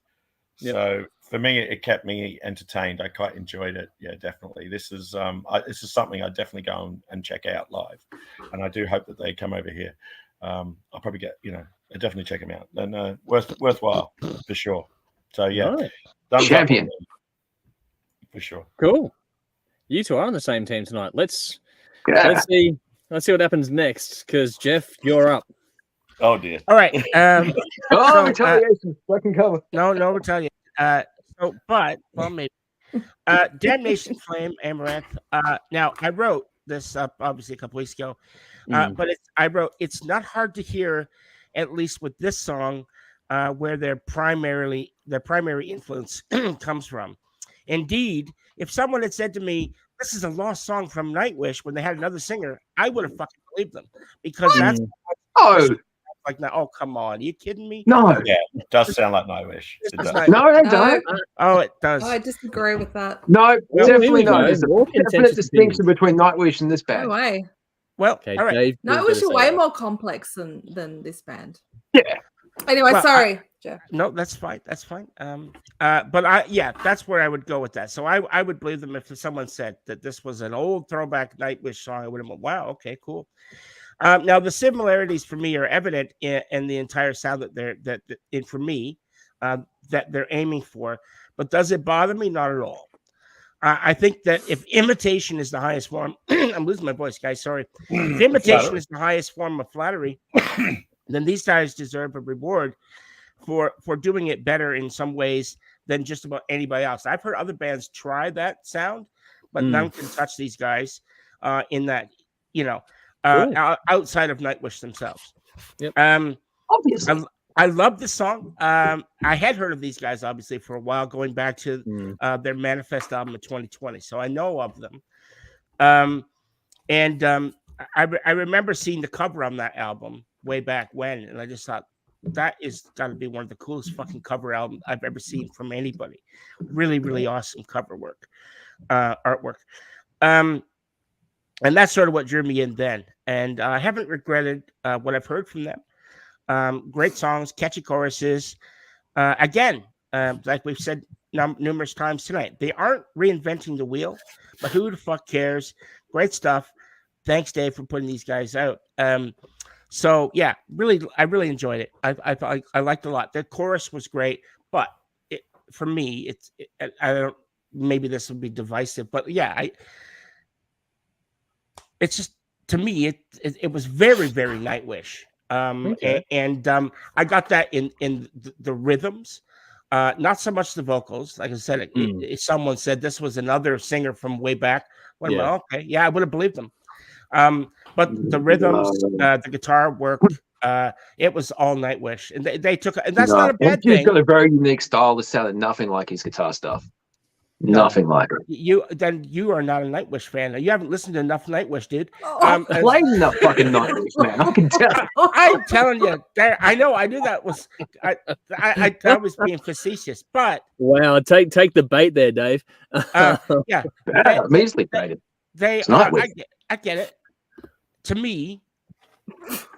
So for me, it kept me entertained. I quite enjoyed it. Yeah, definitely. This is something I definitely go and check out live, and I do hope that they come over here. I'll probably get I definitely check them out, and worthwhile for sure. So yeah, champion for sure. Cool. You two are on the same team tonight. Let's see what happens next, because Jeff, you're up. Oh dear. All right. Retaliation. Fucking cover. No retaliation. Maybe. Damnation Flame, Amaranth. Now I wrote this up obviously a couple weeks ago, but it's not hard to hear, at least with this song, where their primary influence comes from. Indeed, if someone had said to me, this is a lost song from Nightwish when they had another singer, I would have fucking believed them, because that's like, oh, come on, are you kidding me? No, yeah, it does sound like Nightwish. No, they don't. Oh, it does. I disagree with that. No, definitely not. There's a definite distinction between Nightwish and this band. No way. Well, all right. Nightwish are way more complex than this band. Yeah. Anyway, sorry. Jeff. No, that's fine. That's fine. But that's where I would go with that. So I would believe them if someone said that this was an old throwback Nightwish song. I would have went, wow, okay, cool. Now the similarities for me are evident in the entire sound that for me that they're aiming for. But does it bother me? Not at all. I think that if imitation is the highest form, I'm losing my voice, guys. Sorry. If imitation is the highest form of flattery, then these guys deserve a reward for doing it better in some ways than just about anybody else. I've heard other bands try that sound, but none can touch these guys in that, outside of Nightwish themselves. Yep. Obviously. I love this song. I had heard of these guys, obviously, for a while, going back to their Manifest album of 2020. So I know of them. I remember seeing the cover on that album way back when, and I just thought, that is got to be one of the coolest fucking cover albums I've ever seen from anybody. Really, really awesome cover work, artwork. And that's sort of what drew me in then. And I haven't regretted what I've heard from them. Great songs, catchy choruses. Again, like we've said numerous times tonight, they aren't reinventing the wheel, but who the fuck cares? Great stuff. Thanks, Dave, for putting these guys out. So yeah, I really enjoyed it. I liked it a lot. The chorus was great, but for me, I don't. Maybe this will be divisive, but yeah, it's just, to me, it was very, very Nightwish. Okay. And I got that in the rhythms, not so much the vocals. Like I said, if someone said this was another singer from way back, okay, yeah, I would have believed them. But the rhythms, the guitar work, it was all Nightwish, and they took, and that's not a bad thing. He's got a very unique style that sounded nothing like his guitar stuff. Nothing like it. You are not a Nightwish fan. You haven't listened to enough Nightwish, dude. I'm playing enough fucking Nightwish, man. I can tell. I'm telling you, I know. I knew that was. I was being facetious, but wow, take the bait there, Dave. Yeah, I'm easily baited. I get it. To me,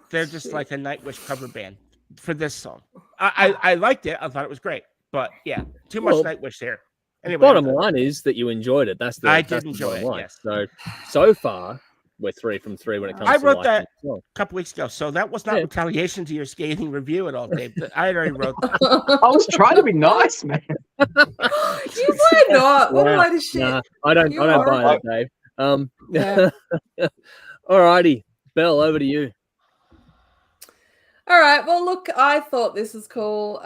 they're just like a Nightwish cover band for this song. I liked it. I thought it was great, but yeah, too much Nightwish there. Anyway, bottom line is that you enjoyed it. I did enjoy it. Yes. So far, we're 3 from 3 when it comes. I wrote that a couple weeks ago, so that was not retaliation to your scathing review at all, Dave. I already wrote that. I was trying to be nice, man. You were not. What a load of shit. Nah, I don't buy that, Dave. All righty, Belle, over to you. All right. Well, look, I thought this was cool.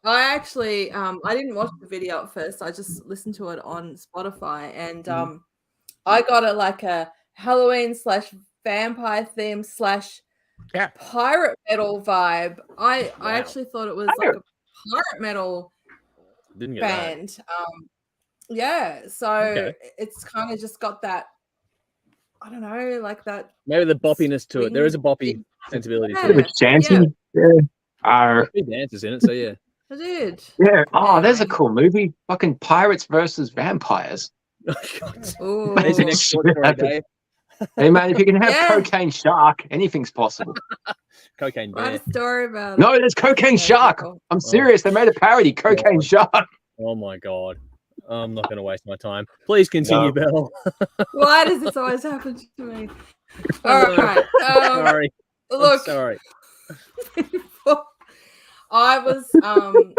I actually I didn't watch the video at first. I just listened to it on Spotify, and I got it like a Halloween / vampire theme / pirate metal vibe. I actually thought it was like a pirate metal band. So it's kind of just got that, I don't know, like that. Maybe the boppiness to it. There is a boppy sensibility to it. It's chanting. There's dancers in it, so yeah. I did. Yeah. Oh, there's a cool movie. Fucking pirates versus vampires. Oh, hey man, if you can have cocaine shark, anything's possible. Cocaine bear. Write a story about it. No, there's cocaine shark. I'm serious. They made a parody. Cocaine shark. Oh my god. I'm not going to waste my time. Please continue, Belle. Why does this always happen to me? All right. Sorry. Look. Sorry. I was oh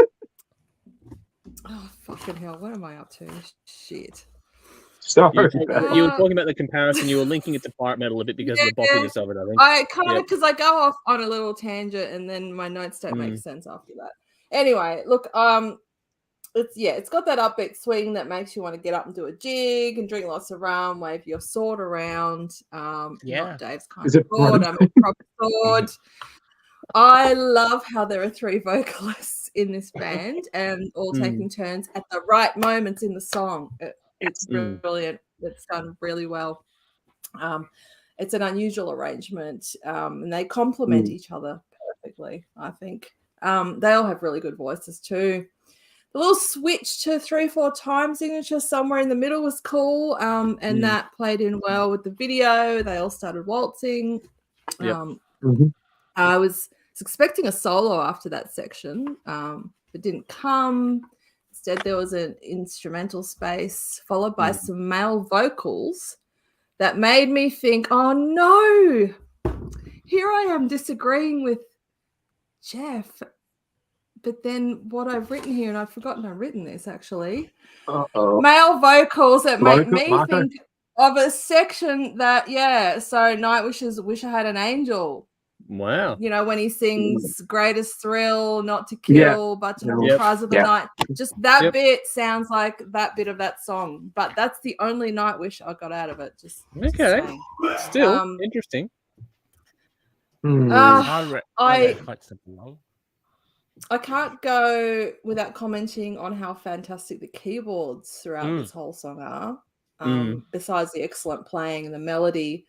fucking hell, what am I up to? Shit. Sorry. You were talking about the comparison, you were linking it to pirate metal a bit because of the boppiness of it, I think. I kind of, because I go off on a little tangent and then my notes don't make sense after that. Anyway, look, it's got that upbeat swing that makes you want to get up and do a jig and drink lots of rum, wave your sword around. Not Dave's kind of sword, I'm a proper sword. I love how there are 3 vocalists in this band and all taking turns at the right moments in the song. It's brilliant. It's done really well. It's an unusual arrangement, and they complement each other perfectly, I think. They all have really good voices too. The little switch to 3/4 time signature somewhere in the middle was cool, and that played in well with the video. They all started waltzing. I was was expecting a solo after that section. It didn't come. Instead, there was an instrumental space followed by some male vocals that made me think, oh no, here I am disagreeing with Jeff. But then what I've written here, and I've forgotten I've written this actually, male vocals that make me think of a section that, so Nightwish's Wish I Had an Angel. Wow. You know, when he sings Greatest Thrill, Not to Kill, but to Cries of the Night. Just that bit sounds like that bit of that song. But that's the only Nightwish I got out of it. Just Still interesting. I can't go without commenting on how fantastic the keyboards throughout this whole song are. Besides the excellent playing and the melody,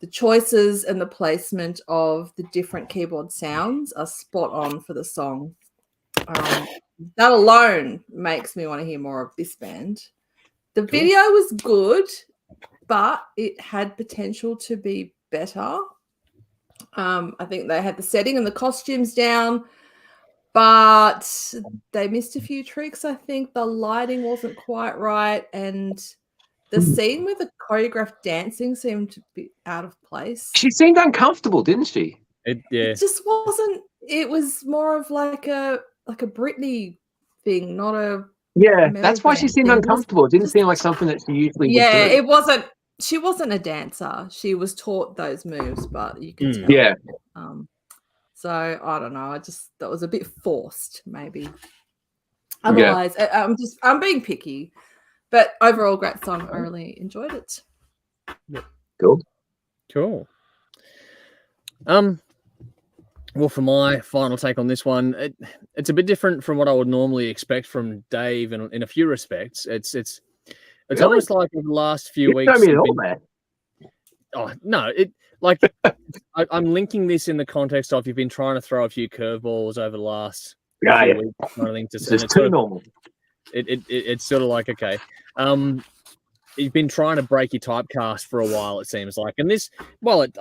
the choices and the placement of the different keyboard sounds are spot on for the song. That alone makes me want to hear more of this band. The video was good, but it had potential to be better. I think they had the setting and the costumes down, but they missed a few tricks. I think the lighting wasn't quite right, and the scene with the choreographed dancing seemed to be out of place. She seemed uncomfortable, didn't she? It just wasn't. It was more of like a Britney thing, not a that's why she seemed uncomfortable. It didn't seem like something that she usually would do. It wasn't. She wasn't a dancer. She was taught those moves, but you could tell. Yeah. So I don't know. That was a bit forced, maybe. Otherwise, I'm being picky. But overall, great song. I really enjoyed it. Cool. Well, for my final take on this one, it's a bit different from what I would normally expect from Dave, in a few respects. It's really? Almost like in the last few weeks. Don't mean at all, man. Oh no! I'm linking this in the context of you've been trying to throw a few curveballs over the last few weeks. Kind of thing it's just too normal. It's sort of like, okay, you've been trying to break your typecast for a while, it seems like. And this,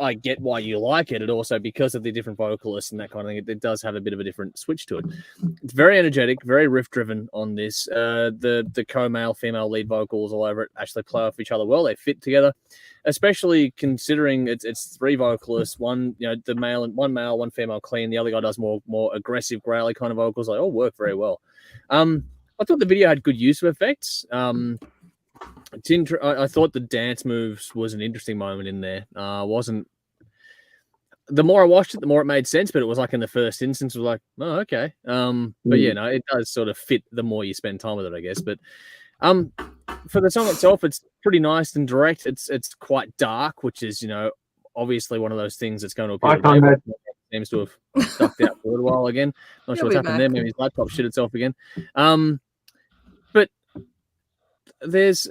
I get why you like it. It also, because of the different vocalists and that kind of thing, it does have a bit of a different switch to it. It's very energetic, very riff-driven on this. The co-male, female lead vocals all over it actually play off each other well. They fit together, especially considering it's three vocalists, one male, one female clean. The other guy does more aggressive, growly kind of vocals. They all work very well. I thought the video had good use of effects. I thought the dance moves was an interesting moment in there. Wasn't. The more I watched it, the more it made sense. But it was like in the first instance, it was like, oh, okay. But it does sort of fit the more you spend time with it, I guess. But for the song itself, it's pretty nice and direct. It's quite dark, which is obviously one of those things that's going to appeal to Dave. Seems to have stuck out for a little while again. Not sure what's happened there. Maybe his laptop shit itself again. But there's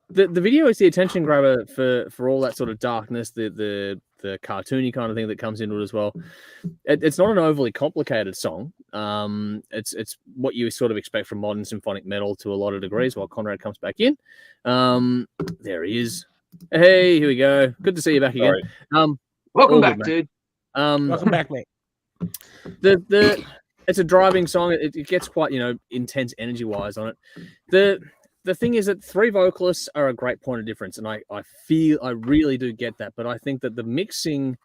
the video is the attention grabber for all that sort of darkness, the cartoony kind of thing that comes into it as well. It's not an overly complicated song. It's what you sort of expect from modern symphonic metal to a lot of degrees. While Conrad comes back in, there he is. Hey, here we go. Good to see you back again. Welcome back, dude. Welcome back, mate. It's a driving song. It gets quite intense energy wise on it. The thing is that three vocalists are a great point of difference, and I really do get that. But I think that the mixing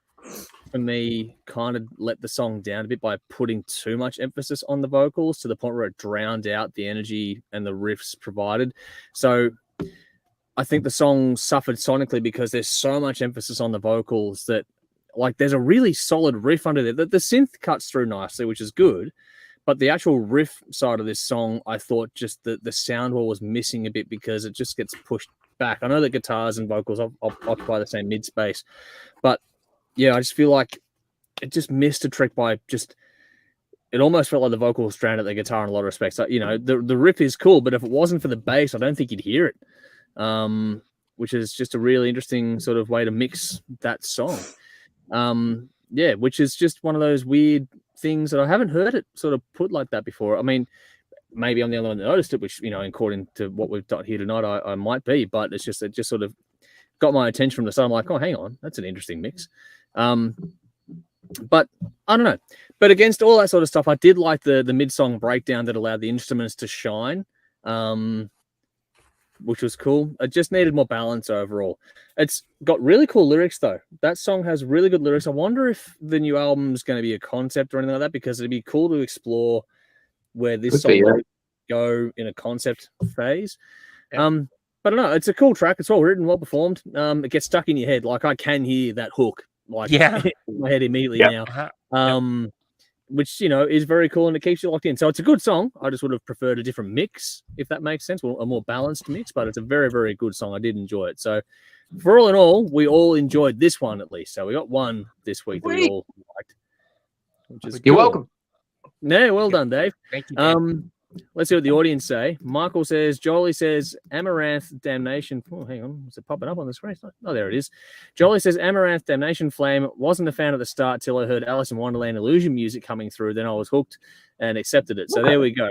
for me kind of let the song down a bit by putting too much emphasis on the vocals to the point where it drowned out the energy and the riffs provided. So I think the song suffered sonically because there's so much emphasis on the vocals that, like, there's a really solid riff under there. The synth cuts through nicely, which is good. But the actual riff side of this song, I thought just the sound wall was missing a bit because it just gets pushed back. I know that guitars and vocals occupy the same mid space, but yeah, I just feel like it just missed a trick by just. It almost felt like the vocals drowned out the guitar in a lot of respects. So, the riff is cool, but if it wasn't for the bass, I don't think you'd hear it. Which is just a really interesting sort of way to mix that song. Which is just one of those weird things that I haven't heard it sort of put like that before. I mean, maybe I'm the only one that noticed it, which, according to what we've done here tonight, I might be, but it just sort of got my attention from the start. I'm like, oh, hang on, that's an interesting mix. But I don't know. But against all that sort of stuff, I did like the mid-song breakdown that allowed the instruments to shine, which was cool. It just needed more balance overall. It's got really cool lyrics, though. That song has really good lyrics. I wonder if the new album is going to be a concept or anything like that, because it'd be cool to explore where this song might go in a concept phase. Yeah. But I don't know. It's a cool track. It's well written, well performed. It gets stuck in your head. Like, I can hear that hook in my head immediately now. Which, you know, is very cool, and it keeps you locked in. So it's a good song. I just would have preferred a different mix, if that makes sense, or a more balanced mix, but it's a very, very good song. I did enjoy it. So for all in all, we all enjoyed this one at least. So we got one this week that we all liked. Which is You're cool. welcome. No, well done, Dave. Thank you, Dave. Let's see what the audience say. Michael says, Jolie says, Amaranth Damnation. Oh, hang on. Is it popping up on the screen? Oh, there it is. Jolie says, Amaranth Damnation Flame. Wasn't a fan at the start till I heard Alice in Wonderland Illusion music coming through. Then I was hooked and accepted it. So there we go.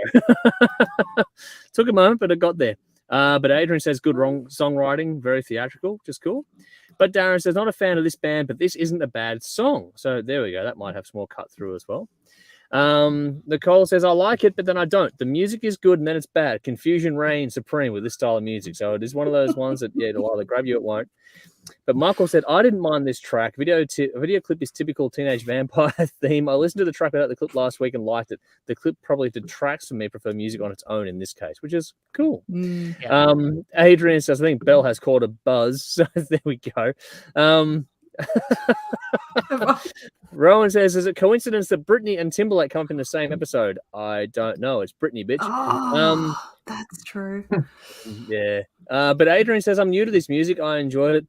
Took a moment, but it got there. But Adrian says, good songwriting, very theatrical, which is cool. But Darren says, not a fan of this band, but this isn't a bad song. So there we go. That might have some more cut through as well. Nicole says, I like it, but then I don't. The music is good and then it's bad. Confusion reigns supreme with this style of music. So it is one of those ones that, it'll either grab you or it won't. But Michael said, I didn't mind this track. Video clip is typical teenage vampire theme. I listened to the track without the clip last week and liked it. The clip probably detracts from me. Prefer music on its own in this case, which is cool. Adrian says, I think Belle has caught a buzz. So there we go. Rowan says, is it coincidence that Britney and Timberlake come up in the same episode? I don't know. It's Britney, bitch. That's true. Yeah. But Adrian says, I'm new to this music. I enjoyed it.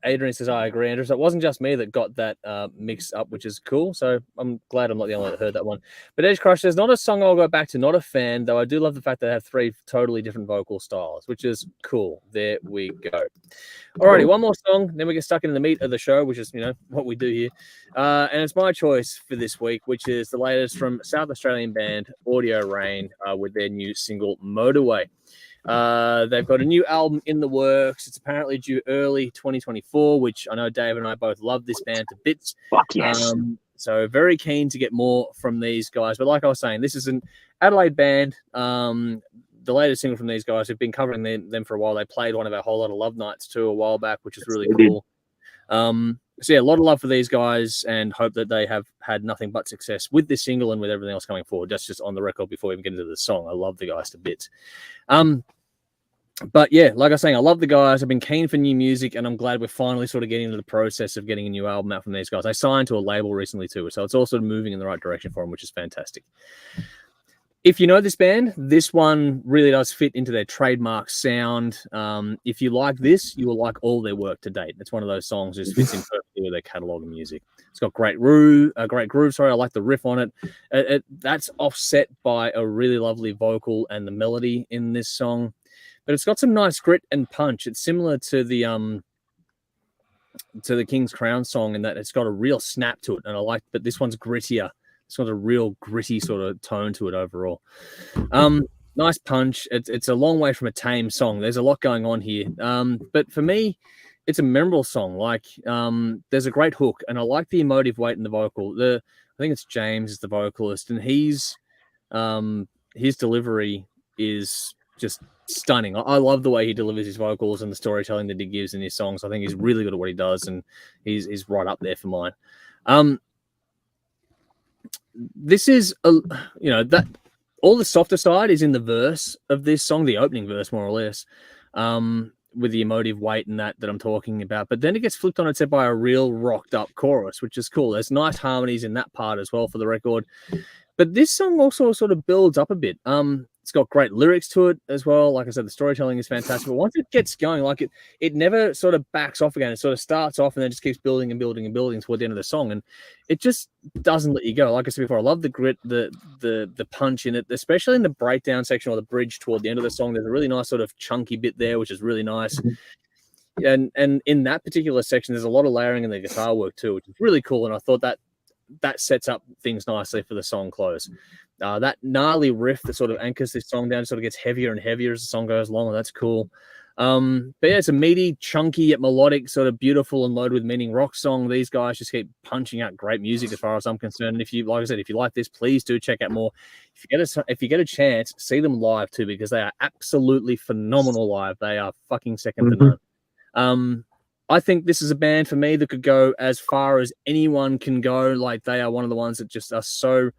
Adrian says, I agree, Andrew. So it wasn't just me that got that mixed up, which is cool. So I'm glad I'm not the only one that heard that one. But Edge Crush says, not a song I'll go back to, not a fan, though I do love the fact that they have 3 totally different vocal styles, which is cool. There we go. Alrighty, one more song, then we get stuck into the meat of the show, which is, what we do here. And it's my choice for this week, which is the latest from South Australian band Audio Rain with their new single, Motorway. They've got a new album in the works. It's apparently due early 2024, which I know Dave and I both love this band to bits. Fuck yes. So very keen to get more from these guys. But like I was saying, this is an Adelaide band. The latest single from these guys, we've been covering them for a while. They played one of our Whole Lot of Love Nights too a while back, which is really cool. So yeah, a lot of love for these guys, and hope that they have had nothing but success with this single and with everything else coming forward. That's just on the record before we even get into the song. I love the guys to bits. But yeah, like I was saying, I love the guys. I've been keen for new music, and I'm glad we're finally sort of getting into the process of getting a new album out from these guys. I signed to a label recently too, so it's all sort of moving in the right direction for them, which is fantastic. If you know this band, this one really does fit into their trademark sound. If you like this, you will like all their work to date. It's one of those songs that just fits in perfectly with their catalog of music. It's got great groove. Sorry, I like the riff on it. That's offset by a really lovely vocal and the melody in this song. But it's got some nice grit and punch. It's similar to the King's Crown song in that it's got a real snap to it, and but this one's grittier. It's got a real gritty sort of tone to it overall. Nice punch. It's a long way from a tame song. There's a lot going on here. But for me, it's a memorable song. There's a great hook, and I like the emotive weight in the vocal. I think it's James is the vocalist, and his delivery is just stunning. I love the way he delivers his vocals and the storytelling that he gives in his songs. I think he's really good at what he does, and he's right up there for mine. This is that all the softer side is in the verse of this song, the opening verse more or less, with the emotive weight and that I'm talking about. But then it gets flipped on its head by a real rocked up chorus, which is cool. There's nice harmonies in that part as well for the record. But this song also sort of builds up a bit. It's got great lyrics to it as well. Like I said, the storytelling is fantastic. But once it gets going, it never sort of backs off again. It sort of starts off and then just keeps building and building and building toward the end of the song. And it just doesn't let you go. Like I said before, I love the grit, the punch in it, especially in the breakdown section or the bridge toward the end of the song. There's a really nice sort of chunky bit there, which is really nice. And in that particular section, there's a lot of layering in the guitar work too, which is really cool. And I thought that sets up things nicely for the song close. That gnarly riff that sort of anchors this song down sort of gets heavier and heavier as the song goes along, and that's cool. But yeah, it's a meaty, chunky, yet melodic, sort of beautiful and loaded with meaning rock song. These guys just keep punching out great music as far as I'm concerned. And if you, like I said, if you like this, please do check out more. If you get a chance, see them live too, because they are absolutely phenomenal live. They are fucking second to none. I think this is a band for me that could go as far as anyone can go. Like, they are one of the ones that just are so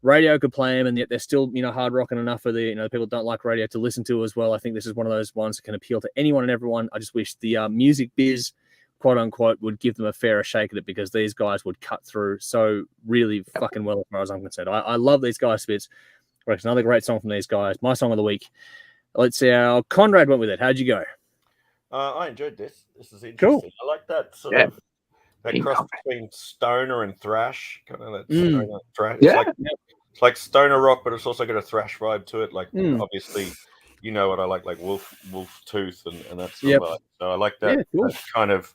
radio could play them, and yet they're still, hard rocking enough for the, people that don't like radio to listen to as well. I think this is one of those ones that can appeal to anyone and everyone. I just wish the music biz, quote unquote, would give them a fairer shake at it, because these guys would cut through so really fucking well as far as I'm concerned. I love these guys' bits. It's another great song from these guys. My song of the week. Let's see how Conrad went with it. How'd you go? I enjoyed this. This is interesting. Cool. I like that sort of that cross between stoner and thrash, kind of that stoner thrash. It's like stoner rock, but it's also got a thrash vibe to it. Like obviously, you know what I like Wolf Tooth and that sort of vibe. So I like that, that kind of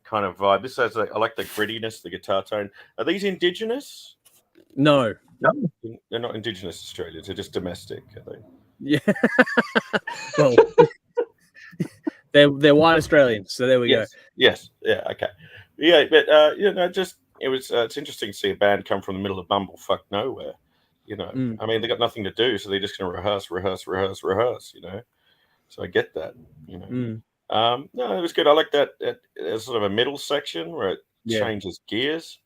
vibe. This has I like the grittiness, the guitar tone. Are these indigenous? No, they're not indigenous Australians. They're just domestic, are they? Yeah. Well, they're white Australians, so there we go. Yes. Yeah. Okay. Yeah, but it's interesting to see a band come from the middle of bumblefuck nowhere. I mean, they got nothing to do, so they're just going to rehearse. So I get that. No, it was good. I like that. There's sort of a middle section where it changes gears.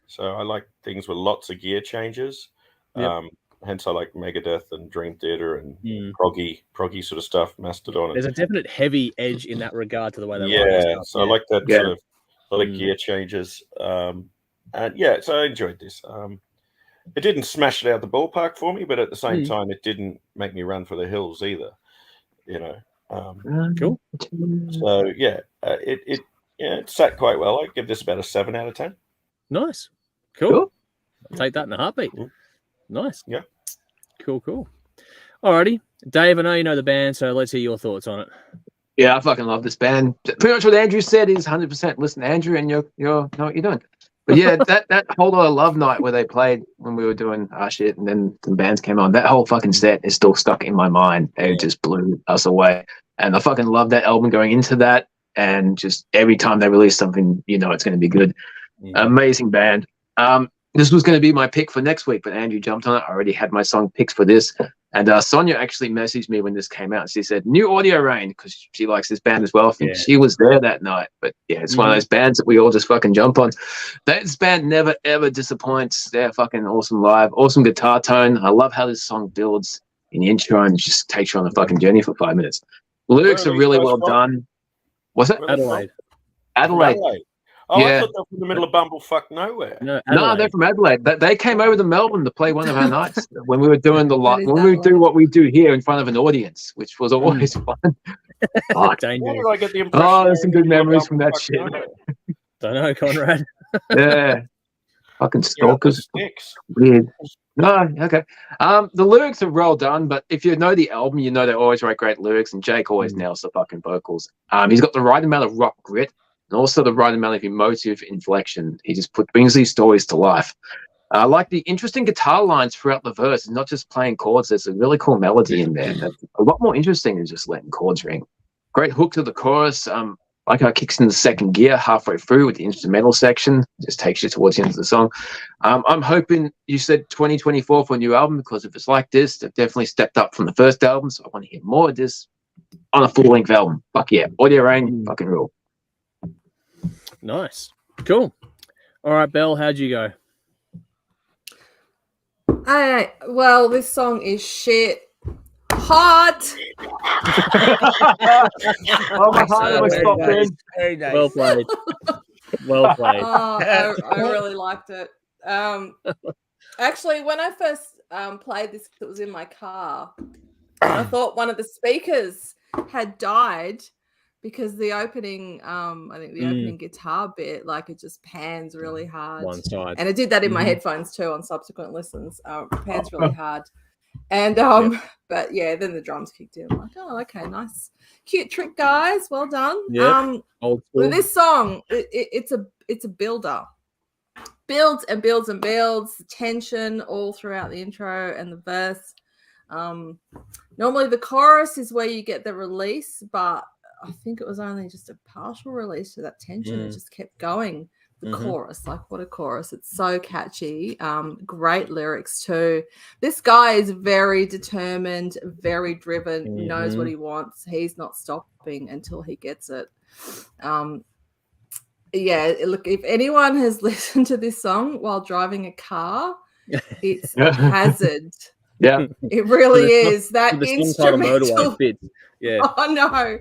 So I like things with lots of gear changes. Hence, I like Megadeth and Dream Theater and proggy sort of stuff, Mastodon. There's a definite heavy edge in that regard to the way they write. So I like that sort of lot of gear changes. And so I enjoyed this. It didn't smash it out the ballpark for me, but at the same time, it didn't make me run for the hills either. Cool. So it sat quite well. I'd give this about a 7 out of 10. Nice. Cool. I'll take that in a heartbeat. Nice. Yeah. Cool. Alrighty. Dave, I know you know the band, so let's hear your thoughts on it. Yeah, I fucking love this band. Pretty much what Andrew said is 100% listen to Andrew and you know what you're doing. But yeah, that whole lot of Love Night where they played when we were doing our shit and then some bands came on, that whole fucking set is still stuck in my mind. They just blew us away. And I fucking love that album going into that. And just every time they release something, it's going to be good. Amazing band. This was going to be my pick for next week, but Andrew jumped on it. I already had my song picks for this. And Sonia actually messaged me when this came out. She said, new audio rain, because she likes this band as well. I think she was there that night. But yeah, it's one of those bands that we all just fucking jump on. This band never, ever disappoints. They're fucking awesome live. Awesome guitar tone. I love how this song builds in the intro and just takes you on a fucking journey for 5 minutes. Lyrics are really well done. What's that? Adelaide. Oh, I thought they were from the middle of bumblefuck nowhere. No, they're from Adelaide. They came over to Melbourne to play one of our nights when we were doing we do what we do here in front of an audience, which was always fun. Why did I get the impression? There's some good memories from that shit. Don't know, Conrad. Yeah, fucking stalkers. Weird. No, okay. The lyrics are well done, but if you know the album, you know they always write great lyrics, and Jake always nails the fucking vocals. He's got the right amount of rock grit. And also the right amount of emotive inflection. He just brings these stories to life. I like the interesting guitar lines throughout the verse. It's not just playing chords. There's a really cool melody in there. That's a lot more interesting than just letting chords ring. Great hook to the chorus. Like how it kicks in the second gear halfway through with the instrumental section. Just takes you towards the end of the song. I'm hoping you said 2024 for a new album, because if it's like this, they've definitely stepped up from the first album. So I want to hear more of this on a full-length album. Fuck yeah. Audio Rain, fucking rule. Nice. Cool. All right, Belle, how'd you go? Well, this song is shit. Hot. My heart was stopping. Very nice. Well played. Well played. I really liked it. Actually, when I first played this, it was in my car. I thought one of the speakers had died, because the opening, I think the opening guitar bit, like it just pans really hard. One side. And it did that in my headphones too on subsequent listens. Pans really hard. And but yeah, then the drums kicked in. I'm like, oh, okay, nice. Cute trick, guys. Well done. Old school. This song, it's a builder. Builds and builds and builds, tension all throughout the intro and the verse. Normally the chorus is where you get the release, but I think it was only just a partial release to that tension. It just kept going. The chorus, like what a chorus. It's so catchy. Great lyrics too. This guy is very determined, very driven, knows what he wants. He's not stopping until he gets it. Yeah, look, if anyone has listened to this song while driving a car, it's a hazard. Yeah, it really is. That the instrumental motorway fits. Yeah. Oh no.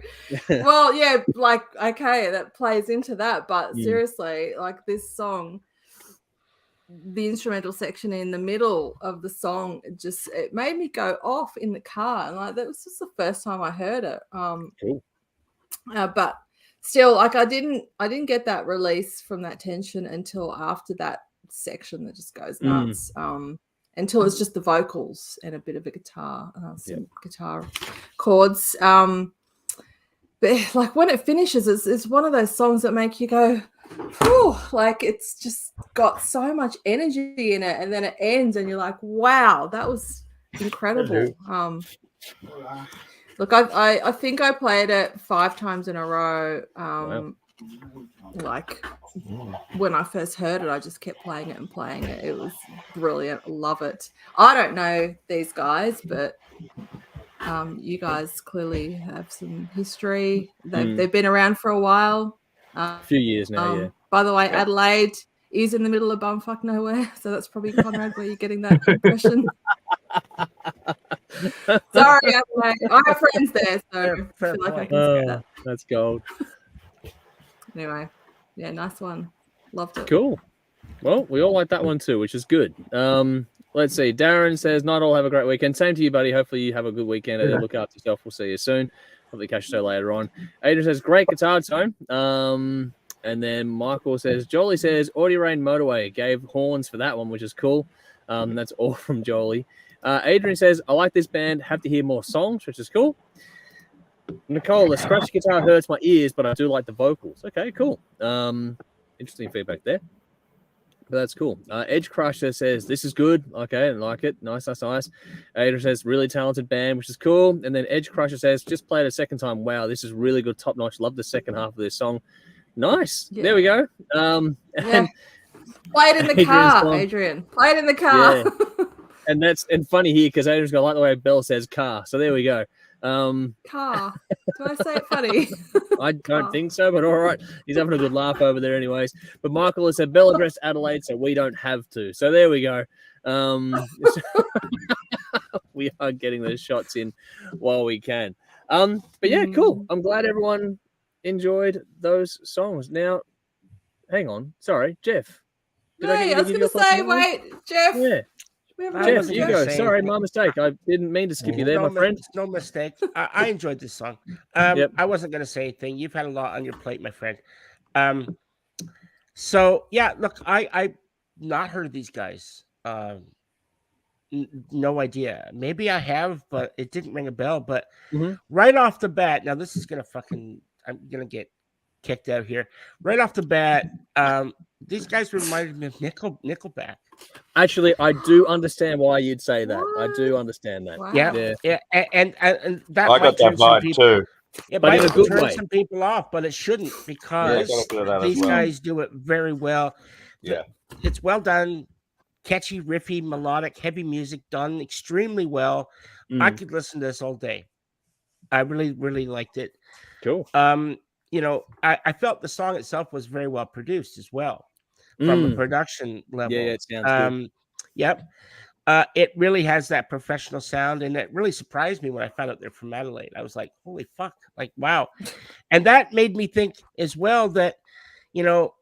Well, yeah, like okay, that plays into that, but seriously, like this song, the instrumental section in the middle of the song, it made me go off in the car, and like that was just the first time I heard it. Cool. But still, like I didn't get that release from that tension until after that section that just goes nuts. Until it's just the vocals and a bit of a guitar, some guitar chords. But like when it finishes, it's one of those songs that make you go, whew, like it's just got so much energy in it, and then it ends, and you're like, wow, that was incredible. Look, I think I played it 5 times in a row. Like when I first heard it, I just kept playing it and playing it. It was brilliant. Love it. I don't know these guys, but you guys clearly have some history. They've been around for a while. A few years now, yeah. By the way, Adelaide is in the middle of bumfuck nowhere, so that's probably Conrad where you're getting that impression. Sorry, Adelaide. I have friends there, so I feel like I can say that. That's gold. Anyway, yeah, nice one. Loved it. Cool. Well, we all like that one too, which is good. Let's see. Darren says, "Not all have a great weekend." Same to you, buddy. Hopefully you have a good weekend. Look after yourself. We'll see you soon. Hopefully catch you later on. Adrian says, "Great guitar tone." And then Michael says, "Jolie says, Audio Rain Motorway gave horns for that one, which is cool." That's all from Jolie. Adrian says, "I like this band. Have to hear more songs," which is cool. Nicole, the scratchy guitar hurts my ears, but I do like the vocals. Okay, cool. Interesting feedback there. But that's cool. Edge Crusher says, "This is good." Okay, I like it. Nice. Adrian says, "Really talented band," which is cool. And then Edge Crusher says, "Just played a second time. Wow, this is really good. Top notch. Love the second half of this song." Nice. Yeah. There we go. Play it in the car, Adrian. Play it in the car. Yeah. And funny here because Adrian's got like the way Belle says car. So there we go. Car. Do I say it funny? I don't think so, but all right. He's having a good laugh over there anyways. But Michael has said Belle addressed Adelaide, so we don't have to. So there we go. We are getting those shots in while we can. But yeah, cool. I'm glad everyone enjoyed those songs. Now, hang on. Sorry, Jeff. I was going to say, wait, Jeff. Yeah. Jeff, you go. Sorry, my mistake. I didn't mean to skip you there, my friend. No mistake. I enjoyed this song. I wasn't going to say anything. You've had a lot on your plate, my friend. So, yeah, look, I've not heard of these guys. No idea. Maybe I have, but it didn't ring a bell. But right off the bat, now this is going to I'm going to get kicked out here. Right off the bat, these guys reminded me of Nickelback. Actually, I do understand why you'd say that. I do understand that. Wow. Yeah. And that I got that vibe too. It might turn some people off, but it shouldn't because these guys do it very well. Yeah. It's well done, catchy, riffy, melodic, heavy music done extremely well. I could listen to this all day. I really, really liked it. Cool. You know, I felt the song itself was very well produced as well from a production level. Yeah, it sounds good. Yep. It really has that professional sound, and it really surprised me when I found out they're from Adelaide. I was like, holy fuck, like, wow. And that made me think as well that, you know,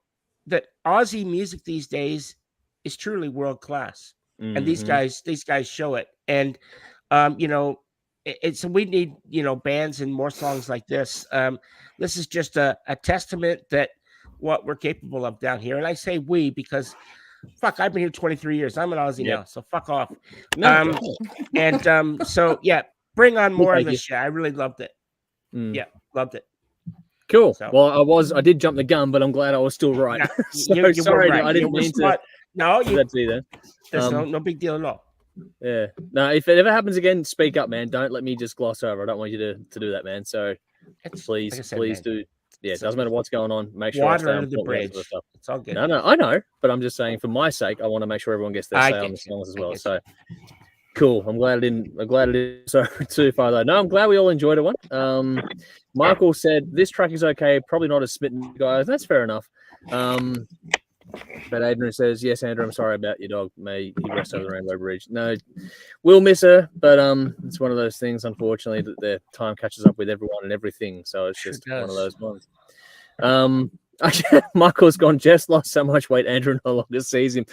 that Aussie music these days is truly world class. And these guys show it. And, you know, so we need, you know, bands and more songs like this. This is just a testament that what we're capable of down here. And I say we because, fuck, I've been here 23 years. I'm an Aussie now, so fuck off. So, yeah, bring on more of this shit. I really loved it. Yeah, loved it. Cool. So, well, I did jump the gun, but I'm glad I was still right. You sorry, right. I didn't mean to. No, that's either. There's no big deal at all. Yeah. No, if it ever happens again, speak up, man. Don't let me just gloss over. I don't want you to do that, man. So Please, like I said, please man, do. Yeah, it it's doesn't matter what's going on. Make sure I water stay on under the point with bridge. that stuff. It's all good. No, I know, but I'm just saying for my sake, I want to make sure everyone gets their I say on get the you. songs as I well. get So cool. I'm glad it didn't so too far though. No, I'm glad we all enjoyed it. Michael said this track is okay, probably not as smitten, guys. That's fair enough. But Adrian says, yes, Andrew, I'm sorry about your dog. May he rest over the Rainbow Bridge. No, we'll miss her, but it's one of those things, unfortunately, that the time catches up with everyone and everything. So it's just one of those ones. Michael's gone, Jess lost so much weight, Andrew no longer sees him.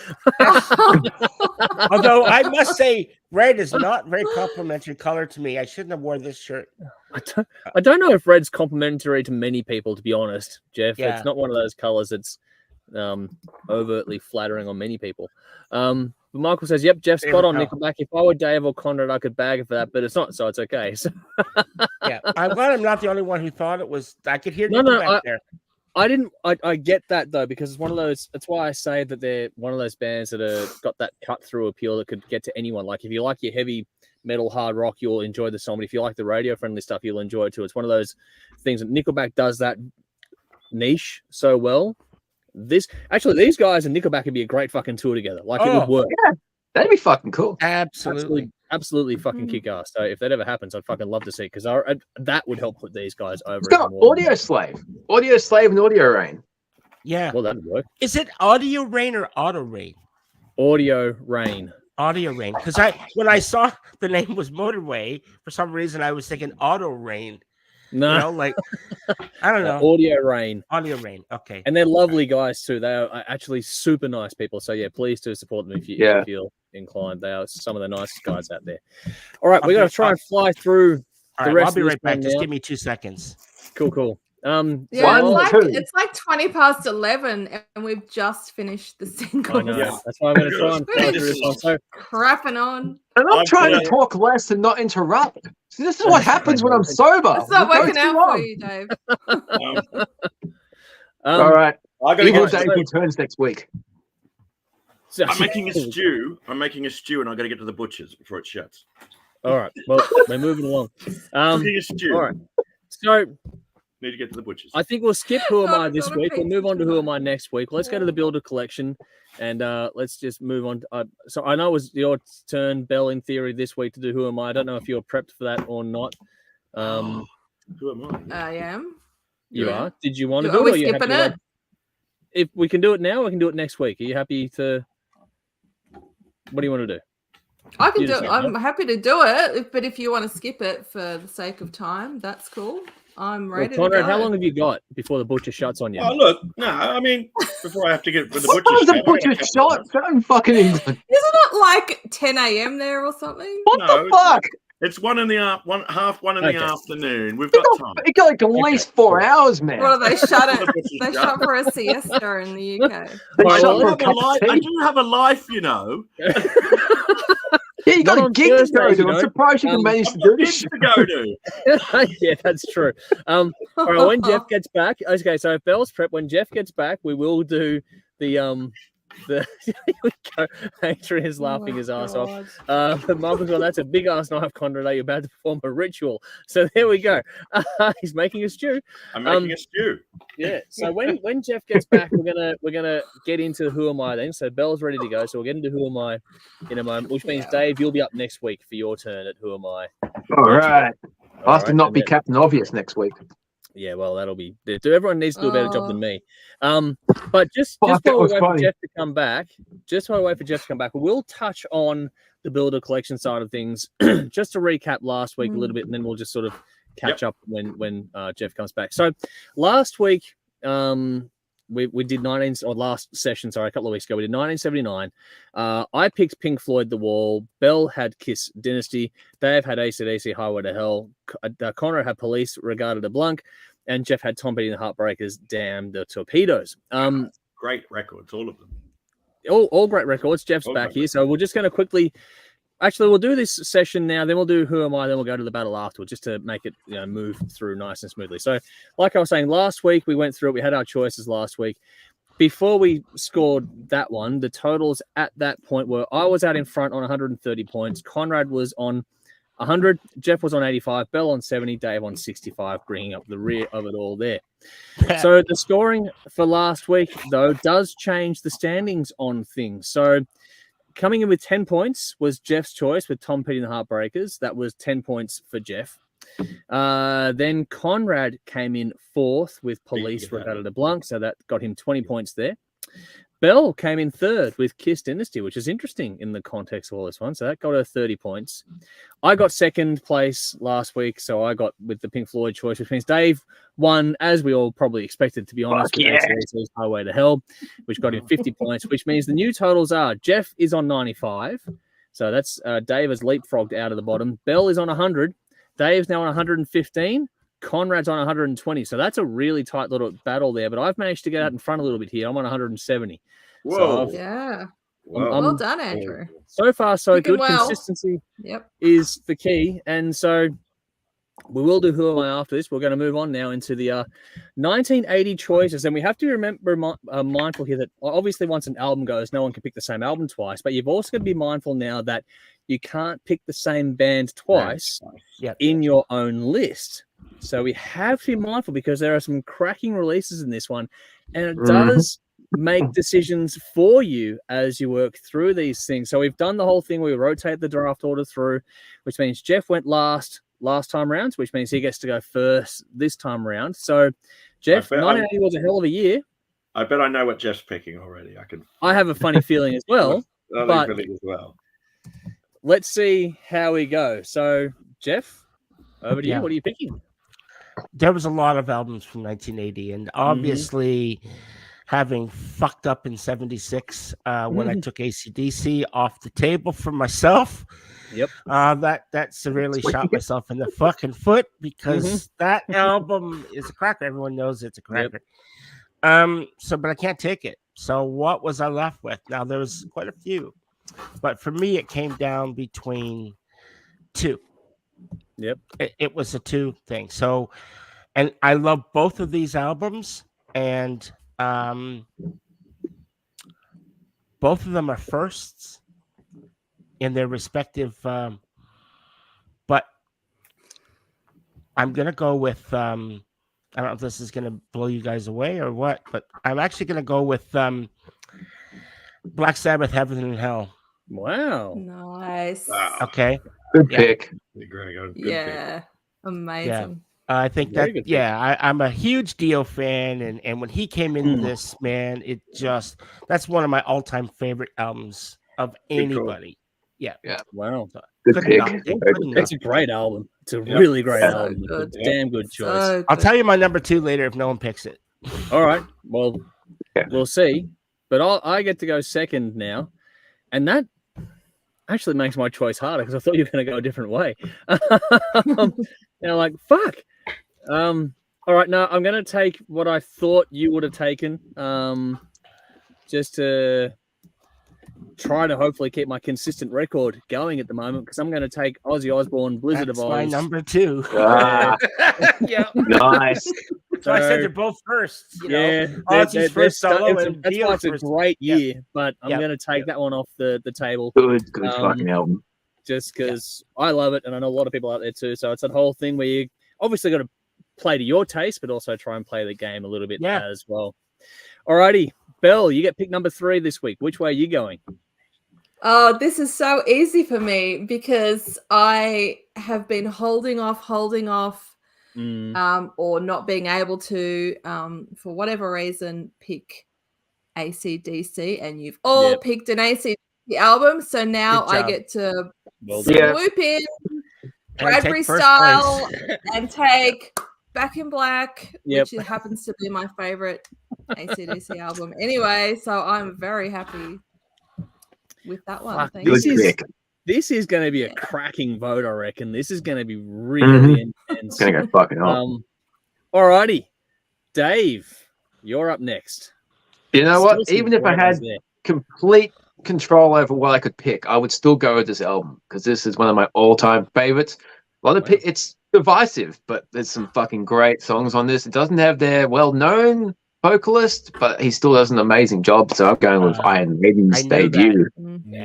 Although I must say, red is not very complimentary color to me. I shouldn't have worn this shirt. I don't know if red's complimentary to many people, to be honest, Jeff. Yeah. It's not one of those colors that's overtly flattering on many people. But Michael says, yep, Jeff's spot on Nickelback. If I were Dave or Conrad, I could bag it for that, but it's not, so it's okay. So yeah, I'm glad I'm not the only one who thought it was. I could hear Nickelback there. I get that though, because it's one of those. That's why I say that they're one of those bands that have got that cut through appeal that could get to anyone. Like if you like your heavy metal, hard rock, you'll enjoy the song. But if you like the radio friendly stuff, you'll enjoy it too. It's one of those things that Nickelback does that niche so well. These guys and Nickelback could be a great fucking tour together. Like it would work. Yeah, that'd be fucking cool. Absolutely fucking kick ass. So if that ever happens, I'd fucking love to see, because that would help put these guys over. It's got Audio Slave, and Audio Rain. Yeah, well, that'd work. Is it Audio Rain or Auto Rain? Audio Rain. Audio Rain. Because when I saw the name was Motorway, for some reason I was thinking Auto Rain. No, you know, like I don't know. Audio Rain. Audio Rain. Okay. And they're lovely guys too. They are actually super nice people. So yeah, please do support them if you feel inclined. They are some of the nicest guys out there. All right, we got to try and fly through the rest. I'll be right back. Just give me 2 seconds. Cool. It's like 11 and we've just finished the single. I know. That's why I'm going to try and fly through this one. So crapping on. And I'm trying to talk less and not interrupt. See, this is what happens when I'm sober. It's not working out for you, Dave. All right. Evil Dave returns next week. So, I'm making a stew, and I got to get to the butcher's before it shuts. All right. Well, we're moving along. Cooking a stew. All right. So need to get to the butcher's. I think we'll skip Who Am I this week. We'll move on to Who Am I next week. Let's go to the Builder Collection, and let's just move on. So I know it was your turn, Belle, in theory, this week to do Who Am I. I don't know if you're prepped for that or not. Who am I? I am. You are? Did you want to do it? Are we skipping it? If we can do it now, we can do it next week. Are you happy to... What do you want to do? I can do it. I'm happy to do it, but if you want to skip it for the sake of time, that's cool. I'm ready. Conrad, to go. how long have you got before the butcher shuts on you? Oh, look, no, I mean, before I have to get with the butcher shut? Shut fucking England. Isn't it like 10 a.m. there or something? What the fuck? It's 1 in the afternoon. We've got time. It got like at least 4 hours, man. Well, they shut it. They shut for a siesta in the UK. I do have a life, you know. Yeah, you got a gig to go to. I'm surprised you can manage to do this. To go to. Yeah, that's true. All right, when Jeff gets back, okay. So if Belle's prep, when Jeff gets back, we will do the Adrian's laughing his ass off. But Marvin's gone, that's a big ass knife, Conrad. You're about to perform a ritual. So there we go. He's making a stew. I'm making a stew. Yeah. So when Jeff gets back, we're gonna get into Who Am I then. So Belle's ready to go. So we'll get into Who Am I in a moment, which means Dave, you'll be up next week for your turn at Who Am I. All right. I have to not be Captain Obvious next week. Yeah, well, that'll be. Everyone needs to do a better job than me. But just while we wait for Jeff to come back, we'll touch on the Builder Collection side of things, just to recap last week a little bit, and then we'll just sort of catch up when Jeff comes back. So last week, we did last session, a couple of weeks ago, we did 1979. I picked Pink Floyd, The Wall. Belle had Kiss Dynasty. Dave had AC/DC, Highway to Hell. Conrad had Police, Regarded a Blanc. And Jeff had Tom Petty and the Heartbreakers, Damn the Torpedoes. Great records, all of them. All great records. Jeff's back here. So we're just going to quickly... Actually, we'll do this session now, then we'll do Who Am I, then we'll go to the battle afterwards, just to make it move through nice and smoothly. So, like I was saying, last week we went through it. We had our choices last week. Before we scored that one, the totals at that point were I was out in front on 130 points. Conrad was on 100. Jeff was on 85. Bell on 70. Dave on 65, bringing up the rear of it all there. So the scoring for last week, though, does change the standings on things. So coming in with 10 points was Jeff's choice with Tom Petty and the Heartbreakers. That was 10 points for Jeff. Then Conrad came in 4th with Police Regatta de Blanc, so that got him 20 points there. Belle came in 3rd with Kiss Dynasty, which is interesting in the context of all this one. So that got her 30 points. I got 2nd place last week, so I got with the Pink Floyd choice, which means Dave won, as we all probably expected, to be honest, with AC/DC's Highway to Hell, which got him 50 points, which means the new totals are Jeff is on 95. So that's Dave has leapfrogged out of the bottom. Belle is on 100. Dave's now on 115. Conrad's on 120. So that's a really tight little battle there. But I've managed to get out in front a little bit here. I'm on 170. Whoa. So Yeah. Whoa. Well done, Andrew. so far, so Picking good. well. Consistency Yep. is the key. And so we will do Who Am I after this. We're going to move on now into the 1980 choices. And we have to remember mindful here that obviously once an album goes, no one can pick the same album twice. But you've also got to be mindful now that you can't pick the same band twice in your own list. So we have to be mindful because there are some cracking releases in this one. And it does make decisions for you as you work through these things. So we've done the whole thing. We rotate the draft order through, which means Jeff went last time round, which means he gets to go first this time round. So, Jeff, 1980 was a hell of a year. I bet I know what Jeff's picking already. I have a funny feeling as well. But as well. Let's see how we go. So, Jeff, over to you. What are you picking? There was a lot of albums from 1980, and obviously having fucked up in 76 when I took AC/DC off the table for myself. Yep. That severely shot myself in the fucking foot because that album is a cracker. Everyone knows it's a cracker. But I can't take it. So what was I left with? Now there was quite a few, but for me it came down between 2. Yep. It was a 2 thing. So, and I love both of these albums, and both of them are firsts in their respective. But I'm gonna go with. I don't know if this is gonna blow you guys away or what, but I'm actually gonna go with Black Sabbath, Heaven and Hell. Wow. Nice. Wow. Okay. Good pick. Yeah. Amazing. I think that, I'm a huge Dio fan, and when he came into this, man, that's one of my all-time favorite albums of anybody. Yeah. Wow. Good pick. It's a great album. It's a really great album. Good. Damn good choice. So I'll tell you my number 2 later if no one picks it. All right. Well, we'll see. But I get to go second now, and that actually makes my choice harder because I thought you were going to go a different way. Like, fuck. All right, now I'm going to take what I thought you would have taken, just to try to hopefully keep my consistent record going at the moment, because I'm going to take Ozzy Osbourne, Blizzard That's of Oz. my number 2. Yeah. Nice. So I said they're both firsts. Ozzy's first solo, and that's why it's a great year. But I'm going to take that one off the table. Good fucking album. Just because I love it, and I know a lot of people out there too. So it's that whole thing where you obviously got to play to your taste, but also try and play the game a little bit as well. Alrighty, Belle, you get pick number 3 this week. Which way are you going? Oh, this is so easy for me because I have been holding off, or not being able to, for whatever reason, pick AC/DC, and you've all picked an AC/DC album, so now I get to swoop in Bradbury style and take Back in Black, which happens to be my favorite AC/DC album anyway, so I'm very happy with that one. Thank you. This is going to be a cracking vote, I reckon. This is going to be really intense. It's going to go fucking on. Alrighty, Dave, you're up next. You know what? Even if I had complete control over what I could pick, I would still go with this album because this is one of my all-time favorites. A lot of it's divisive, but there's some fucking great songs on this. It doesn't have their well-known vocalist, but he still does an amazing job. So I'm going with Iron Maiden's debut.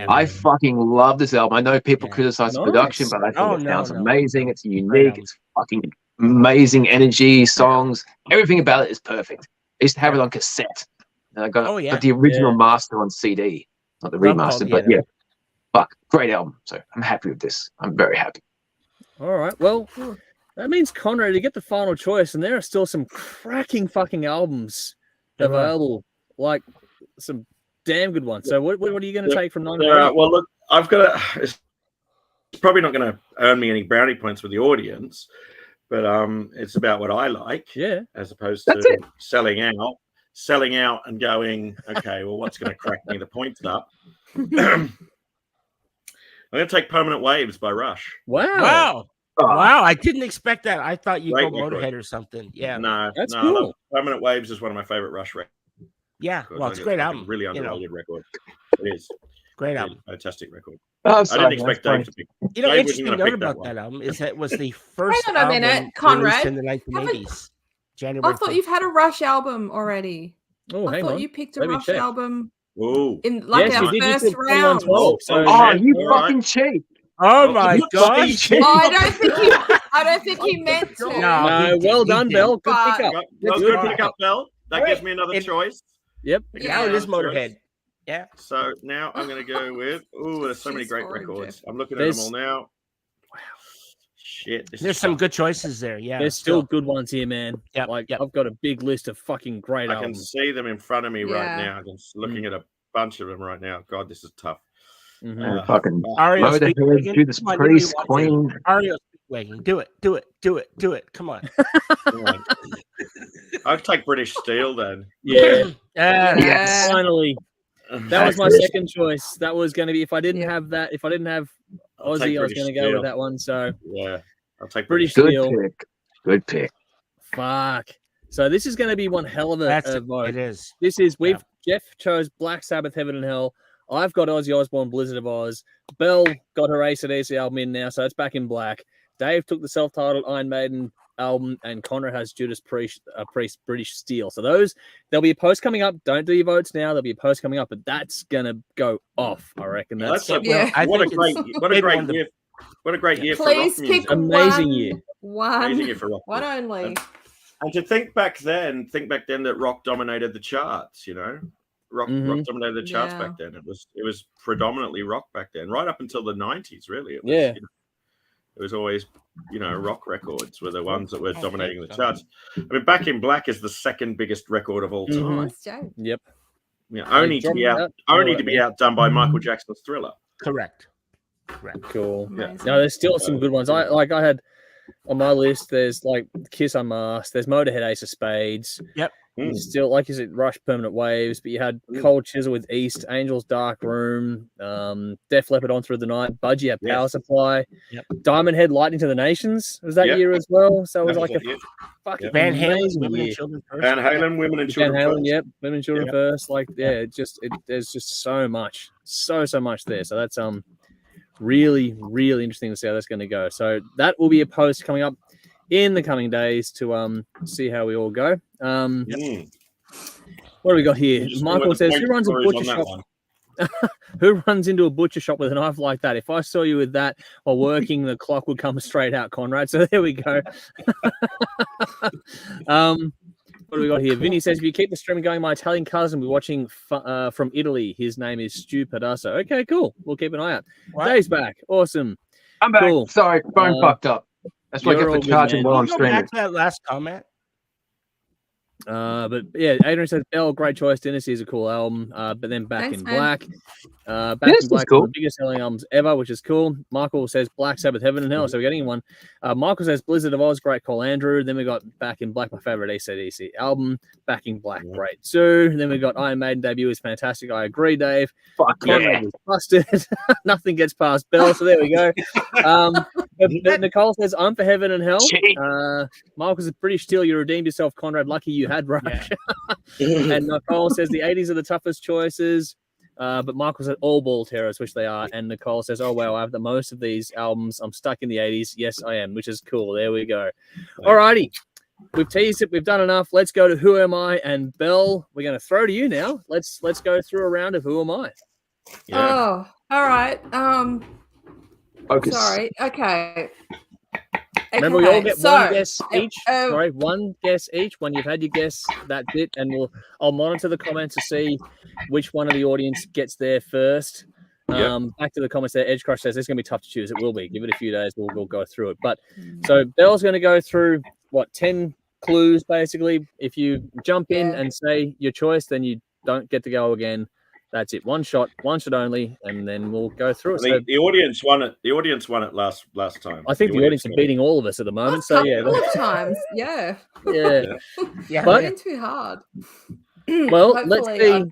I fucking love this album. I know people criticize the production, but I think it sounds amazing. It's unique. It's fucking amazing energy, songs. Everything about it is perfect. I used to have it on cassette. And I got the original master on CD. Not the remastered, but fuck, great album. So I'm happy with this. I'm very happy. All right. Well, that means, Conrad, you get the final choice, and there are still some cracking fucking albums available, like some damn good ones. So what are you going to take from 9? Well, look, I've got to... It's probably not going to earn me any brownie points with the audience, but it's about what I like, as opposed to selling out and going, okay, well, what's going to crack me the points up? I'm going to take Permanent Waves by Rush. Wow. Wow, I didn't expect that. I thought you'd go Motorhead or something. Yeah. No, that's cool. Permanent Waves is one of my favorite Rush records. Yeah, well, it's a great album. Really underrated record. It is. Great album. Fantastic record. I didn't expect Dave to pick. You know, interesting note about that album is that it was the first Hang on a minute, Conrad. In the 1980s. January. I thought you've had a Rush album already. Oh, I thought you picked a Rush album in like our first round. You fucking cheat. Oh my gosh! I don't think he meant to. No, well done, Bell. Good pickup. Good pickup, Bell. That gives me another choice. Yep. Now it is Motorhead. Yeah. So now I'm going to go with. Oh, there's so many great records. I'm looking at them all now. Wow. Shit. There's some good choices there. Yeah. There's still good ones here, man. Yeah. I've got a big list of fucking great albums. I can see them in front of me right now. I'm just looking at a bunch of them right now. God, this is tough. Fucking Motorhead, Judas Priest, Queen. Speedwagon. Do it. Come on. I'd take British Steel then. Yeah. Yes. Finally. That was my second choice. That was going to be, if I didn't have Aussie, I was going to go with that one. So yeah, I'll take British Steel. Good pick. Fuck. So this is going to be one hell of a vote. It is. Jeff chose Black Sabbath, Heaven and Hell. I've got Ozzy Osbourne, Blizzard of Oz. Belle got her AC/DC album in now, so it's back in black. Dave took the self-titled Iron Maiden album, and Connor has Judas Priest, British Steel. So there'll be a post coming up. Don't do your votes now. There'll be a post coming up, but that's gonna go off. I reckon. What a great year! What a great year for rock music. Amazing year. Amazing year for rock. One only. And to think back then that rock dominated the charts. You know. Rock dominated the charts back then. It was predominantly rock back then, right up until the 90s. Really, it was always rock records were the ones that were dominating the charts. I mean, Back in Black is the second biggest record of all time. Yep. Only to be outdone by Michael Jackson's Thriller. Correct. Cool. Yeah. No, there's still some good ones. I had on my list. There's like Kiss Unmasked. There's Motorhead, Ace of Spades. Yep. Still, like you said, Rush, Permanent Waves, but you had Cold Chisel with East, Angels, Dark Room, Def Leppard, On Through the Night, Budgie had Power Supply, Diamond Head, Lightning to the Nations was that year as well. So it was like a fucking Van Halen, Women and Children First. Van Halen, Women and Children First. Women and Children First. Like, there's just so much there. So that's really, really interesting to see how that's going to go. So that will be a post coming up in the coming days to see how we all go. What do we got here? Michael says, who runs a butcher shop? Who runs into a butcher shop with a knife like that? If I saw you with that while working, the clock would come straight out, Conrad. So there we go. What do we got here? Vinny says, if you keep the streaming going, my Italian cousin will be watching from Italy. His name is Stupidity. Okay, cool. We'll keep an eye out. Dave's back. Awesome. I'm back. Cool. Sorry, phone fucked up. That's why I get for charging while I'm streaming. Back to that last comment. But yeah, Adrian says, "Bell, great choice. Dynasty is a cool album." But then Back in Black. Back in Black, cool. The biggest selling albums ever, which is cool. Michael says Black Sabbath, Heaven and Hell. So we're getting one. Michael says Blizzard of Oz, great call, Andrew. Then we got Back in Black, my favorite AC/DC album. Back in Black, great too. Then we got Iron Maiden debut is fantastic. I agree, Dave. Fuck Conrad was busted. Nothing gets past Bell. So there we go. But Nicole says I'm for Heaven and Hell. Michael says British Steel, you redeemed yourself, Conrad. Lucky you had Rush. And Nicole says the 80s are the toughest choices. But Michael said all ball terrors, which they are. And Nicole says, oh, wow, I have the most of these albums. I'm stuck in the 80s. Yes, I am, which is cool. There we go. All righty. we've teased it. We've done enough. Let's go to Who Am I? And Belle, we're going to throw to you now. Let's go through a round of Who Am I? Yeah. Oh, all right. Focus. Sorry. Okay. Remember, we all get one guess each. Oh. Sorry, one guess each. When you've had your guess, that's it. And I'll monitor the comments to see which one of the audience gets there first. Back to the comments there. Edge Crush says it's going to be tough to choose. It will be. Give it a few days. We'll go through it. But so Belle's going to go through 10 clues basically. If you jump in and say your choice, then you don't get to go again. That's it. One shot only, and then we'll go through it. The audience won it. The audience won it last time. I think the audience are beating all of us at the moment. So yeah, a couple of times. Yeah. Yeah. Been too hard. Well, let's see.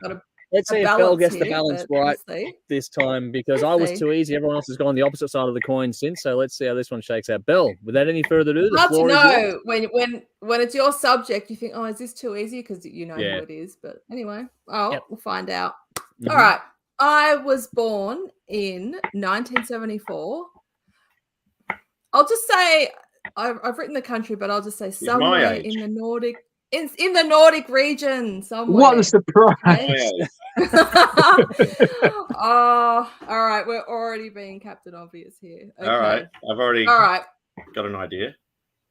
Let's see if balance Belle gets the here, balance but right we'll see. this time, because I was too easy. Everyone else has gone the opposite side of the coin since. So let's see how this one shakes out. Belle, without any further ado, the Hard to floor is yours. know when it's your subject, you think, oh, is this too easy? Because you know who it is. But anyway, we'll find out. All right. I was born in 1974. I'll just say I've written the country, but I'll just say somewhere in the Nordic. In the Nordic region somewhere. What a surprise. Oh, all right. We're already being Captain Obvious here. Okay. All right. I've already got an idea.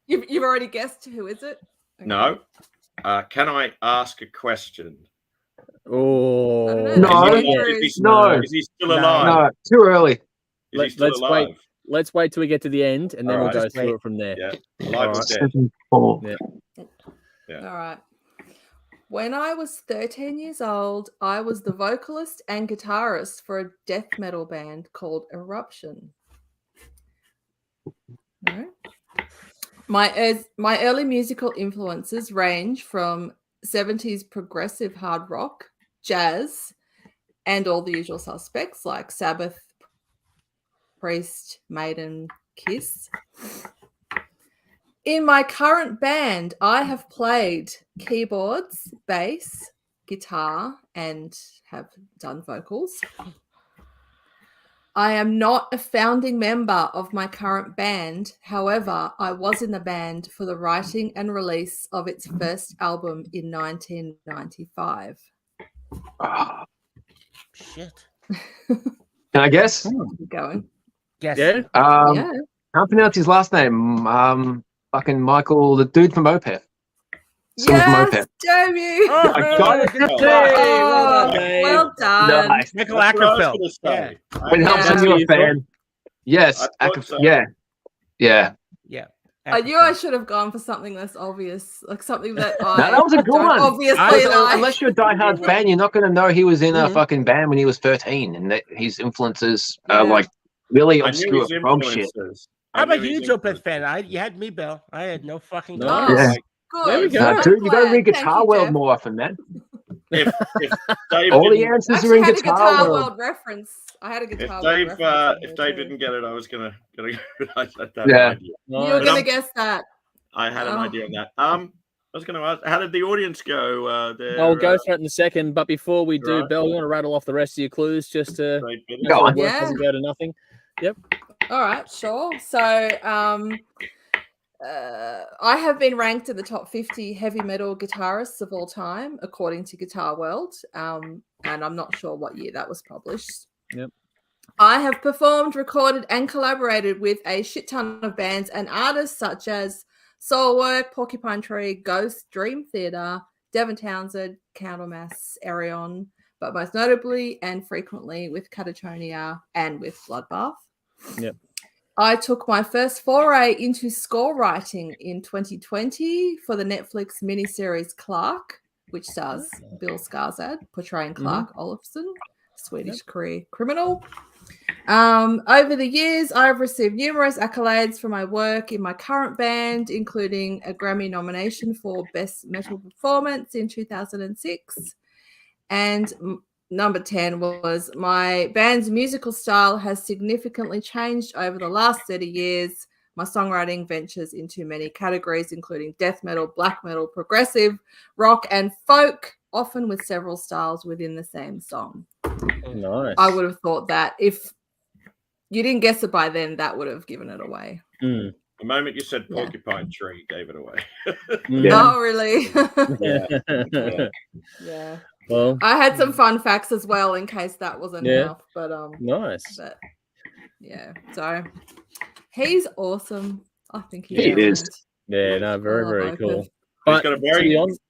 You've already guessed who is it? Okay. No. Can I ask a question? Oh. No. Is he still alive? No, too early. Is he still alive? Wait. Let's wait till we get to the end, and then we'll go through it from there. Yeah. Alive or dead? Yeah. All right. When I was 13 years old, I was the vocalist and guitarist for a death metal band called Eruption. No. My early musical influences range from 70s progressive hard rock, jazz, and all the usual suspects like Sabbath, Priest, Maiden, Kiss. In my current band, I have played keyboards, bass, guitar, and have done vocals. I am not a founding member of my current band. However, I was in the band for the writing and release of its first album in 1995. Shit. Can I guess? Keep going. Guess. Yeah. Can't pronounce his last name. Fucking Michael, the dude from Opeth. Yes, damn you. I got it. Well done. Nice. Michael Ackerfeld. Yeah. It helps when you're a fan. Yes. So. Yeah. I knew I should have gone for something less obvious, like something that that was a good one. Obviously, unless you're a diehard fan, you're not going to know he was in a fucking band when he was 13, and that his influences are like really obscure frog shit. I'm a huge Opeth fan. You had me, Belle. I had no fucking clue. Yeah. There we go. Dude, you got to read Guitar World more often, man. If Dave all the answers are in Guitar World reference. I had a Guitar World reference. If Dave didn't get it, I was gonna go. Yeah. You were gonna guess that. I had an idea on that. I was going to ask, how did the audience go? I'll go for it in a second, but before we do, Belle, you want to rattle off the rest of your clues just to go on? Doesn't go to nothing. Yep. All right, sure. So, I have been ranked in the top 50 heavy metal guitarists of all time, according to Guitar World, and I'm not sure what year that was published. Yep. I have performed, recorded, and collaborated with a shit ton of bands and artists such as Soulwork, Porcupine Tree, Ghost, Dream Theater, Devon Townsend, Candlemass, Arion, but most notably and frequently with Catatonia and with Bloodbath. Yep. I took my first foray into score writing in 2020 for the Netflix miniseries Clark, which stars Bill Skarsgård portraying Clark Olofsson, Swedish career criminal. Over the years, I've received numerous accolades for my work in my current band, including a Grammy nomination for Best Metal Performance in 2006. And number 10 was my band's musical style has significantly changed over the last 30 years. My songwriting ventures into many categories, including death metal, black metal, progressive, rock, and folk, often with several styles within the same song. Nice. I would have thought that if you didn't guess it by then, that would have given it away. The moment you said porcupine tree, gave it away. Oh, really? Yeah. Yeah. Well, I had some fun facts as well in case that wasn't enough, but nice. but yeah, so he's awesome. I think he's He is. brilliant. Yeah, no, I very, love very Opeth. cool. He's But got a to very, be honest,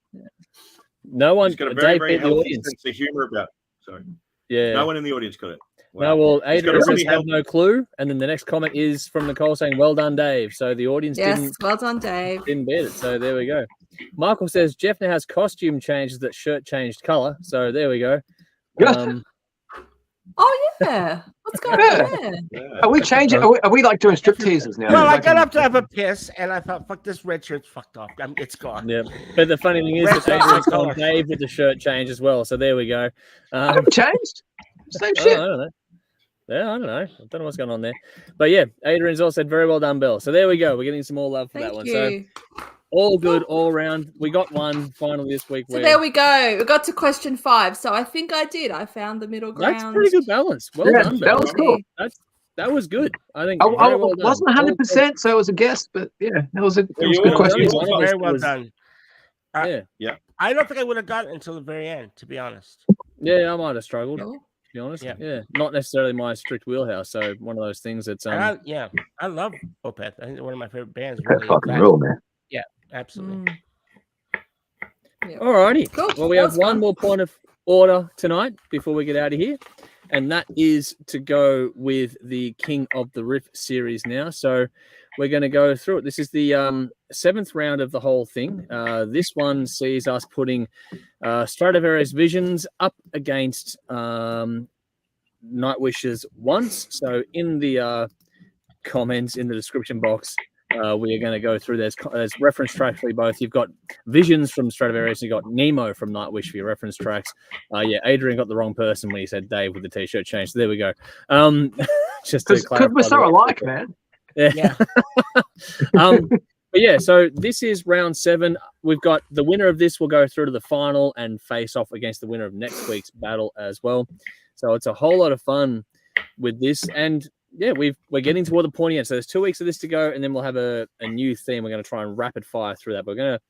no one, he's got a very, Dave very beat the healthy audience. sense of humor about. Sorry, Yeah. no one in the audience got it. No, well, He's got Adrian a really says have no clue, and then the next comment is from Nicole saying, "Well done, Dave." So the audience Well done, Dave. didn't beat it. So there we go. Michael says Jeff now has costume changes that shirt changed color. So there we go. Oh yeah, what's going on there? Are we changing? Are we like doing strip teasers now? Well, I Like got in- up to have a piss, and I thought, "Fuck this red shirt's fucked off. It's gone." Yeah, but the funny thing is Red's that not Adrian's my gone colour. Dave with the shirt change as well. So there we go. Haven't changed. Same I shit. don't know. Yeah, I don't know. I don't know what's going on there. But yeah, Adrian's all said very well done, Bill. So there we go. We're getting some more love for that Thank one. you. So all good, all around. We got one finally this week. So there we go. We got to question 5. So I think I did. I found the middle ground. That's pretty good balance. Well Yeah, done, that Bill. was cool. That was good. I think I very well done. wasn't 100%, so it was a guess, but yeah, it was a you good were- question. you One of us Very well was- done. Yeah, I don't think I would have gotten it until the very end, to be honest. yeah, I might have struggled. Cool. To be honest, Yeah. yeah, not necessarily my strict wheelhouse. So one of those things that's And I love Opeth. I think they're one of my favorite bands. That's Really, fucking that- rule, man. absolutely. Yeah. Alrighty. Cool. Well, we That have was one fun. more point of order tonight before we get out of here, and that is to go with the King of the Riff series now. So we're going to go through it. This is the 7th round of the whole thing. This one sees us putting Stratovarius Visions up against Nightwish's Once. So in the comments in the description box, we are going to go through. There's reference tracks for you both. You've got Visions from Stratovarius, and you've got Nemo from Nightwish for your reference tracks. Yeah, Adrian got the wrong person when he said Dave with the t-shirt change. So there we go. Just to Because clarify. we're so alike, man. Yeah. But yeah, so this is round 7. We've got the winner of this will go through to the final and face off against the winner of next week's battle as well. So it's a whole lot of fun with this. And yeah, we're getting toward the pointy end. So there's 2 weeks of this to go, and then we'll have a new theme. We're going to try and rapid fire through that. But we're going to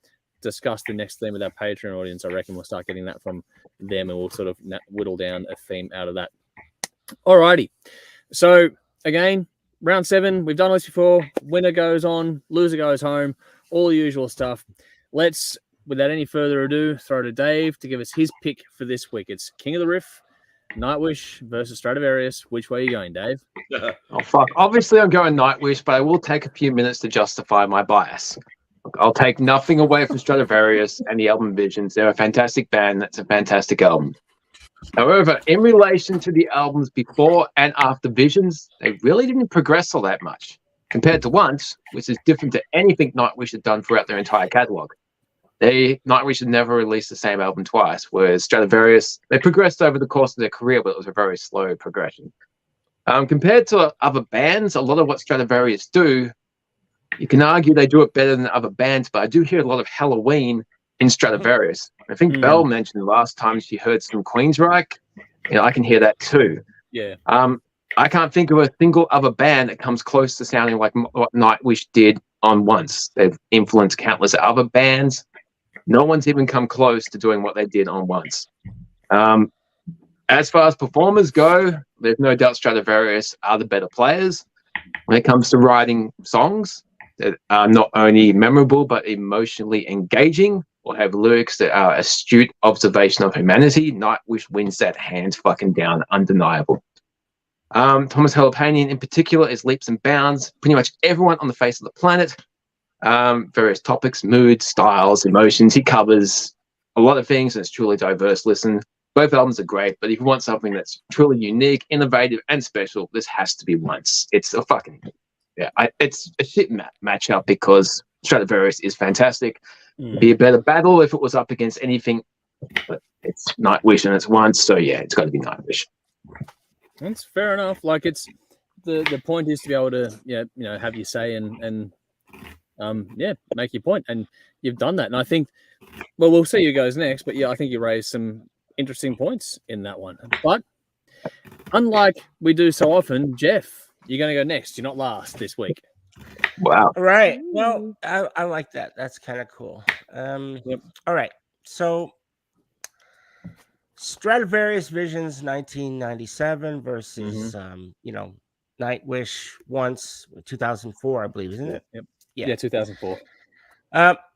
discuss the next theme with our Patreon audience. I reckon we'll start getting that from them, and we'll sort of whittle down a theme out of that. Alrighty. So again, round 7, we've done this before. Winner goes on, loser goes home, all the usual stuff. Let's, without any further ado, throw to Dave to give us his pick for this week. It's King of the Riff, Nightwish versus Stratovarius. Which way are you going, Dave? Oh, fuck. Obviously, I'm going Nightwish, but I will take a few minutes to justify my bias. I'll take nothing away from Stratovarius and the album Visions. They're a fantastic band. That's a fantastic album. However, in relation to the albums before and after Visions, they really didn't progress all that much compared to Once, which is different to anything Nightwish had done throughout their entire catalog. Nightwish had never released the same album twice, whereas Stratovarius, they progressed over the course of their career, but it was a very slow progression. Compared to other bands, a lot of what Stratovarius do, you can argue they do it better than other bands, but I do hear a lot of Halloween in Stratovarius. I think Belle mentioned last time she heard some Queensryche. I can hear that too. Yeah. I can't think of a single other band that comes close to sounding like what Nightwish did on Once. They've influenced countless other bands. No one's even come close to doing what they did on Once. As far as performers go, there's no doubt Stratovarius are the better players. When it comes to writing songs that are not only memorable but emotionally engaging or have lyrics that are astute observation of humanity, Nightwish wins that hands fucking down, undeniable. Thomas Halopanian in particular is leaps and bounds. Pretty much everyone on the face of the planet. Various topics, moods, styles, emotions. He covers a lot of things, and it's truly diverse listen. Both albums are great, but if you want something that's truly unique, innovative, and special, this has to be Once. It's a fucking it's a shit matchup because Stratovarius is fantastic. It'd be a better battle if it was up against anything, but it's Nightwish and it's Once, so yeah, it's got to be Nightwish. That's fair enough. Like it's the point is to be able to have your say and make your point, and you've done that. And I think, well, we'll see who goes next, but yeah, I think you raised some interesting points in that one. But unlike we do so often, Jeff, you're going to go next. You're not last this week. Wow. All right. Well, I like that. That's kind of cool. Yep. All right. So Stratovarius Visions 1997 versus Nightwish once 2004, I believe, isn't it? Yep. Yeah. Yeah, 2004.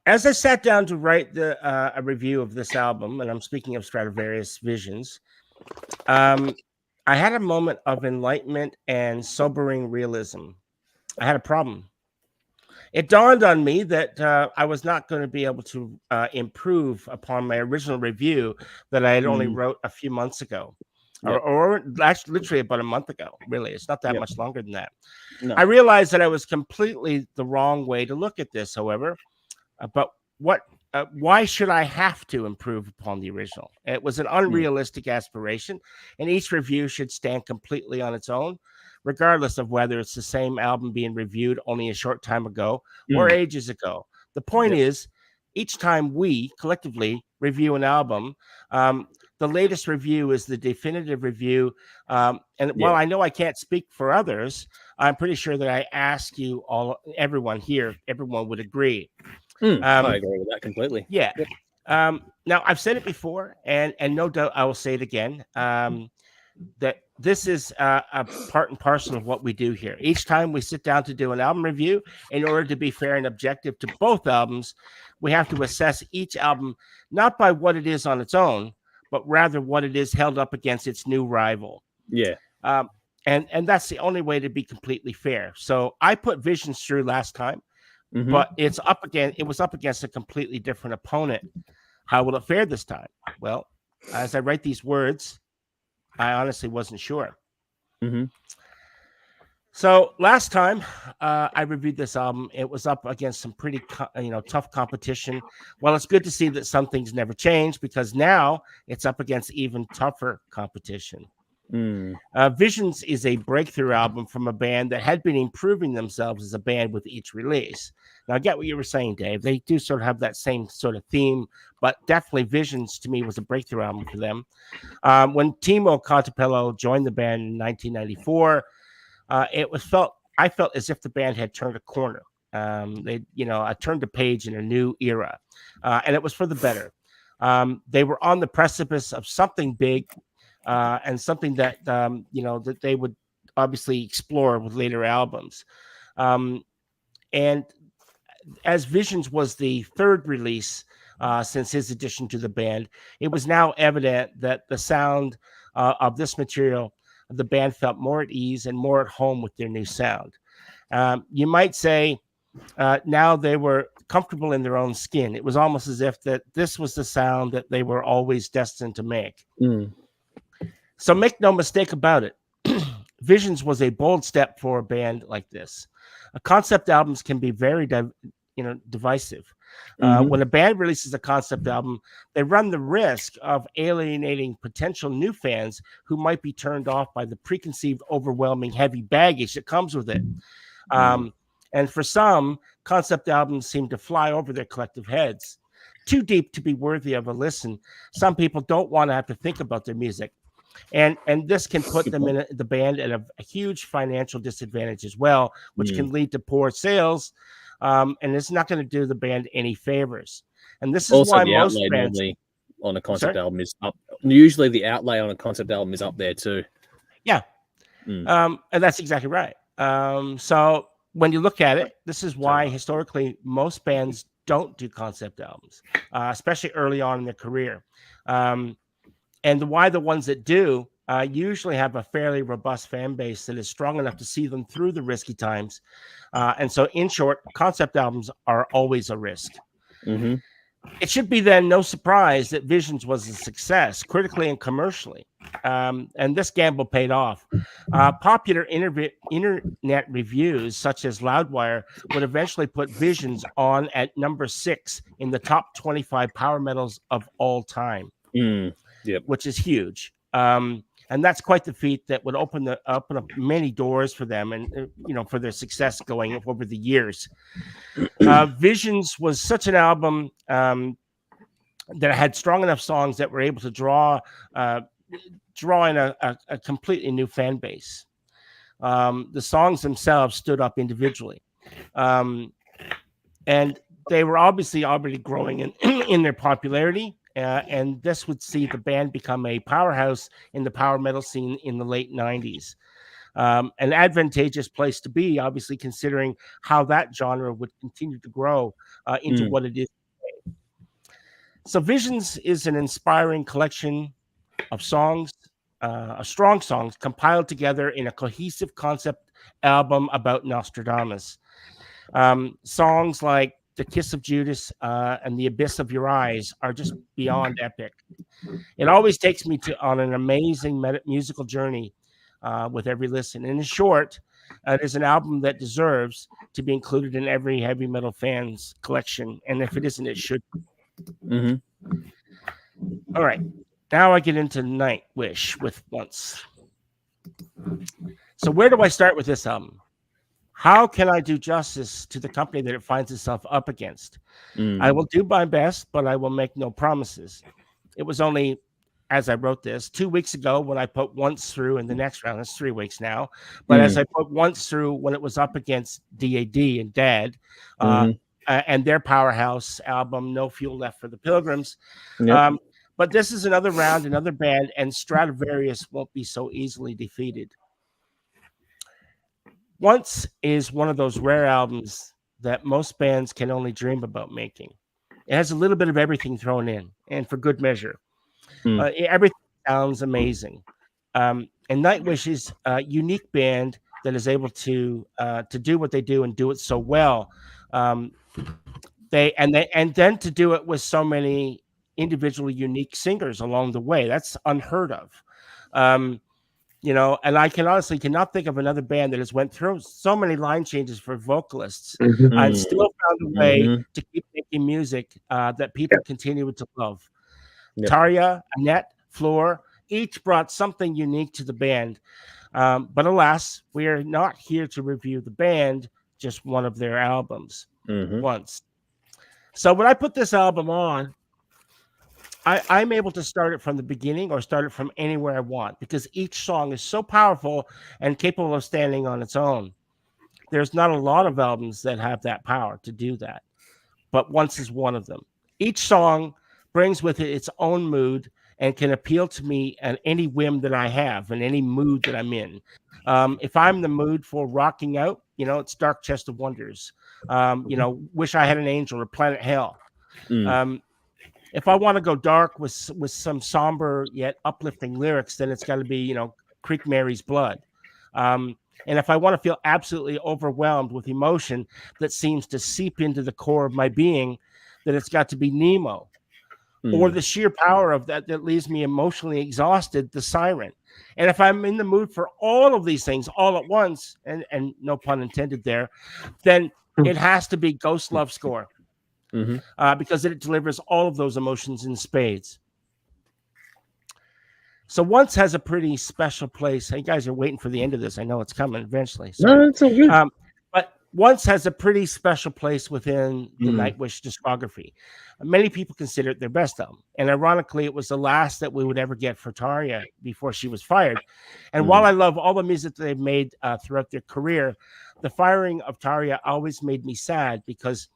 As I sat down to write a review of this album, and I'm speaking of Stratovarius Visions, I had a moment of enlightenment and sobering realism. I had a problem. It dawned on me that I was not going to be able to improve upon my original review that I had only wrote a few months ago, or actually literally about a month ago. Really, it's not that much longer than that. No. I realized that I was completely the wrong way to look at this, however. But why should I have to improve upon the original? It was an unrealistic aspiration, and each review should stand completely on its own, regardless of whether it's the same album being reviewed only a short time ago or ages ago. The point is, each time we collectively review an album, the latest review is the definitive review. While I know I can't speak for others, I'm pretty sure that I ask you all, everyone here, everyone would agree. I agree with that completely. Yeah. Now I've said it before, and no doubt I will say it again. That this is a part and parcel of what we do here. Each time we sit down to do an album review, in order to be fair and objective to both albums, we have to assess each album not by what it is on its own, but rather what it is held up against its new rival. Yeah. And that's the only way to be completely fair. So I put Visions through last time, but it was up against a completely different opponent. How will it fare this time? Well, as I write these words, I honestly wasn't sure. So last time I reviewed this album, it was up against some pretty tough competition. Well, it's good to see that some things never change, because now it's up against even tougher competition. Visions is a breakthrough album from a band that had been improving themselves as a band with each release. Now, I get what you were saying, Dave. They do sort of have that same sort of theme, but definitely Visions to me was a breakthrough album for them. When Timo Contapello joined the band in 1994, I felt as if the band had turned a corner. They turned a page in a new era, and it was for the better. They were on the precipice of something big, and something that that they would obviously explore with later albums. And as Visions was the third release since his addition to the band, it was now evident that the sound of this material, the band felt more at ease and more at home with their new sound. You might say now they were comfortable in their own skin. It was almost as if that this was the sound that they were always destined to make. So make no mistake about it. Visions was a bold step for a band like this. Concept albums can be very divisive. When a band releases a concept album, they run the risk of alienating potential new fans who might be turned off by the preconceived, overwhelming, heavy baggage that comes with it. And for some, concept albums seem to fly over their collective heads. Too deep to be worthy of a listen. Some people don't want to have to think about their music. And this can put them in the band at a huge financial disadvantage as well, which can lead to poor sales. And it's not going to do the band any favors. And this is also why most bands on a concept album is up. Usually the outlay on a concept album is up there too. Yeah. And that's exactly right. So when you look at it, this is why historically most bands don't do concept albums, especially early on in their career. And why the ones that do usually have a fairly robust fan base that is strong enough to see them through the risky times. And so, in short, concept albums are always a risk. It should be then no surprise that Visions was a success, critically and commercially. And this gamble paid off. Popular internet reviews, such as Loudwire, would eventually put Visions on at number 6 in the top 25 power metals of all time. Which is huge. And that's quite the feat that would open up many doors for them and, for their success going over the years. Visions was such an album that had strong enough songs that were able to draw in a completely new fan base. The songs themselves stood up individually. And they were obviously already growing in their popularity. And this would see the band become a powerhouse in the power metal scene in the late 90s. An advantageous place to be, obviously, considering how that genre would continue to grow into what it is today. So Visions is an inspiring collection of songs, strong songs compiled together in a cohesive concept album about Nostradamus. Songs like The Kiss of Judas and The Abyss of Your Eyes are just beyond epic. It always takes me on an amazing musical journey with every listen. And in short, it is an album that deserves to be included in every heavy metal fan's collection. And if it isn't, it should. All right. Now I get into Nightwish with Once. So where do I start with this album? How can I do justice to the company that it finds itself up against? I will do my best, but I will make no promises. It was only, as I wrote this, 2 weeks ago when I put Once through in the next round. That's 3 weeks now. But as I put Once through when it was up against DAD and Dad and their powerhouse album, No Fuel Left for the Pilgrims. But this is another round, another band, and Stratovarius won't be so easily defeated. Once is one of those rare albums that most bands can only dream about making. It has a little bit of everything thrown in, and for good measure. Everything sounds amazing. And Nightwish is a unique band that is able to do what they do and do it so well. And then to do it with so many individually unique singers along the way. That's unheard of. You know, and I honestly cannot think of another band that has went through so many line changes for vocalists and still found a way to keep making music that people continue to love. Tarja, Annette, Floor, each brought something unique to the band. But alas, we are not here to review the band, just one of their albums, Once. So when I put this album on, I'm able to start it from the beginning or start it from anywhere I want because each song is so powerful and capable of standing on its own. There's not a lot of albums that have that power to do that, but Once is one of them. Each song brings with it its own mood and can appeal to me at any whim that I have and any mood that I'm in. If I'm in the mood for rocking out, you know, it's Dark Chest of Wonders. You know, Wish I Had an Angel or Planet Hell. If I want to go dark with some somber yet uplifting lyrics, then it's got to be, you know, Creek Mary's Blood. And if I want to feel absolutely overwhelmed with emotion that seems to seep into the core of my being, then it's got to be Nemo. Or the sheer power of that leaves me emotionally exhausted, The Siren. And if I'm in the mood for all of these things all at once, and no pun intended there, then it has to be Ghost Love Score. Because it delivers all of those emotions in spades. So Once has a pretty special place. You guys are waiting for the end of this. I know it's coming eventually. So. No, it's all good. But Once has a pretty special place within the Nightwish discography. Many people consider it their best album. And ironically, it was the last that we would ever get for Tarja before she was fired. And while I love all the music that they've made throughout their career, the firing of Tarja always made me sad because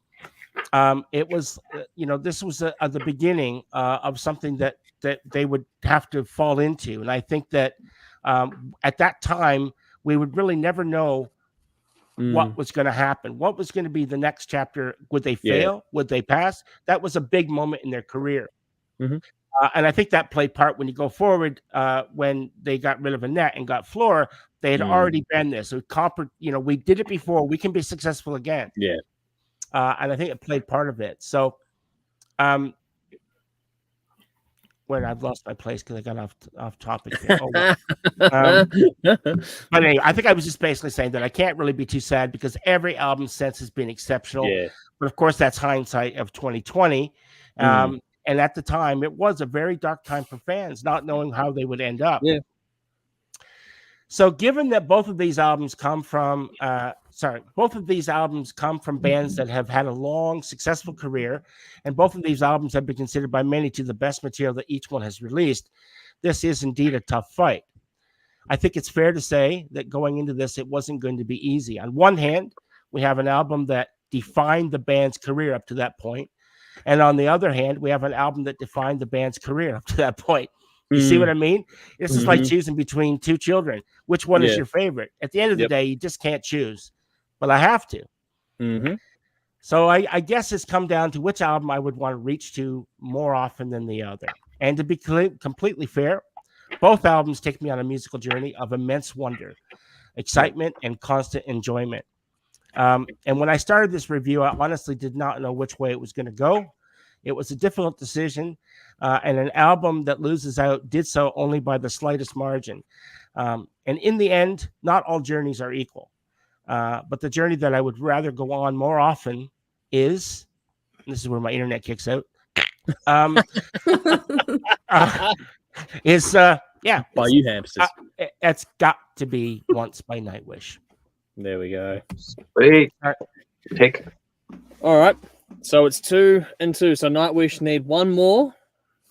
it was, you know, this was the beginning of something that they would have to fall into. And I think that at that time, we would really never know what was going to happen. What was going to be the next chapter? Would they fail? Would they pass? That was a big moment in their career. And I think that played part when you go forward when they got rid of Annette and got Floor. They had already been there. So, you know, we did it before. We can be successful again. Yeah. And I think it played part of it. So, where I've lost my place because I got off topic here. Oh, well. But anyway, I think I was just basically saying that I can't really be too sad because every album since has been exceptional. Yeah. But of course, that's hindsight of 2020. And at the time, it was a very dark time for fans, not knowing how they would end up. Yeah. So, given that both of these albums come from bands that have had a long, successful career, and both of these albums have been considered by many to the best material that each one has released, this is indeed a tough fight. I think it's fair to say that going into this, it wasn't going to be easy. On one hand, we have an album that defined the band's career up to that point. And on the other hand, we have an album that defined the band's career up to that point. You see what I mean? This is like choosing between two children. Which one is your favorite? At the end of the day, you just can't choose. But I have to. So I guess it's come down to which album I would want to reach to more often than the other. And to be completely fair, both albums take me on a musical journey of immense wonder, excitement, and constant enjoyment. And when I started this review, I honestly did not know which way it was going to go. It was a difficult decision, and an album that loses out did so only by the slightest margin. And in the end, not all journeys are equal. But the journey that I would rather go on more often is, and this is where my internet kicks out, by you hamsters. It's got to be Once by Nightwish. There we go. Sweet. Pick. All right. So it's 2-2. So Nightwish need one more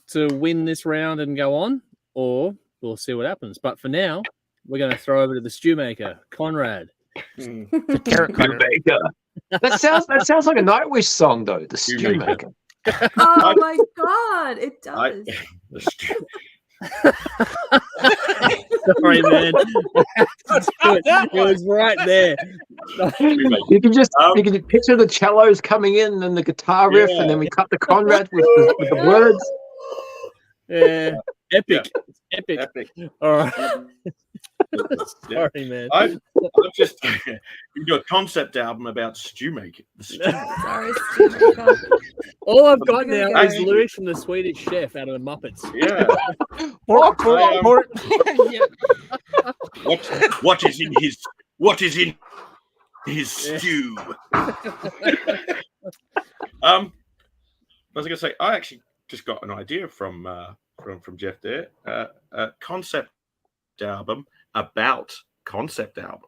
to win this round and go on, or we'll see what happens. But for now, we're going to throw over to the stew maker, Conrad. The carrot cutter. That sounds like a Nightwish song, though. The stew maker. Oh my god, it does. Sorry, man. It was right there. You can just picture the cellos coming in and the guitar riff, and then we cut the Conrad with the words. Yeah, epic. All right. Sorry, man. I've just you do a concept album about stew making. Sorry, stew maker. All I've got now is lyrics from the Swedish Chef out of the Muppets. Yeah. What is in his stew? I was going to say, I actually just got an idea from Jeff there. A concept album about concept albums.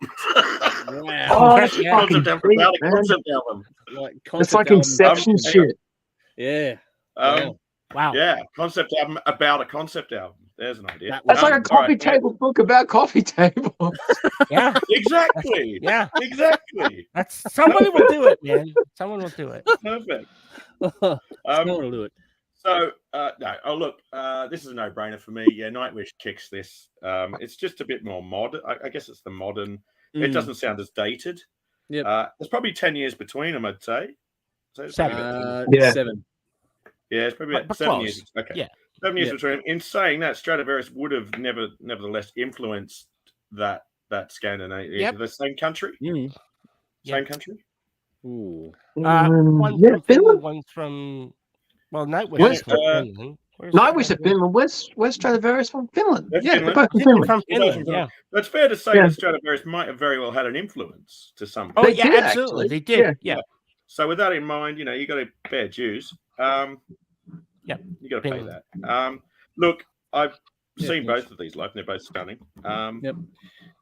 Wow. Oh, that's Concept album about a man. concept album. It's like Inception shit. Yeah. Wow. Yeah, concept album about a concept album. There's an idea. That's like a coffee table book about coffee tables. Yeah. Exactly. Yeah. Exactly. Someone will do it, man. Someone will do it. Perfect. Someone will do it. So, no. Oh, look, this is a no-brainer for me. Yeah, Nightwish kicks this. It's just a bit more modern. I guess it's the modern. It doesn't sound as dated. Yeah. There's probably 10 years between them, I'd say. So it's 7. Yeah. 7. Yeah, it's probably about But 7 close. years. Okay. Yeah. 7 years between them. In saying that, Stratovarius would have nevertheless influenced that Scandinavia. Yep. The same country? Same country? Ooh. One's from Finland, one's from... Well, Nightwish Where's, is from Finland. Nightwish at Finland. Where's Stratovarius from? Finland. That's Yeah, Finland. they're both from They're Finland. from Finland, yeah. That's fair to say Yeah. that Stratovarius might have very well had an influence to some Oh, They extent. yeah, did, absolutely. actually. They did. Yeah. So with that in mind, you got to bear dues. Yep. You got to pay Finland. that. Look, I've Yeah, seen yes. both of these live, and they're both stunning. Yep.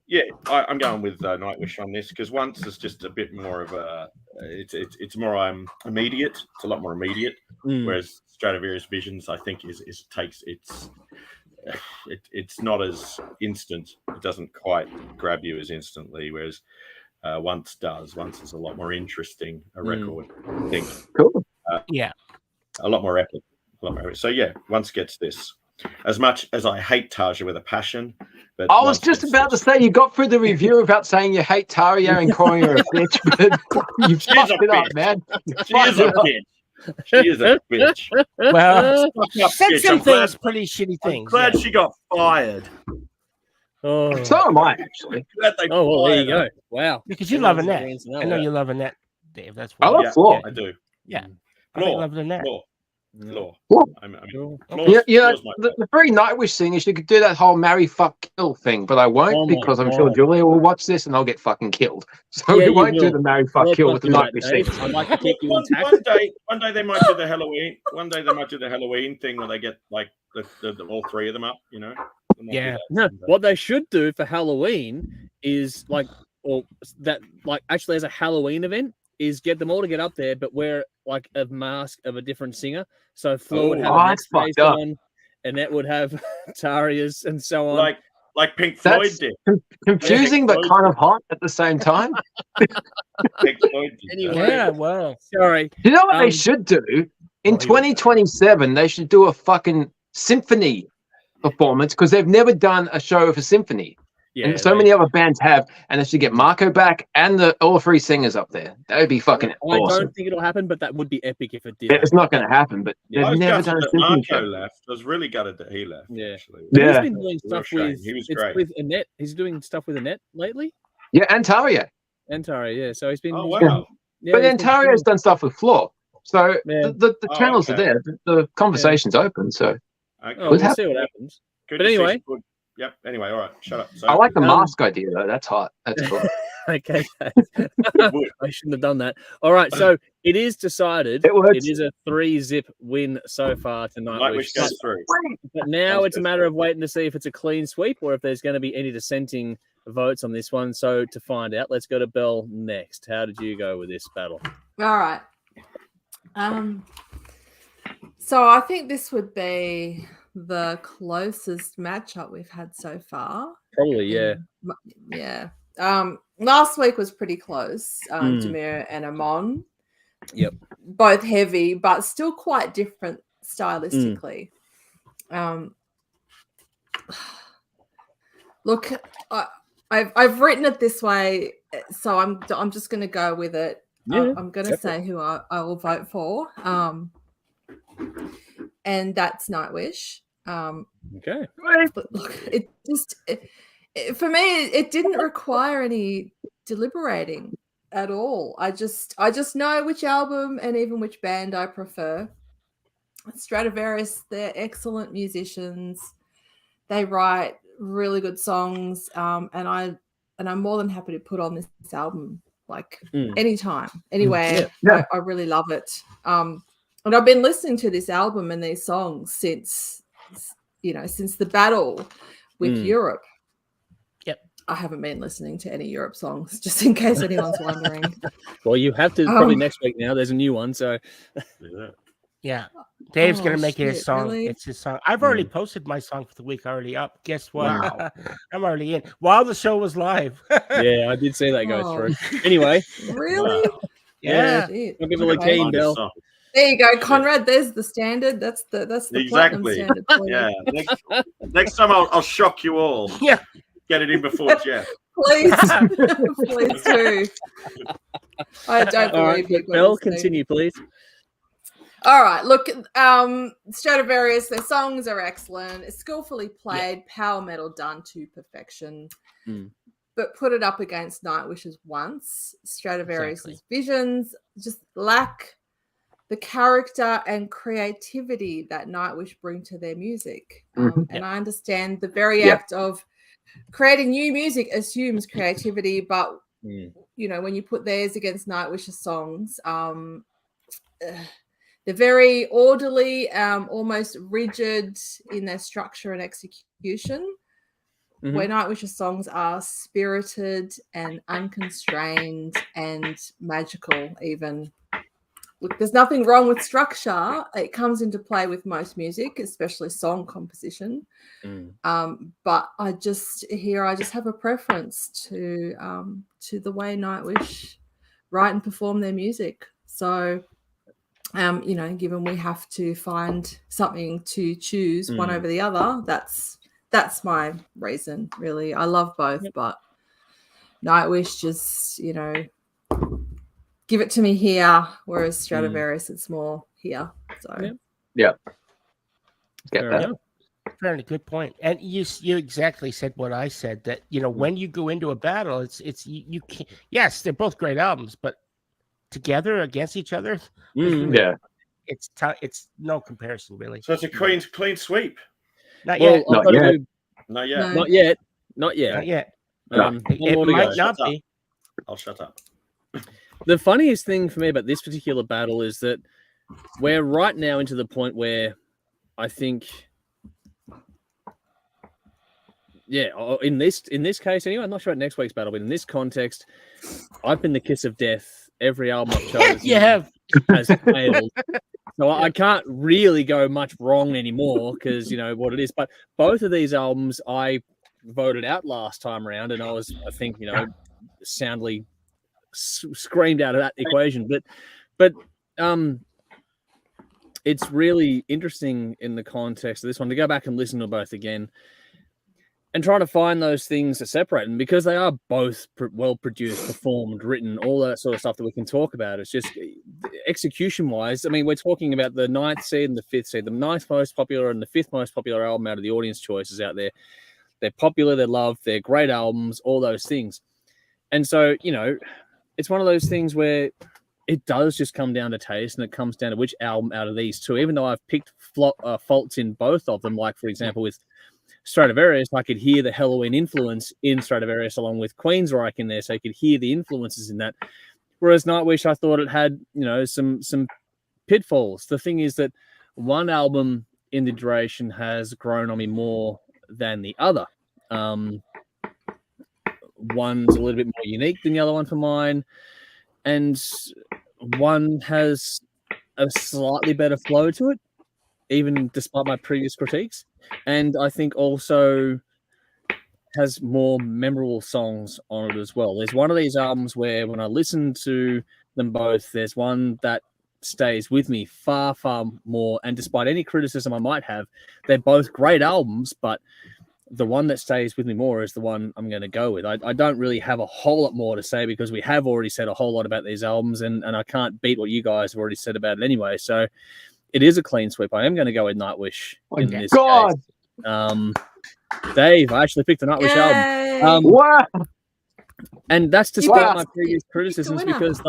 Yeah, I'm going with Nightwish on this because Once is just a bit more of a. It's more immediate. It's a lot more immediate. Whereas Stratovarius Visions, I think, it's not as instant. It doesn't quite grab you as instantly. Whereas Once does. Once is a lot more interesting a record. I think. Cool. Yeah. A lot more epic. So yeah, Once gets this. As much as I hate Tarja with a passion, but I was just about to say you got through the review about saying you hate Taria and calling her a bitch, but you fucked it up, man. She is a bitch. She is a bitch. Well, Fuck up, said bitch. some I'm glad- things, pretty shitty I'm things. glad yeah. she got fired. Oh. So am I, actually. Glad they Oh, well, there you fired her. go. Wow. Because you love Annette. Everyone's I know you love Annette, Dave. That's I why. love Yeah, Floor. I do. Yeah. I think I Floor. love Annette. Floor. Floor. Cool. The very Nightwish thing is you could do that whole marry, fuck, kill thing, but I won't Oh my because I'm God. sure Julia will watch this and I'll get fucking killed. So Yeah, we you won't do will. the marry, fuck, Well, kill don't with the do that, Nightwish Dave. thing. I'd like to keep you intact. One day they might do the Halloween. One day they might do the Halloween thing where they get like the all three of them up. They might do Yeah. that No, someday. what they should do for Halloween is actually as a Halloween event is get them all to get up there, but wear like a mask of a different singer. So Flo would have Oh, a that's face fucked up. on, and that would have Taria's and so on. Like like Pink Floyd That's did. confusing, but kind of hot at the same time. Pink Floyd did. Anyway. Yeah, well, Sorry. You know what they should do? In 2027, they should do a fucking symphony performance because they've never done a show of a symphony. Yeah, and so many other bands have, and they should get Marco back and all three singers up there. That would be fucking I awesome. don't think it'll happen, but that would be epic if it did. It's not going to happen, but I they've was never gutted done a that symphony Marco show. left. I was really gutted that he left. Yeah. Actually. Yeah. He's been doing Real stuff shame. with. He was it's great. with Annette. He's doing stuff with Annette lately. Yeah, and Tario. And Tara, yeah. So he's been. Oh he's been- wow. yeah, But then he's been Tario's done stuff with Floor. So Yeah. the Oh, channels okay. are there. The conversation's open. So Okay. Oh, We'll we'll have- see what happens. Good but to see anyway. some good- Yep. Anyway, all right. Shut up. So, I like the Um, mask idea, though. That's hot. That's cool. Okay. Wood. I shouldn't have done that. All right. So it is decided. It works. It is a 3-zip win so far tonight. Nightwish goes through. But now Sounds it's a good. matter of waiting to see if it's a clean sweep or if there's going to be any dissenting votes on this one. So to find out, let's go to Belle next. How did you go with this battle? All right. So I think this would be the closest matchup we've had so far. Probably, yeah. Yeah. Last week was pretty close. Mm. Jameer and Amon. Yep. Both heavy, but still quite different stylistically. Look, I've written it this way, so I'm just going to go with it. Yeah, I'm going to say who I will vote for, and that's Nightwish. Okay. But look, for me, it didn't require any deliberating at all. I just know which album and even which band I prefer. Stratovarius, they're excellent musicians. They write really good songs, and I'm more than happy to put on this album anytime, anywhere. Yeah. I really love it. And I've been listening to this album and these songs since the battle with Europe. Yep. I haven't been listening to any Europe songs, just in case anyone's wondering. Well, you have to probably next week now. There's a new one, so yeah. Dave's gonna make it his shit, song. really? It's his song. I've already posted my song for the week already up. Guess what? I'm already in while the show was live. yeah, I did see that go through. Anyway, Really? Yeah. Shit. I'll give it a Okay. keen, Belle. There you go, Conrad. There's the standard. That's the platinum Exactly. standard. For you. Yeah. Next time I'll shock you all. Yeah. Get it in before Jeff. Please, please do. I don't All believe right, you. Belle, continue, please. All right, look, Stratovarius, their songs are excellent. It's skillfully played, power metal done to perfection. But put it up against Nightwish's once. Stratovarius's visions just lack the character and creativity that Nightwish bring to their music. And I understand the very act of creating new music assumes creativity, but when you put theirs against Nightwish's songs, they're very orderly, almost rigid in their structure and execution. Where Nightwish's songs are spirited and unconstrained and magical, even. Look, there's nothing wrong with structure. It comes into play with most music, especially song composition. But I just have a preference to the way Nightwish write and perform their music. So, given we have to find something to choose one over the other, that's my reason, really. I love both, but Nightwish just, give it to me here, whereas Stratovarius, it's more here. So Get Fair that. enough. Very good point. And you exactly said what I said, that when you go into a battle, it's you can't. Yes, they're both great albums, but together against each other, Yeah. it's no comparison, really. So it's a clean sweep. Not Well, yet. I've got to yet. do- Not yet. No. not yet. Not yet. Not yet. One It more to might go. not Shut be. I'll shut up. The funniest thing for me about this particular battle is that we're right now into the point where I think, in this case anyway, I'm not sure about next week's battle, but in this context, I've been the kiss of death. Every album I've chosen You have. has failed. So I can't really go much wrong anymore because what it is. But both of these albums I voted out last time around, and I think, soundly screamed out of that equation. But it's really interesting in the context of this one to go back and listen to both again and try to find those things that separate them, because they are both well produced, performed, written, all that sort of stuff that we can talk about. It's just execution wise. I mean, we're talking about the 9th seed and the 5th seed, the 9th most popular and the 5th most popular album out of the audience choices out there. They're popular, they're loved, they're great albums, all those things. And so, it's one of those things where it does just come down to taste, and it comes down to which album out of these two, even though I've picked faults in both of them, like, for example, with Stratovarius, I could hear the Halloween influence in Stratovarius along with Queensryche in there, so I could hear the influences in that. Whereas Nightwish, I thought it had, some pitfalls. The thing is that one album in the duration has grown on me more than the other. One's a little bit more unique than the other one for mine, and one has a slightly better flow to it, even despite my previous critiques. And I think also has more memorable songs on it as well. There's one of these albums where when I listen to them both, there's one that stays with me far, far more. And despite any criticism I might have, they're both great albums, but the one that stays with me more is the one I'm going to go with. I don't really have a whole lot more to say, because we have already said a whole lot about these albums, and I can't beat what you guys have already said about it anyway. So it is a clean sweep. I am going to go with Nightwish in this case. Dave, I actually picked the Nightwish album. Wow. And that's despite my previous criticisms, because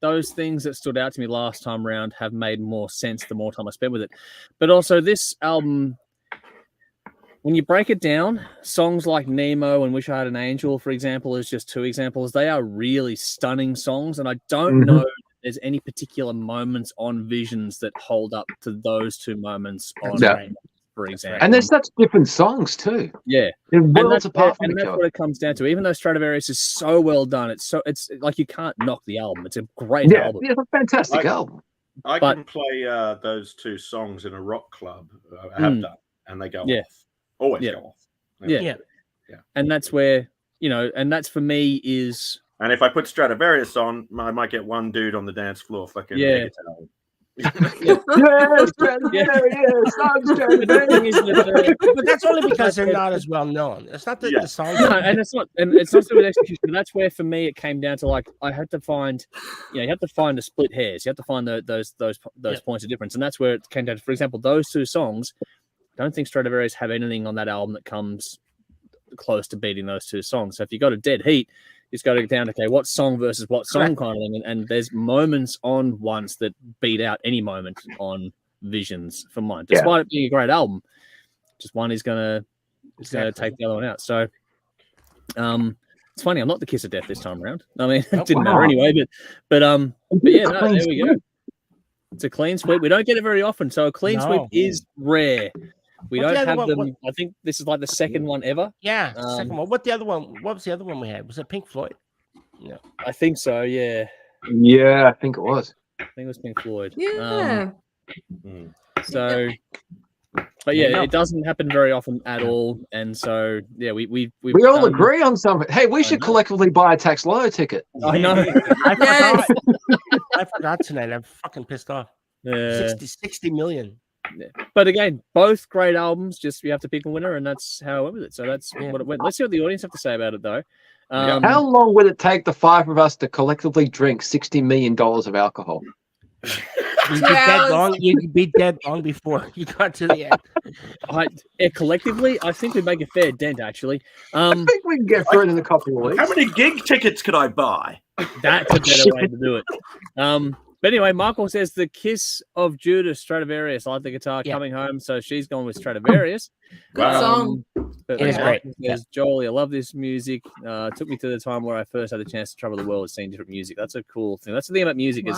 those things that stood out to me last time round have made more sense the more time I spent with it. But also this album, when you break it down, songs like Nemo and Wish I Had an Angel, for example, is just two examples. They are really stunning songs, and I don't know there's any particular moments on Visions that hold up to those two moments on Rain, for example. And there's such different songs too. Yeah. They're worlds apart from each that's other. what it comes down to. Even though Stratovarius is so well done, it's like you can't knock the album. It's a great album. Yeah, it's a fantastic album. I can play those two songs in a rock club. I have done, and they go off. Always go off. Yeah. And that's where, and that's for me is. And if I put Stratovarius on, I might get one dude on the dance floor fucking But that's only because they're not as well known. It's not that the song. No, and it's not with execution. But that's where for me it came down to, like, I had to find, you have to find the split hairs. You have to find those points of difference, and that's where it came down to. For example, those two songs, I don't think Stratovarius have anything on that album that comes close to beating those two songs. So if you got a dead heat, you just got to get down to, okay, what song versus what song kind of thing. And there's moments on Once that beat out any moment on Visions for mine, despite it being a great album. Just one is gonna take the other one out. So it's funny, I'm not the kiss of death this time around. I mean, it didn't matter anyway, but yeah, there we go. It's a clean sweep. We don't get it very often, so a clean sweep is rare. We don't have them. I think this is like the second one ever. Yeah, second one. What was the other one we had? Was it Pink Floyd? No, I think so. Yeah. Yeah, I think it was. I think it was Pink Floyd. Yeah. So, but yeah, it doesn't happen very often at all, and so yeah, we all agree on something. Hey, we should collectively buy a Tax Lotto ticket. I know. I forgot tonight. I'm fucking pissed off. 60 million. Yeah. But again, both great albums. Just you have to pick a winner, and that's how I went with it. So that's what it went. Let's see what the audience have to say about it, though. How long would it take the five of us to collectively drink $60 million of alcohol? You'd be dead long before you got to the end. Collectively, I think we make a fair dent. Actually, I think we can get through it in a couple of weeks. How many gig tickets could I buy? That's a better way to do it. But anyway, Michael says the Kiss of Judas, Stratovarius. I like the guitar coming home, so she's gone with Stratovarius. Good song. It is great. Says, Joel, I love this music. Took me to the time where I first had the chance to travel the world seeing different music. That's a cool thing. That's the thing about music is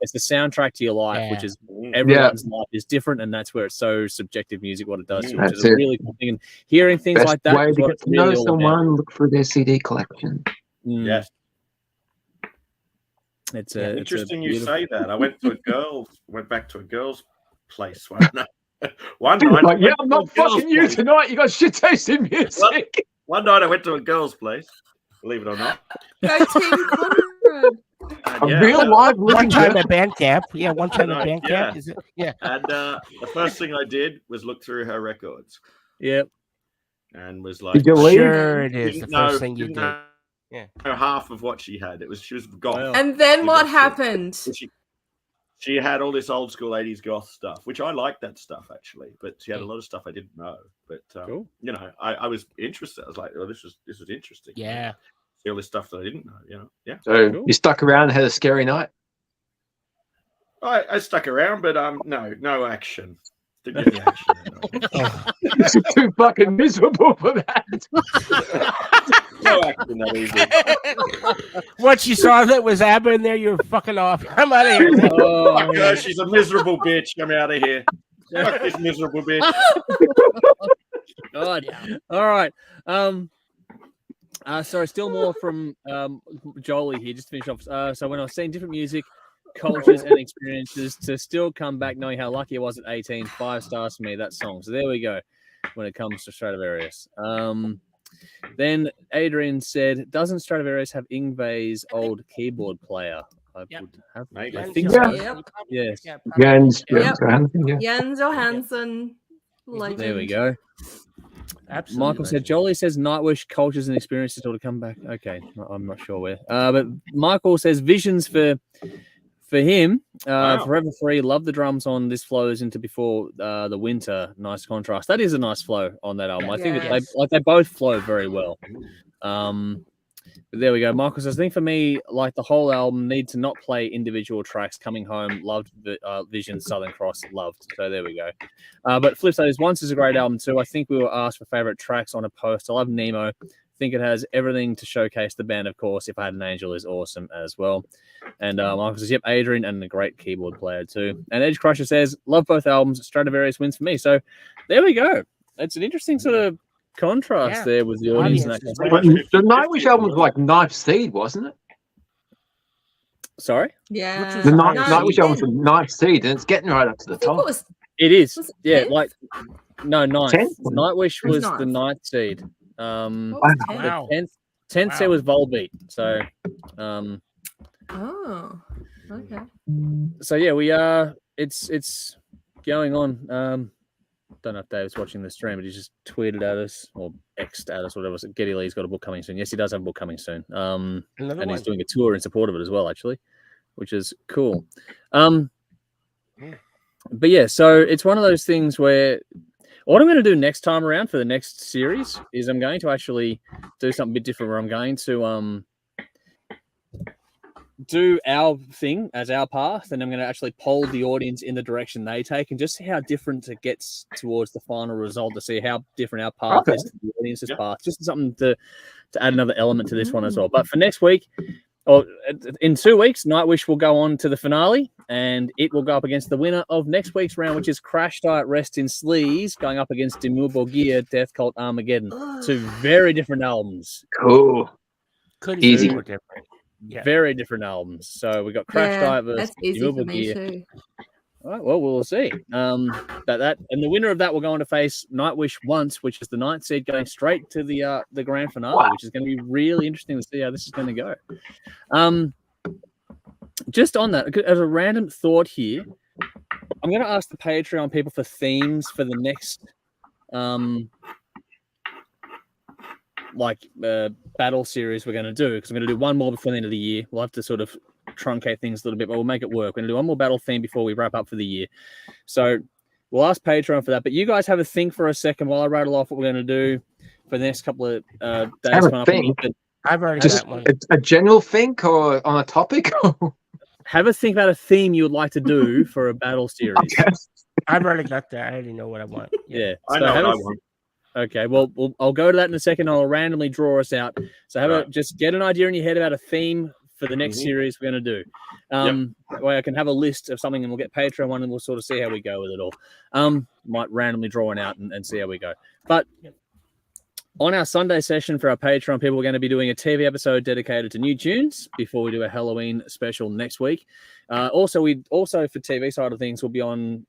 it's the soundtrack to your life, which is everyone's life is different, and that's where it's so subjective music, what it does, which is a really cool thing. And hearing things like that way to get to know someone, look through their CD collection. Yes. It's interesting you say that. I went back to a girl's place one night. One night, Like, yeah, I'm not fucking you tonight. You got shit taste in music. One night I went to a girl's place, believe it or not. Go Team Conrad. And, A real live One living time girl. at band camp. Yeah, one time at band Yeah. camp. Is it? Yeah. And the first thing I did was look through her records Yep. and was like, Did you leave? Sure, it is the didn't first know- thing you didn't did. know Yeah. half of what she had. She was goth. Wow. And then what She- happened? She had all this old school 80s goth stuff, which I liked that stuff actually, but she had a lot of stuff I didn't know. But Cool. you know, I was interested. I was like, oh, this was interesting. Yeah. See all this stuff that I didn't know, you know. Yeah. So Cool. you stuck around and had a scary night. I stuck around, but no action. Didn't get any action. It's too fucking miserable for that. No action that easy. Once you saw that was ABBA in there, you were fucking off. I'm out of here. Fuck her, she's a miserable bitch. I'm out of here. Fuck this miserable bitch. God. All right. Sorry, still more from Jolie here, just to finish off. So when I was seeing different music, cultures, and experiences, to still come back knowing how lucky I was at 18, 5 stars for me, that song. So there we go when it comes to Stratovarius. Then Adrian said, doesn't Stratovarius have Yngwie's old keyboard player? I Yep. would have. Maybe. I think Yeah. so. Yep. Yes. Jens, Yep. yeah. Jens Johansson. Legend. There we go. Absolutely. Michael said, Jolie says Nightwish cultures and experiences all to come back. Okay, I'm not sure where. But Michael says visions for him. Wow. Forever Free. Love the drums on this flows into Before the Winter. Nice contrast. That is a nice flow on that album. I think that they both flow very well. But there we go. Michael says, I think for me, like the whole album, need to not play individual tracks. Coming Home, loved the Vision, Southern Cross, loved. So there we go. But flip side is Once is a great album too. I think we were asked for favorite tracks on a post. I love Nemo. I think it has everything to showcase the band, of course. If I Had an Angel is awesome as well. And Michael says, yep, Adrian and a great keyboard player too. And Edge Crusher says, love both albums. Stratovarius wins for me. So there we go. It's an interesting sort of contrast there with the audience. And that kind of stuff. But the Nightwish album was like Knife Seed, wasn't it? Sorry? Yeah. The No, Nightwish album was Knife Seed, and it's getting right up to the I think top. it was It is. Was it Yeah, 10th? like no, ninth. 10th? Nightwish was the 9th. ninth seed. what was Wow. 10? Wow. The tenth seed was Volbeat. So Oh, okay. so yeah, we are it's going on. Don't know if Dave's watching the stream, but he just tweeted at us or X'd at us, whatever. Geddy Lee's got a book coming soon. Yes, he does have a book coming soon. Another And one. he's doing a tour in support of it as well, actually, which is cool. But yeah, so it's one of those things where what I'm going to do next time around for the next series is I'm going to actually do something a bit different where I'm going to do our thing as our path, and I'm going to actually poll the audience in the direction they take and just see how different it gets towards the final result, to see how different our path is to the audience's path. Just something to add another element to this one as well. But for next week, or in 2 weeks, Nightwish will go on to the finale, and it will go up against the winner of next week's round, which is Crash Diet Rest in Sleaze, going up against Dimmu Borgir Death Cult Armageddon. Two very different albums. Cool. Couldn't Easy. be more different. Yeah. Very different albums. So we got Crash Diet versus that's easy Dimmu for me Borgir. too. All right, well, we'll see. That and the winner of that will go on to face Nightwish once, which is the ninth seed, going straight to the grand finale, which is going to be really interesting to see how this is going to go. Just on that, as a random thought here, I'm going to ask the Patreon people for themes for the next battle series we're going to do, because we're going to do one more before the end of the year. We'll have to sort of truncate things a little bit, but we'll make it work. We're going to do one more battle theme before we wrap up for the year. So we'll ask Patreon for that. But you guys have a think for a second while I rattle off what we're going to do for the next couple of days. Have a think. I've already Just got one. a general think or on a topic? Have a think about a theme you would like to do for a battle series. Okay. I've already got that. I already know what I want. Yeah. I know have what I a- want. Okay, well, I'll go to that in a second. I'll randomly draw us out. So just get an idea in your head about a theme for the next series we're going to do. That way I can have a list of something, and we'll get Patreon one, and we'll sort of see how we go with it all. Might randomly draw one out and see how we go. But on our Sunday session for our Patreon people, we're going to be doing a TV episode dedicated to new tunes before we do a Halloween special next week. Also for TV side of things, we'll be on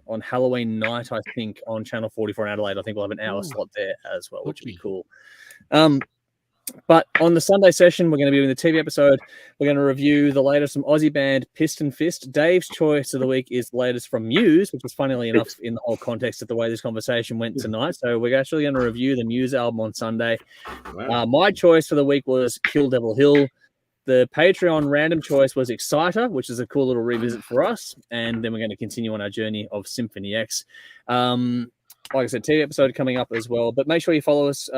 on Halloween night, I think, on Channel 44 in Adelaide. I think we'll have an hour slot there as well, which would be cool. But on the Sunday session, we're going to be doing the TV episode. We're going to review the latest from Aussie band Piston Fist. Dave's choice of the week is the latest from Muse, which was funnily enough in the whole context of the way this conversation went tonight. So we're actually going to review the Muse album on Sunday. My choice for the week was Kill Devil Hill. The Patreon random choice was Exciter, which is a cool little revisit for us. And then we're going to continue on our journey of Symphony X. Like I said, TV episode coming up as well. But make sure you follow us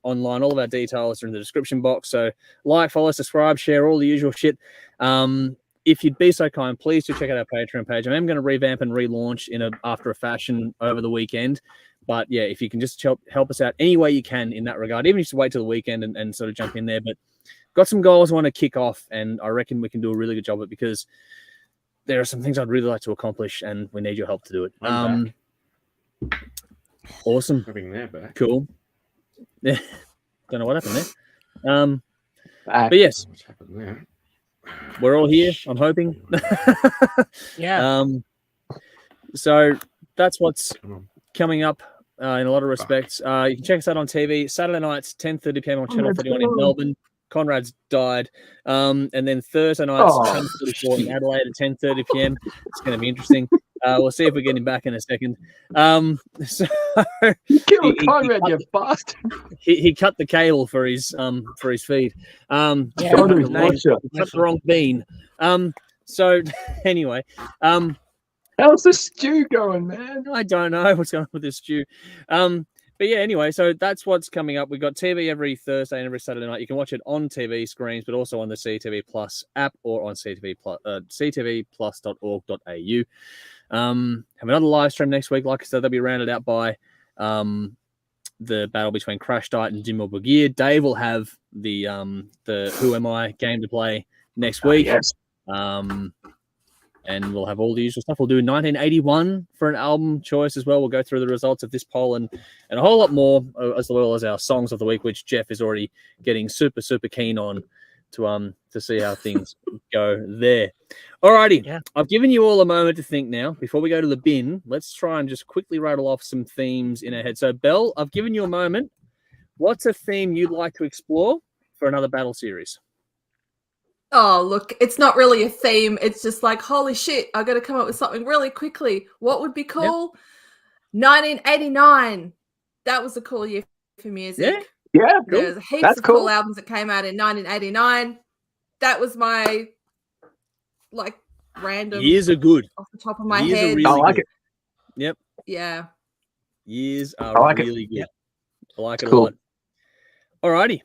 online. All of our details are in the description box. So like, follow, subscribe, share, all the usual shit. If you'd be so kind, please do check out our Patreon page. I am going to revamp and relaunch after a fashion over the weekend. But yeah, if you can just help us out any way you can in that regard, even if you just wait till the weekend and sort of jump in there. But got some goals I want to kick off, and I reckon we can do a really good job of it because there are some things I'd really like to accomplish, and we need your help to do it. Awesome. Cool. Yeah. Don't know what happened there. But yes, we're all here, I'm hoping. Yeah. So that's what's coming up in a lot of respects. You can check us out on TV Saturday nights, 10:30 p.m. on Channel 31 in Melbourne. Conrad's died. And then Thursday nights, Channel 34 in Adelaide at 10:30 p.m. It's going to be interesting. We'll see if we get him back in a second. So you killed Conrad, you bastard. He cut the cable for his feed. He cut the wrong bean. So anyway, how's the stew going, man? I don't know what's going on with this stew. But yeah, anyway, so that's what's coming up. We've got TV every Thursday and every Saturday night. You can watch it on TV screens, but also on the CTV Plus app or on ctvplus.org.au. Have another live stream next week. Like I said, they'll be rounded out by the battle between Crash Diet and Jim Gear. Dave will have the Who Am I game to play next week. Yes. And we'll have all the usual stuff. We'll do 1981 for an album choice as well. We'll go through the results of this poll and a whole lot more, as well as our songs of the week, which Jeff is already getting super, super keen on to see how things go there. Alrighty. Yeah. I've given you all a moment to think now. Before we go to the bin, let's try and just quickly rattle off some themes in our head. So, Belle, I've given you a moment. What's a theme you'd like to explore for another battle series? Oh, look, it's not really a theme. It's just like, holy shit, I got to come up with something really quickly. What would be cool? Yep. 1989. That was a cool year for music. Yeah, cool. There's heaps of cool albums that came out in 1989. That was my, random. Years are good. Off the top of my head. Really I like it. Yep. Yeah. Years are really good. I like it a lot. Alrighty.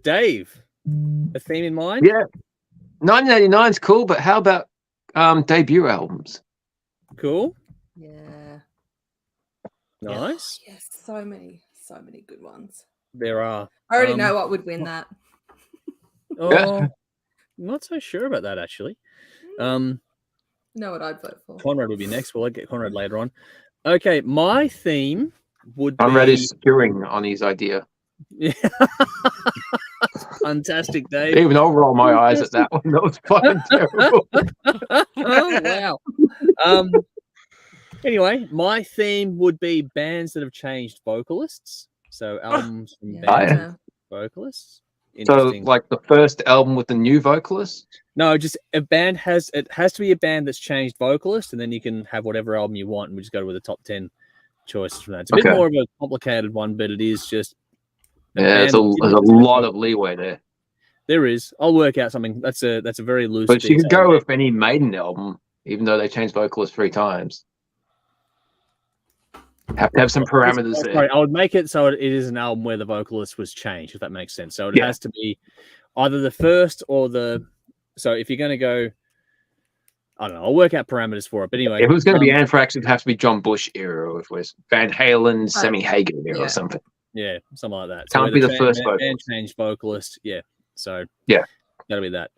Dave. A theme in mind? Yeah. 1989 is cool, but how about debut albums? Cool. Yeah. Nice. Yes, so many good ones. There are. I already know what would win that. I'm not so sure about that, actually. Know what I'd vote for. Conrad would be next. We'll get Conrad later on. Okay, my theme would be... Conrad is skewing on his idea. Yeah. Fantastic, Dave. Even I'll roll my eyes at that one. That was fucking terrible. Oh, wow. Anyway, my theme would be bands that have changed vocalists. So albums from bands vocalists. So like the first album with the new vocalist? No, just a band has to be a band that's changed vocalist, and then you can have whatever album you want, and we just go with the top 10 choices from that. It's a bit more of a complicated one, but it is just there's a lot of leeway there. There is. I'll work out something. That's a very loose. But you could go with any Maiden album, even though they changed vocalists 3 times. Have to have some parameters there. Sorry, I would make it so it is an album where the vocalist was changed, if that makes sense. So it has to be either the first or the. So if you're going to go, I don't know. I'll work out parameters for it. But anyway, if it was going to be Anthrax, it'd have to be John Bush era, or if it was Van Halen, Sammy Hagar era, or something. Yeah, something like that. Can't be the first vocalist. Band changed vocalist. Yeah. So that'll be that.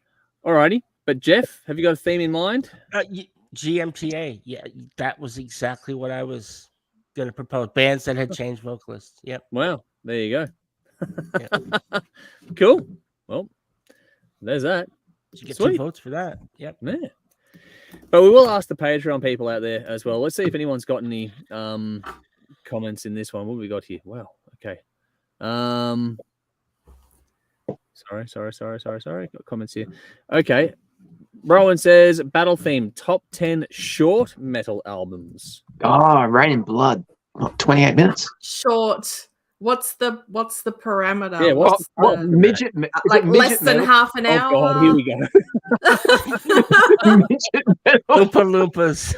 Alrighty. But Jeff, have you got a theme in mind? GMTA. Yeah, that was exactly what I was going to propose. Bands that had changed vocalists. Yep. Wow. There you go. Cool. Well, there's that. You get 2 votes for that. Yep. Yeah. But we will ask the Patreon people out there as well. Let's see if anyone's got any comments in this one. What have we got here? Wow. Okay. Sorry. Got comments here. Okay. Rowan says battle theme top 10 short metal albums. Oh, Rain in Blood. What, 28 minutes? Short. What's the parameter? Yeah, what's what the, midget? like midget less than metal? half an hour? Oh god, here we go. Midget metal. Oompa Loompas.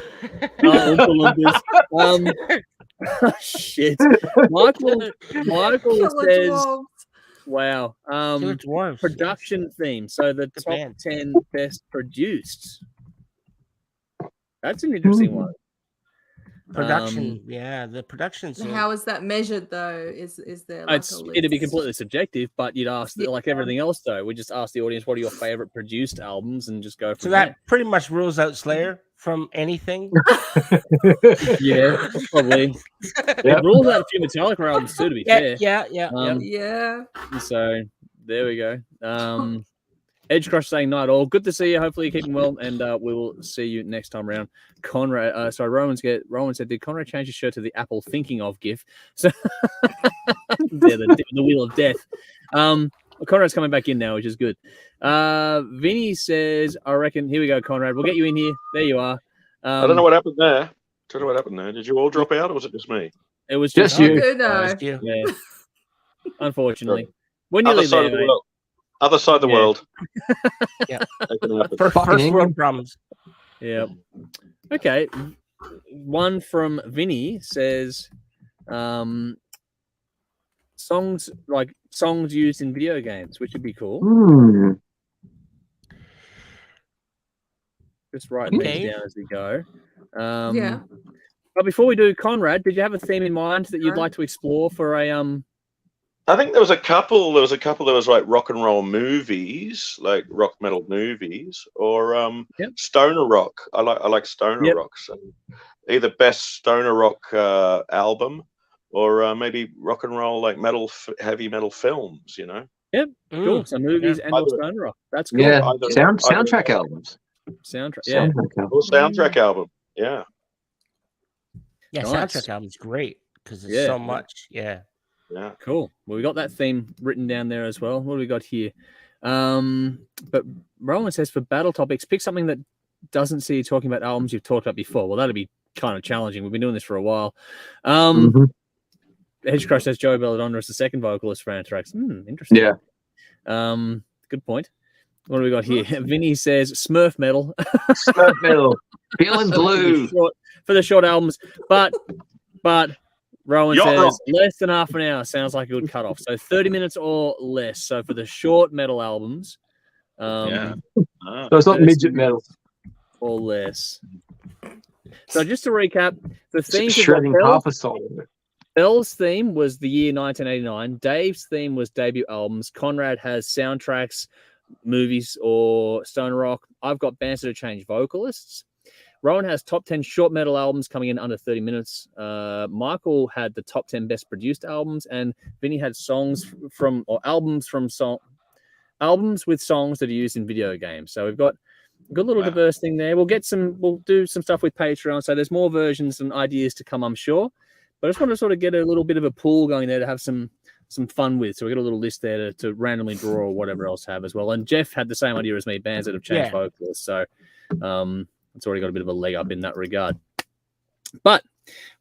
Shit. Michael says, wow. Production theme. So the top band. 10 best produced. That's an interesting one. Production, yeah, the production. How is that measured though? Is there like it'd be completely subjective, but you'd ask like everything else though. We just ask the audience what are your favorite produced albums and just go from so there. that pretty much rules out Slayer from anything. Yeah, probably. It rules out a few Metallica albums too, to be fair. Yeah. So there we go. Edge Crush saying night all. Good to see you. Hopefully you're keeping well, and we will see you next time around. Conrad, Roman said, did Conrad change his shirt to the Apple thinking of GIF? So the wheel of death. Conrad's coming back in now, which is good. Vinny says, I reckon. Here we go, Conrad. We'll get you in here. There you are. I don't know what happened there. Did you all drop out, or was it just me? It was just you. Yeah. Unfortunately, we're nearly there. Other side of the world. Yeah. First world problems. Yeah. Okay. One from Vinny says, songs used in video games, which would be cool. Just write these down as we go. Yeah. But before we do, Conrad, did you have a theme in mind that you'd like to explore for a I think there was a couple. There was like rock and roll movies, like rock metal movies, or stoner rock. I like stoner rock. So either best stoner rock album, or maybe rock and roll like heavy metal films. You know. Yep. Cool. So movies and stoner rock. That's cool. Yeah. Soundtrack albums. Soundtrack. Yeah. Soundtrack album. Yeah. Yeah. Nice. Soundtrack album's great because there's so much. Yeah. Yeah, cool. Well, we got that theme written down there as well. What do we got here? But Roland says for battle topics, pick something that doesn't see you talking about albums you've talked about before. Well, that'd be kind of challenging. We've been doing this for a while. Hedge Crush says Joey Belladonna is the second vocalist for Anthrax. Interesting. Yeah. Good point. What do we got here? Vinny says Smurf metal. Smurf metal. Feeling blue. For the short albums, but Rowan says less than half an hour sounds like a good cutoff. So 30 minutes or less. So for the short metal albums, so it's not midget metal or less. So just to recap, the theme shredding half a song. Bell's theme was the year 1989. Dave's theme was debut albums. Conrad has soundtracks, movies, or stoner rock. I've got bands that have changed vocalists. Rowan has top 10 short metal albums coming in under 30 minutes. Michael had the top 10 best produced albums, and Vinny had albums with songs that are used in video games. So we've got a good little diverse thing there. We'll do some stuff with Patreon. So there's more versions and ideas to come, I'm sure. But I just want to sort of get a little bit of a pool going there to have some fun with. So we got a little list there to randomly draw or whatever else have as well. And Jeff had the same idea as me, bands that have changed vocalists. So it's already got a bit of a leg up in that regard. But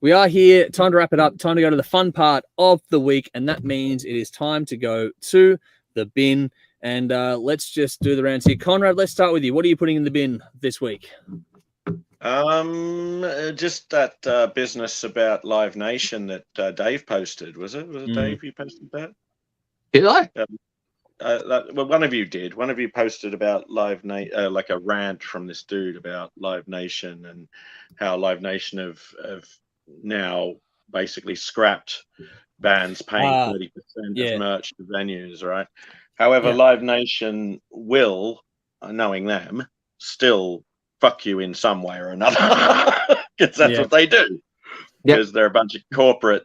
we are here. Time to wrap it up. Time to go to the fun part of the week. And that means it is time to go to the bin. And let's just do the rounds here. Conrad, let's start with you. What are you putting in the bin this week? Just that business about Live Nation that Dave posted. Was it Dave you posted that? Did I? One of you did. One of you posted about Live Nation, like a rant from this dude about Live Nation and how Live Nation have now basically scrapped bands paying 30% of merch to venues, right? However, Live Nation will, knowing them, still fuck you in some way or another because that's what they do. Because they're a bunch of corporate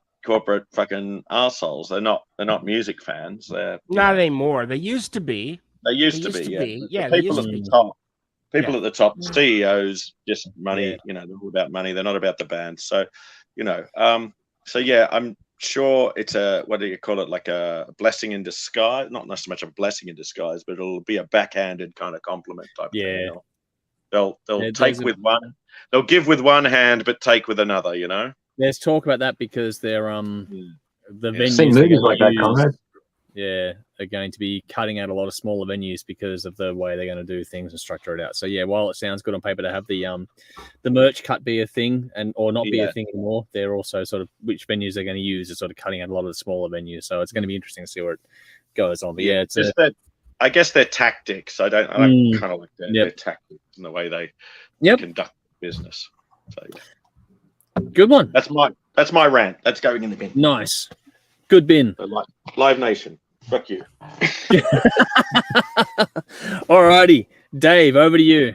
fucking assholes. They're not music fans. They're not anymore. They used to be. They used to be. Yeah, the people at the top. People at the top, CEOs, just money. You know, they're all about money. They're not about the band. So, you know, so yeah, I'm sure it's a, what do you call it, like a blessing in disguise. Not so much a blessing in disguise, but it'll be a backhanded kind of compliment type thing. You know? They'll take with one, they'll give with one hand, but take with another. You know. There's talk about that because they're the venues seen movies like that, Conrad. Are going to be cutting out a lot of smaller venues because of the way they're going to do things and structure it out. So yeah, while it sounds good on paper to have the merch cut be a thing or not be a thing anymore, they're also sort of which venues they're going to use is sort of cutting out a lot of the smaller venues. So it's going to be interesting to see where it goes on. But yeah, it's I guess their tactics. I don't kind of like their tactics and the way they conduct business. So good one. That's my rant. That's going in the bin. Nice. Good bin. Live Nation. Fuck you. Alrighty. Dave, over to you.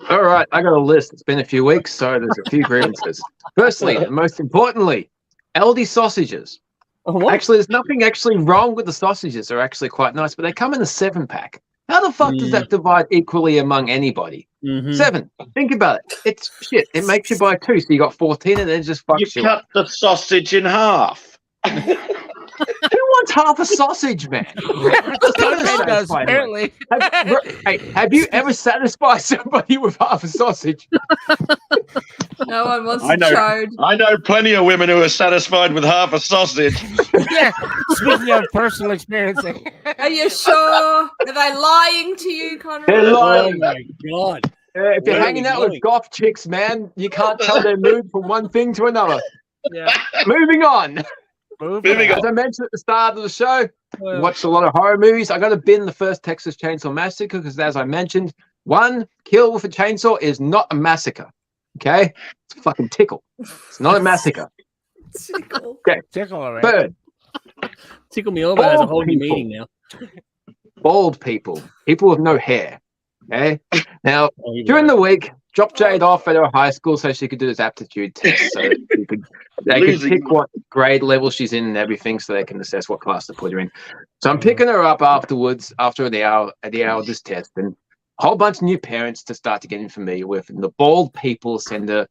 All right. I got a list. It's been a few weeks, so there's a few grievances. Firstly, and most importantly, Aldi sausages. Actually, there's nothing actually wrong with the sausages. They're actually quite nice, but they come in a 7-pack. How the fuck does that divide equally among anybody? 7. Think about it. It's shit. It makes you buy 2, so you got 14, and then it just fucks you. You cut the sausage in half. Who wants half a sausage, man? Does, apparently. Have you ever satisfied somebody with half a sausage? No one wants to chode. I know plenty of women who are satisfied with half a sausage. Yeah, speaking of personal experience. Are you sure? Are they lying to you, Conrad? They're lying. Oh my God. If you're hanging out with goth chicks, man, you can't tell their mood from one thing to another. Yeah. Moving on. Moving on. As I mentioned at the start of the show, watched a lot of horror movies. I got to bin the first Texas Chainsaw Massacre because, as I mentioned, one kill with a chainsaw is not a massacre. Okay? It's a fucking tickle. It's not a massacre. Tickle. Okay. Tickle, all right. Third. Tickle Me Over has a whole new meaning now. Bald people. People with no hair. Okay? Now, during the week, dropped Jade off at her high school so she could do this aptitude test. So they could pick what grade level she's in and everything so they can assess what class to put her in. So I'm picking her up afterwards, after the hour of this test, and a whole bunch of new parents to start to get familiar with. And the bald people send a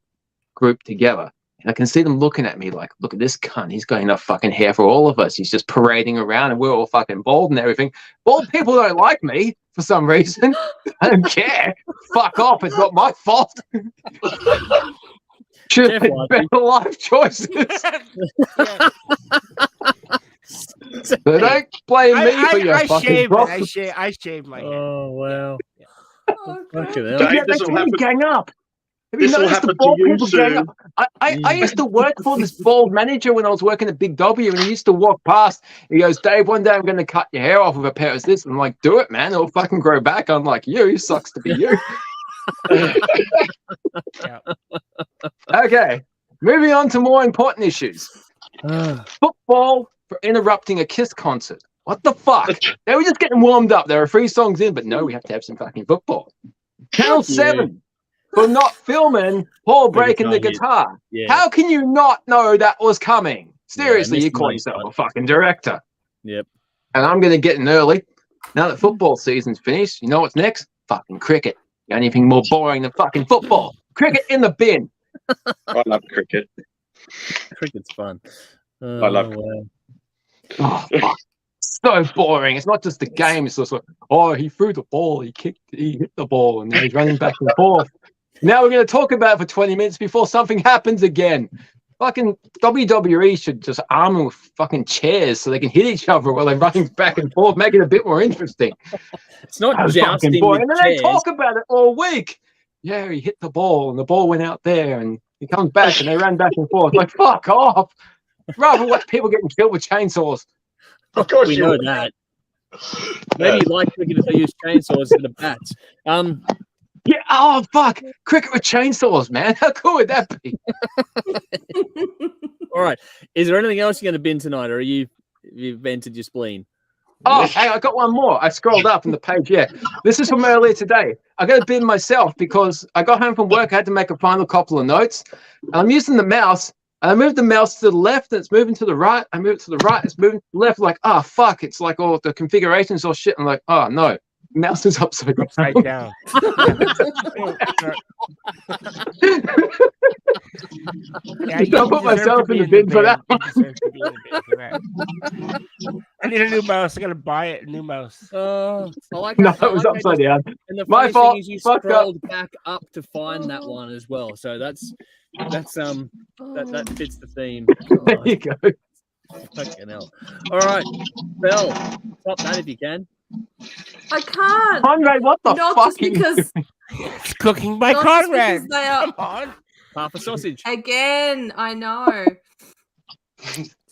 group together. And I can see them looking at me like, look at this cunt. He's got enough fucking hair for all of us. He's just parading around and we're all fucking bald and everything. Bald people don't like me for some reason. I don't care. Fuck off. It's not my fault. Should have made better life choices. So don't blame me for your fucking problem. I shaved my hair. Oh, wow. Oh, They gang up. Have you This will noticed the happen bald to you people gang soon. up? I used to work for this bald manager when I was working at Big W, and he used to walk past. He goes, Dave, one day I'm going to cut your hair off with a pair of this. I'm like, do it, man. It'll fucking grow back. I'm like, you. Sucks to be you. Okay. Moving on to more important issues. Football for interrupting a Kiss concert. What the fuck? They were just getting warmed up. There were 3 songs in, but no, we have to have some fucking football. Channel 7. For not filming Paul breaking the guitar. Yeah. How can you not know that was coming? Seriously, you call yourself a fucking director. Yep. And I'm going to get in early. Now that football season's finished, you know what's next? Fucking cricket. Anything more boring than fucking football? Cricket in the bin. I love cricket. Cricket's fun. I love cricket. Oh, fuck. So boring. It's not just the game. It's just like, oh, he threw the ball, he hit the ball, and he's running back and forth. Now we're going to talk about it for 20 minutes before something happens again. Fucking WWE should just arm them with fucking chairs so they can hit each other while they're running back and forth, make it a bit more interesting. It's not jousting with and then they talk about it all week. Yeah, he hit the ball, and the ball went out there, and he comes back, and they ran back and forth. Like, fuck off. Rather watch people getting killed with chainsaws. Of course we know that. Maybe you like cricket if they use chainsaws instead of bats. Yeah, oh fuck. Cricket with chainsaws, man. How cool would that be? All right. Is there anything else you're going to bin tonight, or you've vented your spleen? Oh, hey, I got one more. I scrolled up on the page. Yeah, this is from earlier today. I got to bin myself because I got home from work. I had to make a final couple of notes. And I'm using the mouse. And I moved the mouse to the left, and it's moving to the right. I move it to the right, it's moving to the left. Like, oh, fuck. It's like all the configurations or shit. I'm like, oh, no. Mouse is upside down. Upside down. Yeah, Don't put myself in the bin for that one. I need a new mouse. I gotta buy it. A new mouse. Oh, I like No, how, it was upside down. And the My funny fault. thing is you Fucked up. scrolled back up to find that one as well. So that fits the theme. There you go. Fucking hell. All right, Belle, stop that if you can. I can't. Conrad, what the Not fuck? just because. It's cooking by Not just Conrad. because they are Come on. Half a sausage. again. I know.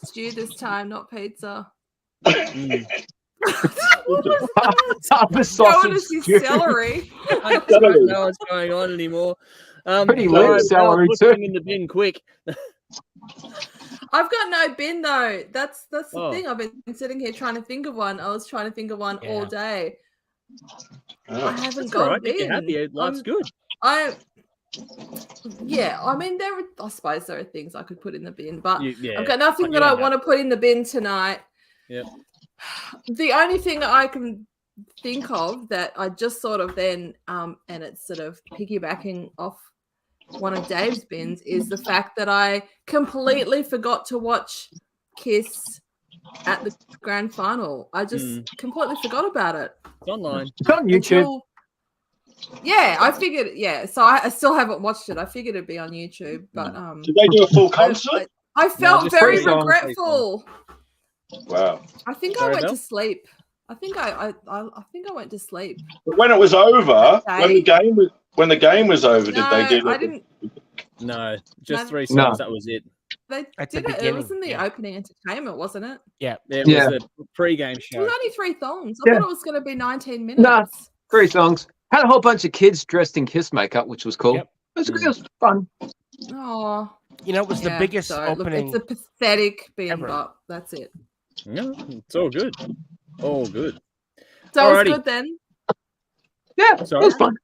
Stew this time, not pizza. Mm. Half a Go on sausage to see stew. celery. I don't know what's going on anymore. Pretty all lit right, celery put too. them in the bin quick. I've got no bin though. That's the Oh. thing. I've been sitting here trying to think of one. I was trying to think of one all day. I haven't That's got all a right. If you're bin. happy, life's good. I mean, I suppose there are things I could put in the bin, but Yeah, I've got nothing that I want to put in the bin tonight. Yep. The only thing I can think of that I just sort of then, and it's sort of piggybacking off one of Dave's bins, is the fact that I completely forgot to watch Kiss at the grand final. I just completely forgot about it. It's online. It's on YouTube. I figured. Yeah, so I still haven't watched it. I figured it'd be on YouTube, but Did they do a full concert? I felt just very 3 songs. regretful. Wow. I think Sorry, I went Belle? to sleep. I think I went to sleep. But when it was over, Okay. when the game was over, did they do? I didn't. No, just No. 3 songs. No. That was it. They At the did it. It beginning, was in the yeah. opening entertainment, wasn't it? It Yeah. was the pre-game It show. was only 3 songs. I Yeah. thought it was going to be 19 minutes. Nah. 3 songs. Had a whole bunch of kids dressed in Kiss makeup, which was cool. Yep. It was fun. Oh, You know, it was the biggest opening. Look, it's a pathetic bin, ever. but that's it. No, it's all good. All good. So it was Alrighty. good then. Yeah, Sorry? it was fun.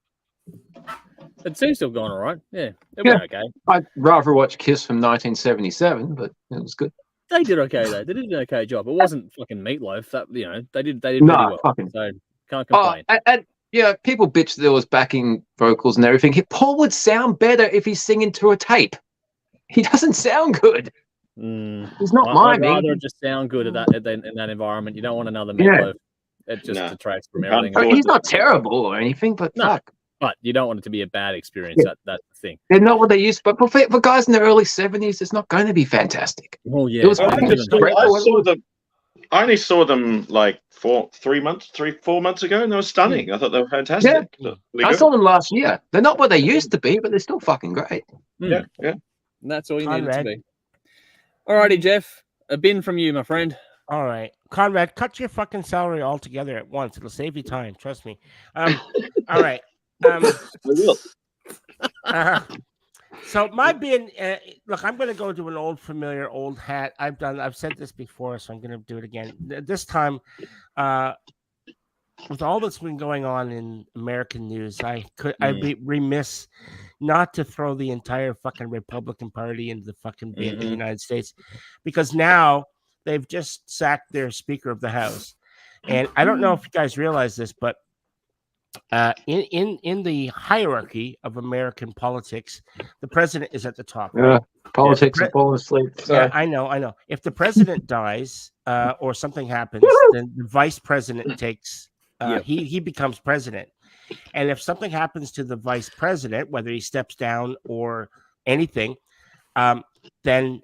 It seems to have gone all right. Yeah, it Yeah. went okay. I'd rather watch Kiss from 1977, but it was good. They did okay though. They did an okay job. It wasn't fucking Meatloaf. That they did pretty Nah, well. fucking. So can't Oh, complain. and yeah, people bitch there was backing vocals and everything. Paul would sound better if he's singing to a tape. He doesn't sound good. He's not I'd miming. rather just sound good in that environment. You don't want another Meatloaf. It just detracts from everything. I mean, he's not terrible or anything, but No. fuck. But you don't want it to be a bad experience. Yeah. That's the thing. They're not what they used to. But for guys in the early 70s, it's not going to be fantastic. Oh yeah. It was I fucking only great. saw them like 4 months ago, and they were stunning. I thought they were fantastic. Yeah. Really I good. saw them last year. They're not what they used to be, but they're still fucking great. Yeah. And that's all you need it to Conrad. be. Alrighty, Jeff. A bin from you, my friend. All right, Conrad, cut your fucking salary altogether at once. It'll save you time. Trust me. All right. I will. So my bin. Look, I'm going to go to an old familiar old hat. I've said this before, so I'm going to do it again. This time, with all that's been going on in American news, I'd be remiss not to throw the entire fucking Republican Party into the fucking bin in the United States, because now they've just sacked their Speaker of the House, and I don't know if you guys realize this, but in the hierarchy of American politics, the president is at the top. Right? Politics is falling asleep. Yeah, I know. If the president dies or something happens, then the vice president takes. He becomes president, and if something happens to the vice president, whether he steps down or anything, then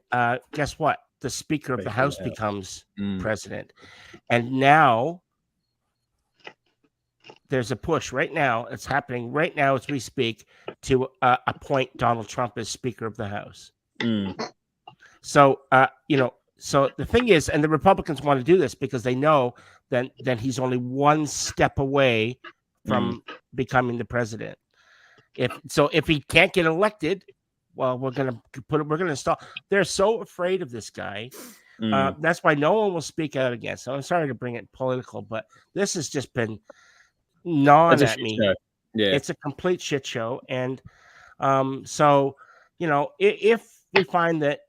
guess what? The Speaker of the House becomes president, and now there's a push right now. It's happening right now as we speak to appoint Donald Trump as Speaker of the House. So so the thing is, and the Republicans want to do this because they know that he's only one step away from becoming the president. If he can't get elected, well, we're gonna stop. They're so afraid of this guy. That's why no one will speak out against. So I'm sorry to bring it political, but this has just been gnawing at me. Yeah, it's a complete shit show. And so if we find that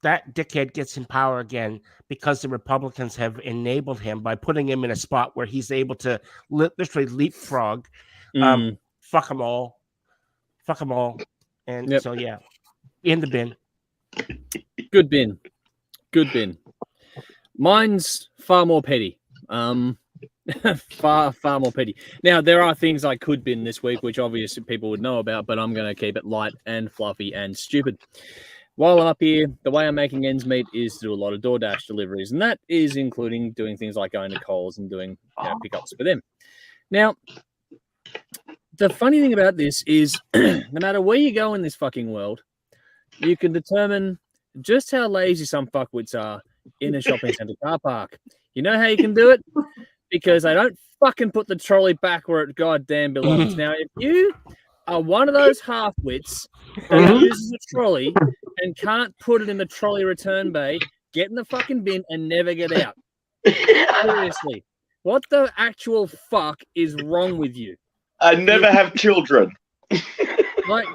that dickhead gets in power again because the Republicans have enabled him by putting him in a spot where he's able to literally leapfrog. Fuck them all. And so, yeah, in the bin. Good bin. Mine's far more petty. Far more petty. Now, there are things I could bin this week, which obviously people would know about, but I'm going to keep it light and fluffy and stupid. While I'm up here, the way I'm making ends meet is to do a lot of DoorDash deliveries, and that is including doing things like going to Coles and doing pickups for them. Now, the funny thing about this is no matter where you go in this fucking world, you can determine just how lazy some fuckwits are in a shopping center car park. You know how you can do it? Because they don't fucking put the trolley back where it goddamn belongs. Now, if you are one of those half-wits that uses a trolley and can't put it in the trolley return bay, get in the fucking bin and never get out. Seriously. What the actual fuck is wrong with you? I never have children. Like,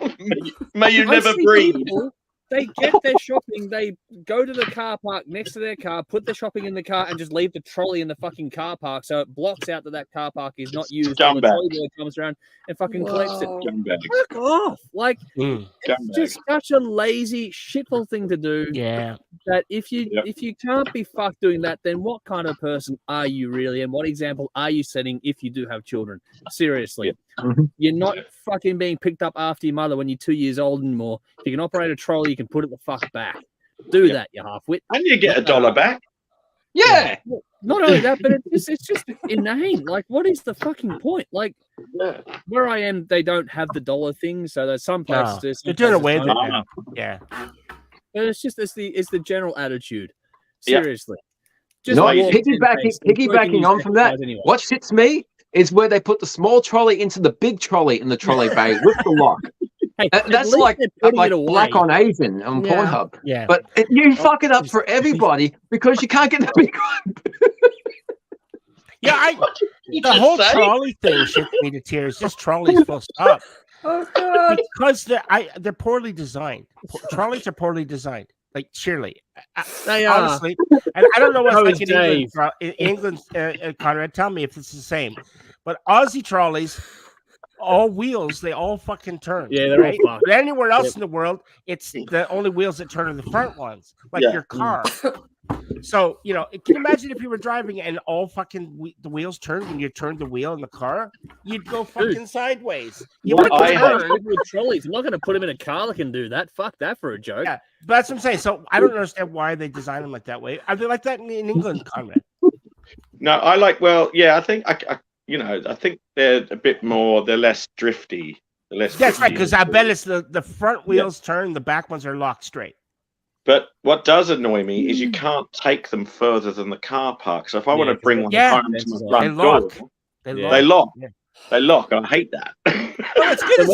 may you never breed. People, they get their shopping, they go to the car park next to their car, put their shopping in the car, and just leave the trolley in the fucking car park, so it blocks out that car park is not used. The trolley boy comes around and fucking collects it. Fuck off! Like, it's just such a lazy, shitful thing to do. Yeah. That if you can't be fucked doing that, then what kind of person are you really, and what example are you setting if you do have children? Seriously. You're not fucking being picked up after your mother when you're 2 years old anymore. If you can operate a trolley, you can put it the fuck back. Do that, you half-wit. And you get $1 back. Yeah. Not only that, but it's just inane. Like, what is the fucking point? Like, where I am, they don't have the dollar thing, so there's some places they're doing away with it now. Yeah. But it's the general attitude. Seriously. Just piggybacking on from that, anyway. What shits me is where they put the small trolley into the big trolley in the trolley bay with the lock. Hey, that's like Black on Asian on Pornhub. Yeah. But you fuck it up for everybody because you can't get the big one. Yeah, the whole trolley thing shits me to tears. Just trolleys full stop. Oh God! Because they're poorly designed. Trolleys are poorly designed. Like, surely, honestly, and I don't know what's like in England. Conrad, tell me if it's the same. But Aussie trolleys, all wheels, they all fucking turn. Yeah, they're all fucked. But anywhere else in the world, it's the only wheels that turn are the front ones, like your car. So, can you imagine if you were driving and all fucking the wheels turned when you turned the wheel in the car? You'd go fucking sideways. You would turn with trolleys. I'm not going to put them in a car that can do that. Fuck that for a joke. Yeah, but that's what I'm saying. So I don't understand why they design them like that way. Are they like that in England, Conrad? No, I like. Well, yeah, I think I think they're a bit more. They're less drifty. That's right, because I bet it's the front wheels turn, the back ones are locked straight. But what does annoy me is you can't take them further than the car park. So if I want to bring one home to my front door, they lock. Yeah. They lock. I hate that. Well, it's good.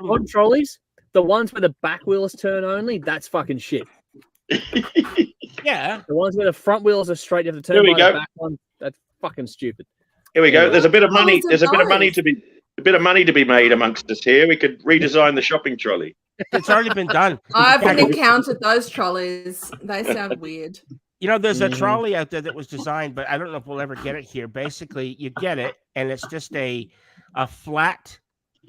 On trolleys, the ones where the back wheels turn only, that's fucking shit. Yeah. The ones where the front wheels are straight, you have to turn by the back one. That's fucking stupid. Here we go. There's a bit of money. There's a bit of money to be made amongst us here. We could redesign the shopping trolley. It's already been done. I've encountered those trolleys. They sound weird. There's a trolley out there that was designed, but I don't know if we'll ever get it here. Basically, you get it, and it's just a flat.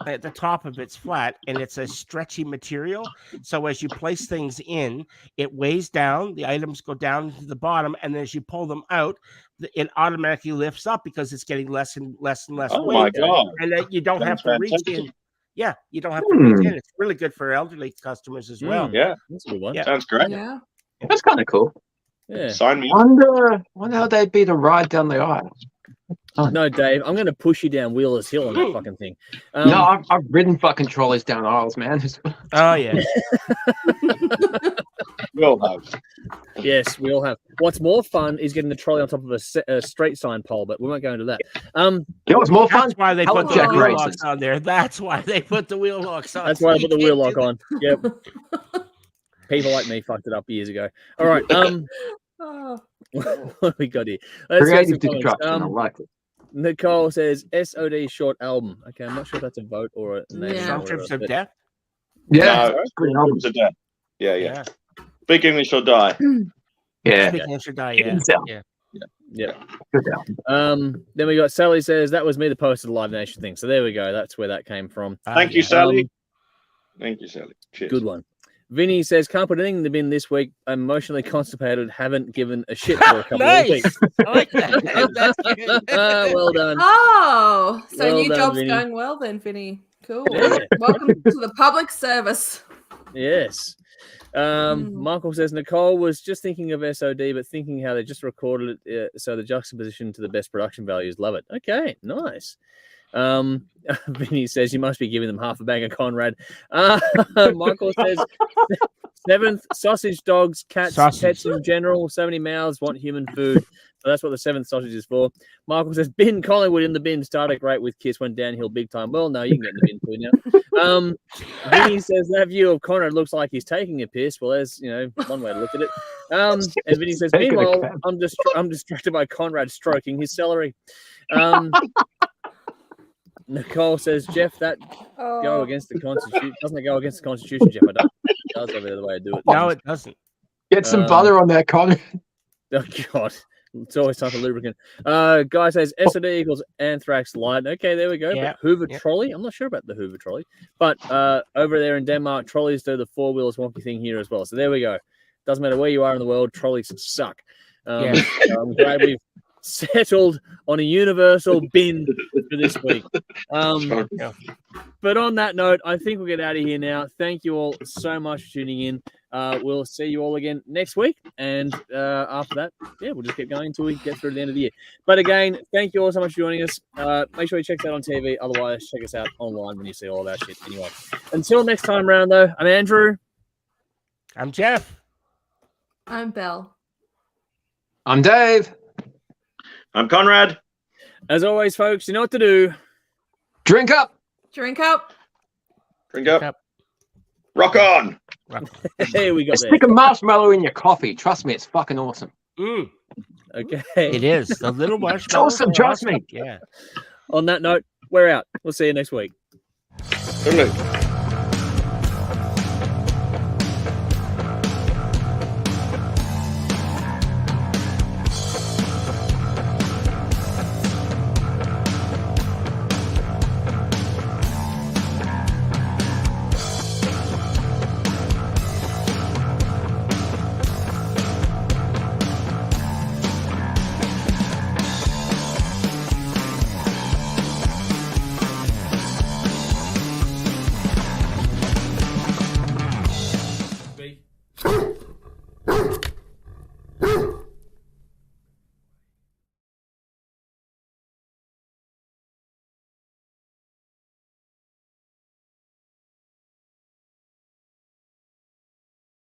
At the top of it's flat, and it's a stretchy material. So as you place things in, it weighs down. The items go down to the bottom, and as you pull them out, it automatically lifts up because it's getting less and less and less. Oh my God! And then you don't have to reach in. Yeah, you don't have to reach in. It's really good for elderly customers as well. Yeah, that's a good one. Yeah. Sounds great. Yeah, that's kind of cool. Yeah. Sign me. Wonder how they'd be to ride down the aisle. No, Dave, I'm going to push you down Wheeler's Hill on that fucking thing. No, I've ridden fucking trolleys down aisles, man. Oh, yeah. We all have. Yes, we all have. What's more fun is getting the trolley on top of a street sign pole, but we won't go into that. What's more fun? That's why they put the wheel locks on there. That's why they put the wheel locks on. That's why I put the wheel lock on. Yep. People like me fucked it up years ago. All right. What have we got here? Creative destruction. I like it. Nicole says SOD short album. Okay, I'm not sure if that's a vote or a name. Some Trips of Death. Yeah, Trips of Death. Yeah. Speak English or die. Yeah. Speak English or die. Good Yeah. Then we got Sally says that was me that posted the Live Nation thing. So there we go. That's where that came from. Thank you, Sally. Thank you, Sally. Cheers. Good one. Vinny says, can't put anything in the bin this week. I'm emotionally constipated. Haven't given a shit for a couple of weeks. I like that. That's good. Well done. Oh, so Well new done, job's Vinny. going well then, Vinny. Cool. Yeah. Welcome to the public service. Yes. Michael says, Nicole was just thinking of SOD, but thinking how they just recorded it. So the juxtaposition to the best production values. Love it. Okay, nice. Vinny says, you must be giving them half a bag of Conrad. Michael says, 7th, sausage dogs, cats, pets in general, so many mouths want human food. So that's what the 7th sausage is for. Michael says, bin Collingwood in the bin started great with Kiss, went downhill big time. Well, no, you can get in the bin too now. Vinny says that view of Conrad looks like he's taking a piss. Well, there's one way to look at it. And Vinny says, meanwhile, I'm distracted by Conrad stroking his celery. Nicole says, Jeff, that go against the Constitution. Doesn't it go against the Constitution, Jeff? I don't. It does over the way I do it. No, it doesn't. Get some butter on that, Connor. Oh, God. It's always time for lubricant. Guy says SOD equals anthrax light. Okay, there we go. Yeah. But Hoover trolley. I'm not sure about the Hoover trolley. But over there in Denmark, trolleys do the 4 wheels wonky thing here as well. So there we go. Doesn't matter where you are in the world, trolleys suck. So I'm glad we've settled on a universal bin for this week. But on that note, I think we'll get out of here now. Thank you all so much for tuning in. We'll see you all again next week. And after that, we'll just keep going until we get through the end of the year. But again, thank you all so much for joining us. Make sure you check us out on TV. Otherwise, check us out online when you see all of our shit. Anyway, until next time round, though, I'm Andrew. I'm Jeff. I'm Belle. I'm Dave. I'm Conrad. As always, folks, you know what to do. Drink up. Drink up. Drink up. Rock on. Hey, we got there. Stick a marshmallow in your coffee. Trust me, it's fucking awesome. Okay. It is. The little marshmallow. It's awesome, trust me. Yeah. On that note, we're out. We'll see you next week. Good night.